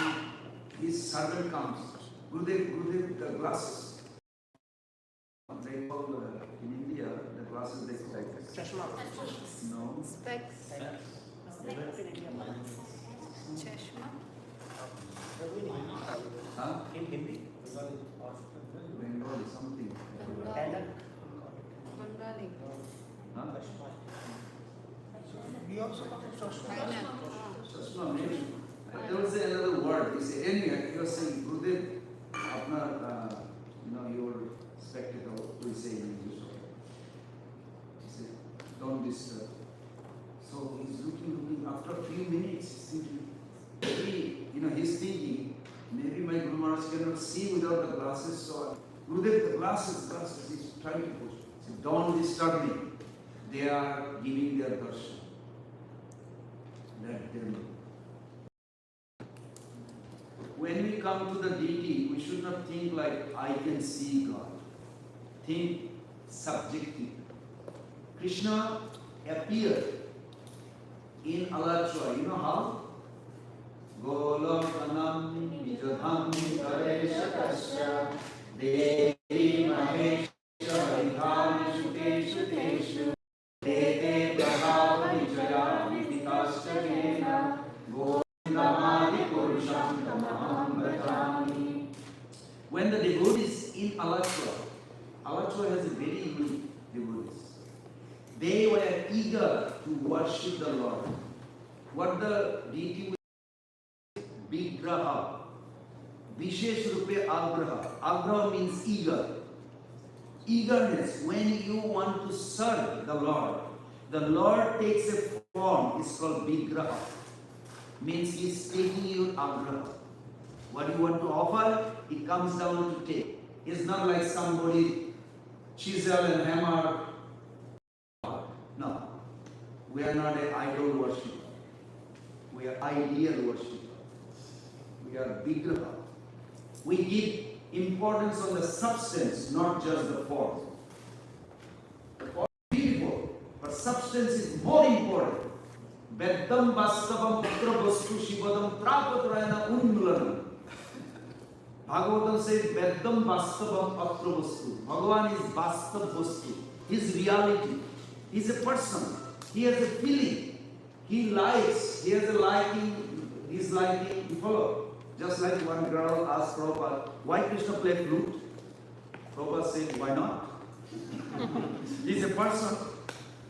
his servant comes. Gurudev, the glasses. They call, in India, the glasses they call chashma. No. Specs. Chashma. Huh? In Hindi. Bengali, something. Bengali. Huh? We also come to Chashma. Chashma means, there was another word. You say, anyway, you are saying, Gurudev, apna, your spectacle, we say in English. He said, don't disturb. So he's looking, after a few minutes, he's thinking, maybe, he's thinking, maybe my Guru Maharaj cannot see without the glasses, so Gurudev, the glasses, he's trying to push. He said, don't disturb me. They are giving their darshan. Let them. When we come to the deity, we should not think like, I can see God. Think subjective. Krishna appeared in Alachua. You know how? Golokanam Vijadham Kareshakasya Devi Mahesha Vidham Shuteshu Teshu Dede Prabhava Vijaya Vidikashtakena Govindamadi Purusham Tamaham Bhajami. When the devotees in Alachua has a very unique devotees. They were eager to worship the Lord. What the deity was Vigraha. Vishesh Rupe Agraha. Agraha means eager. Eagerness. When you want to serve the Lord takes a form. It's called Vigraha. Means He's taking you Agraha. What you want to offer, it comes down to take. It's not like somebody chisel and hammer. No. We are not an idol worshiper. We are ideal worshiper. We are bigger. We give importance on the substance, not just the form. The form is beautiful, but substance is more important. Veddam Vastavam Putra Vastu Shivadam Prapatrayana Unmulanam. Bhagavatam says Veddam Vastavam Patra Vastu. Bhagavan is Vastav Vastu. His reality. He is a person. He has a feeling. He likes. He has a liking. His liking. You follow? Just like one girl asked Prabhupada, why Krishna play flute? Prabhupada said, why not? He's a person.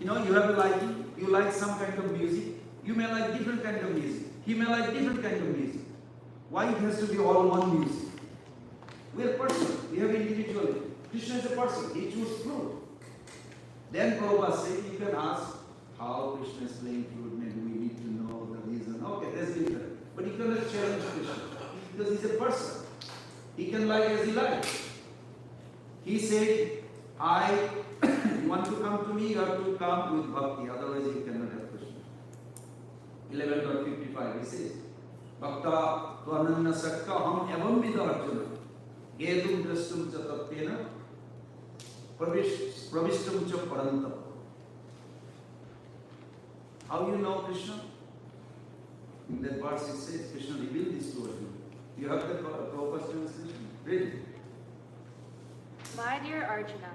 You have a liking. You like some kind of music. You may like different kind of music. He may like different kind of music. Why it has to be all one music? Krishna is a person, he chose flute. Then Prabhupada said, you can ask how Krishna is playing flute, maybe we need to know the reason. Okay, that's different. But you cannot challenge Krishna because he's a person. He can lie as he likes. He said, you want to come to me, you have to come with bhakti, otherwise you cannot have Krishna. 11.55 he says, Bhakta tu ananya sakka ham evam vida arjuna gedum drastum cha tattena pravishtum cha parantam. How you know Krishna? In that verse it says, Krishna revealed this to Arjuna. You have the Prabhupada's translation? Read it. My dear Arjuna,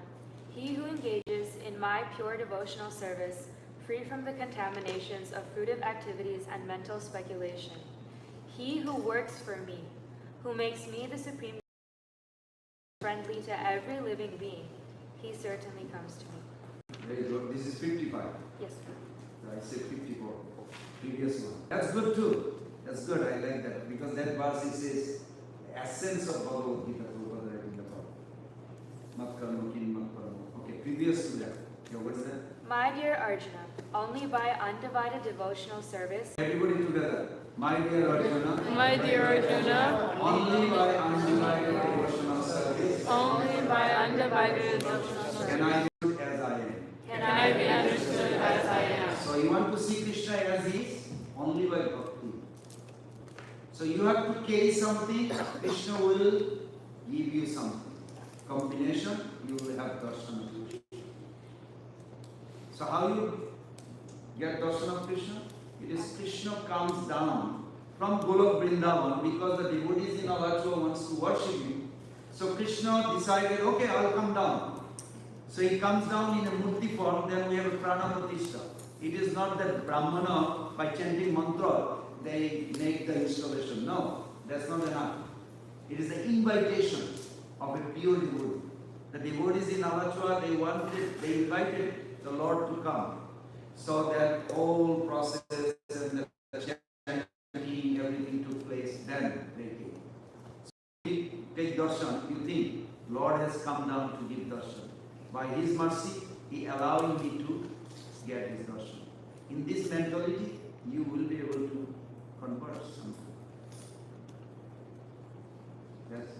he who engages in my pure devotional service, free from the contaminations of fruitive activities and mental speculation, he who works for me, who makes me the supreme friendly to every living being, he certainly comes to me. Very good. This is 55. Yes, sir. I said 54. Previous one. That's good too. That's good. I like that. Because that verse it says the essence of Bhagavad Gita. Prabhupada writing about. Mat karma kin mat karma. Okay, previous to that. Okay, what's that? My dear Arjuna, only by undivided devotional service. Everybody together. My dear Arjuna. My dear Arjuna, Only by undivided devotional service. only by undivided devotional Can I be good as I am. can I be understood as I am. So you want to see Krishna as he is? Only by bhakti. So you have to carry something, Krishna will give you something. Combination, you will have darshan of Krishna. So how you get darshan of Krishna? It is Krishna comes down from Golok Vrindavan because the devotees in Alachua wants to worship him. So Krishna decided, okay, I'll come down. So he comes down in a murti form, then we have a Prana Pratishtha. It is not that Brahmana, by chanting mantra, they make the installation. No, that's not enough. It is the invitation of a pure devotee. The devotees in Alachua, they invited the Lord to come. So that whole process and the chanting, everything took place, then they came. So we take darshan, you think Lord has come down to give darshan. By His mercy, He allowing me to get His darshan. In this mentality, you will be able to converse something.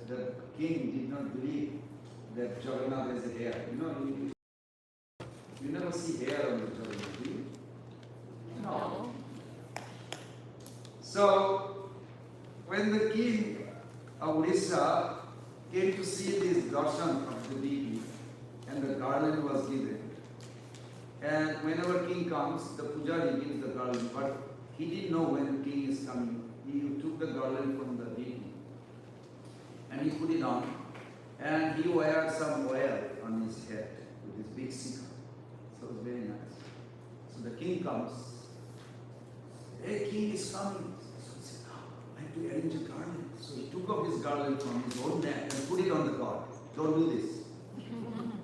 The king did not believe that Jagannath is a hair. You know, you never see hair on the Jagannath, do you? No. So, when the king of Orissa came to see this darshan of the deity, and the garland was given, and whenever king comes, the pujari gives the garland, but he didn't know when the king is coming. He took the garland from the deity and he put it on, and he wore some oil on his head with his big sikha. So it was very nice. So the king comes. Hey, king is coming. So he said, I have to arrange a garland. So he took off his garland from his own neck and put it on the god. Don't do this.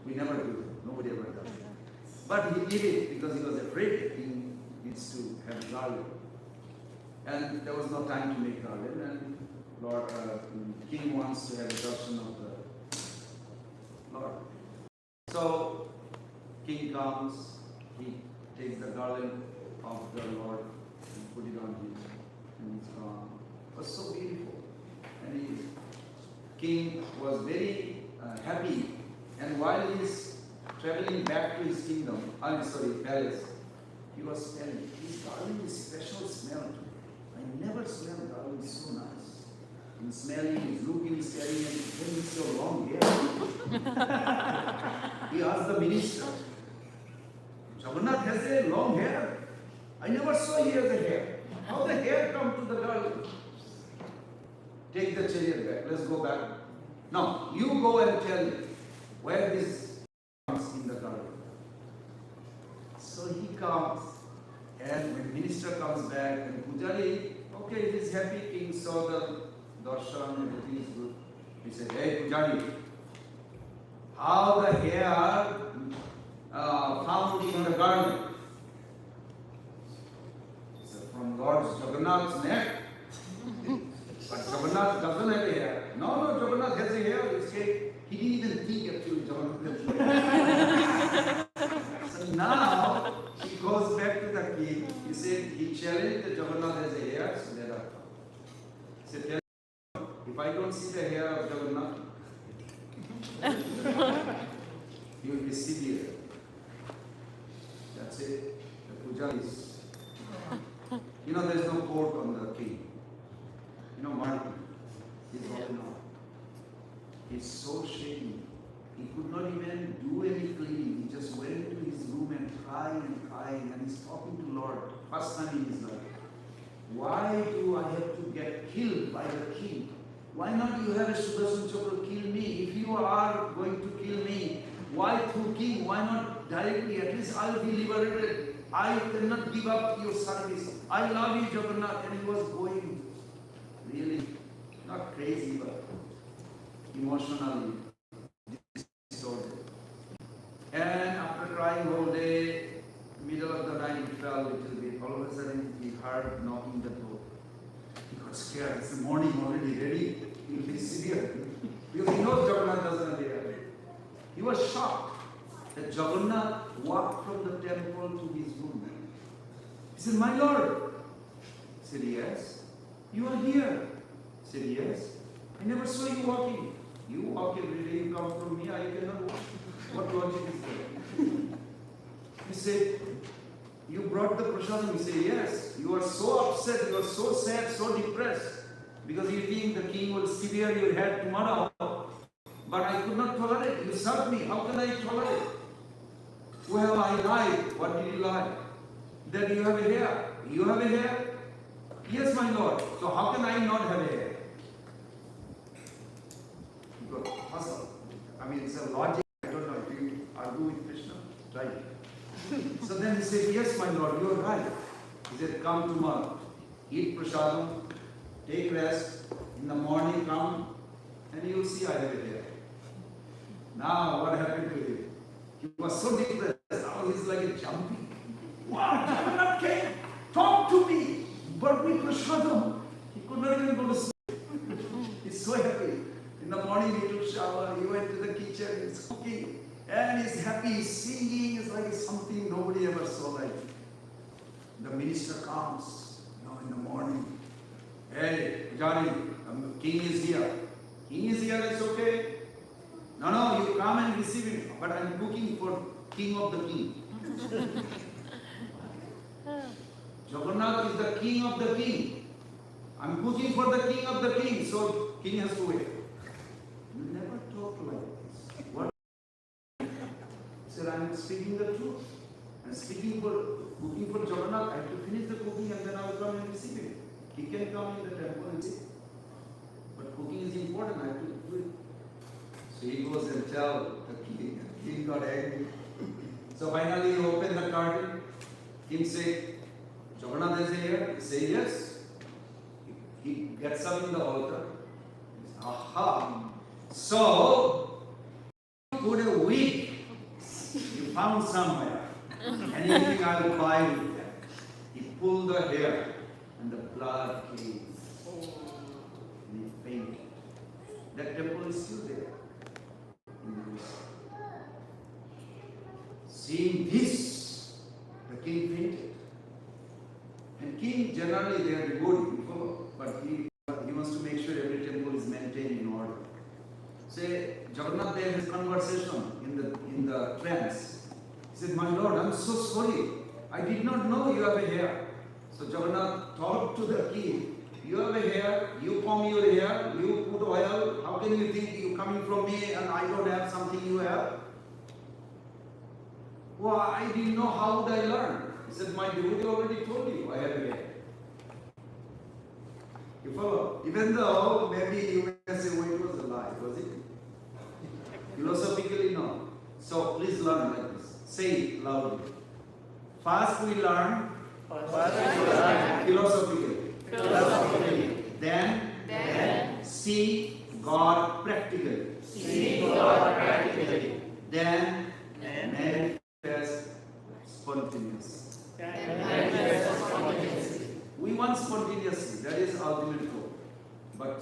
We never do it. Nobody ever does it. But he did it because he was afraid the king needs to have garland. And there was no time to make garland. And king wants to have a darshan of the Lord. So king comes, he takes the garland of the Lord and put it on him, and he's gone. It was so beautiful. And king was very happy. And while he's traveling back to his kingdom, palace, he was smelling. His garland is special smell to me. I never smelled garland so nice. He's smelling, he's looking, he's carrying, and then it's so long hair. He asked the minister, Jagannath has a long hair. I never saw he has a hair. How the hair come to the garland? Take the chariot back. Let's go back. Now, you go and tell me where this comes in the garland. So he comes, and when minister comes back, and Pujari, okay, he's happy, king saw the darshan, everything is good. He said, hey Pujari, how the hair found in the garland? He said, from Lord Jagannath's neck. But Jagannath doesn't have a hair. No, Jagannath has a hair. He said, he didn't even think actually Jagannath. So now he goes back to the king. He said, he challenged the Jagannath as a hair, so let her come. He said, tell him, if I don't see the hair of Jagannath, he will be severe. That's it. The puja is. You know, there is no court on the king. You know, Marty, he's holding on. He's so shaky. He could not even do any cleaning. He just went to his room and crying, and he's talking to Lord. First time in his life. Why do I have to get killed by the king? Why not you have a Sudarshan Chakra kill me? If you are going to kill me, why through king? Why not directly? At least I'll be liberated. I cannot give up your service. I love you, Jagannath. And he was going really, not crazy, but emotionally distorted. And after crying all day, middle of the night he fell a little bit. All of a sudden he heard knocking the door. He got scared. It's the morning already, ready. He'll be severe. Because he knows Jagannath doesn't have hair. He was shocked that Jagannath walked from the temple to his room. He said, my Lord. He said, yes. You are here. He said, yes. I never saw you walking. You walk every day, you come from me, I cannot walk. What logic is there? He said, you brought the prasadam. He said, yes. You are so upset, you are so sad, so depressed. Because you think the king will sever your head tomorrow. But I could not tolerate. You served me. How can I tolerate? Well, I lied. What did you lie? That you have a hair. You have a hair? Yes, my Lord. So how can I not have a hair? He got puzzled. I mean, it's a logic. I don't know if you argue with Krishna. Try it. So then he said, yes, my Lord, you are right. He said, come tomorrow. Eat prasadam. Take rest. In the morning, come. And you will see I have a hair. Now, what happened to him? He was so depressed. Now he's like a jumping. What? Jagannath came. Talk to me. But me prasadam. He could not even go to sleep. He's so happy. In the morning he took shower. He went to the kitchen. He's cooking. And he's happy. He's singing. It's like something nobody ever saw like. The minister comes. In the morning. Hey, Johnny, the king is here. King is here, it's okay. No, you come and receive him. But I'm cooking for king of the king. Jagannath is the king of the king. I'm cooking for the king of the king. So king has to wait. You never talk like this. What? He said, I'm speaking the truth. I'm speaking for cooking for Jagannath. I have to finish the cooking and then I will come and receive him. He can come in the temple and see. But cooking is important, I have to do it. So he goes and tells the king. The king got angry. So finally he opened the curtain. King said, Jagannath is here. He said, yes. He gets up in the altar. He says, aha. So, put a wig you found somewhere. Anything I will buy with that. He pulled the hair. And the blood came. And he fainted. That temple is still there. Seeing this, the king fainted. And king generally they are rewarding, but he wants to make sure every temple is maintained in order. Say, Jagannath there has conversation in the trance. He said, my Lord, I'm so sorry. I did not know you have a hair. So Jagannath talked to the king. You have a hair, you comb your hair, you put oil. How can you think you coming from me and I don't have something you have? Well, I didn't know, how would I learn? He said, my devotee already told you I have a hair. You follow? Even though maybe you may say, well, it was a lie, was it? Philosophically, no. So please learn like this. Say it loudly. First we learn philosophically. Then see God practically. Then manifest spontaneous. We want spontaneously. That is ultimate goal. But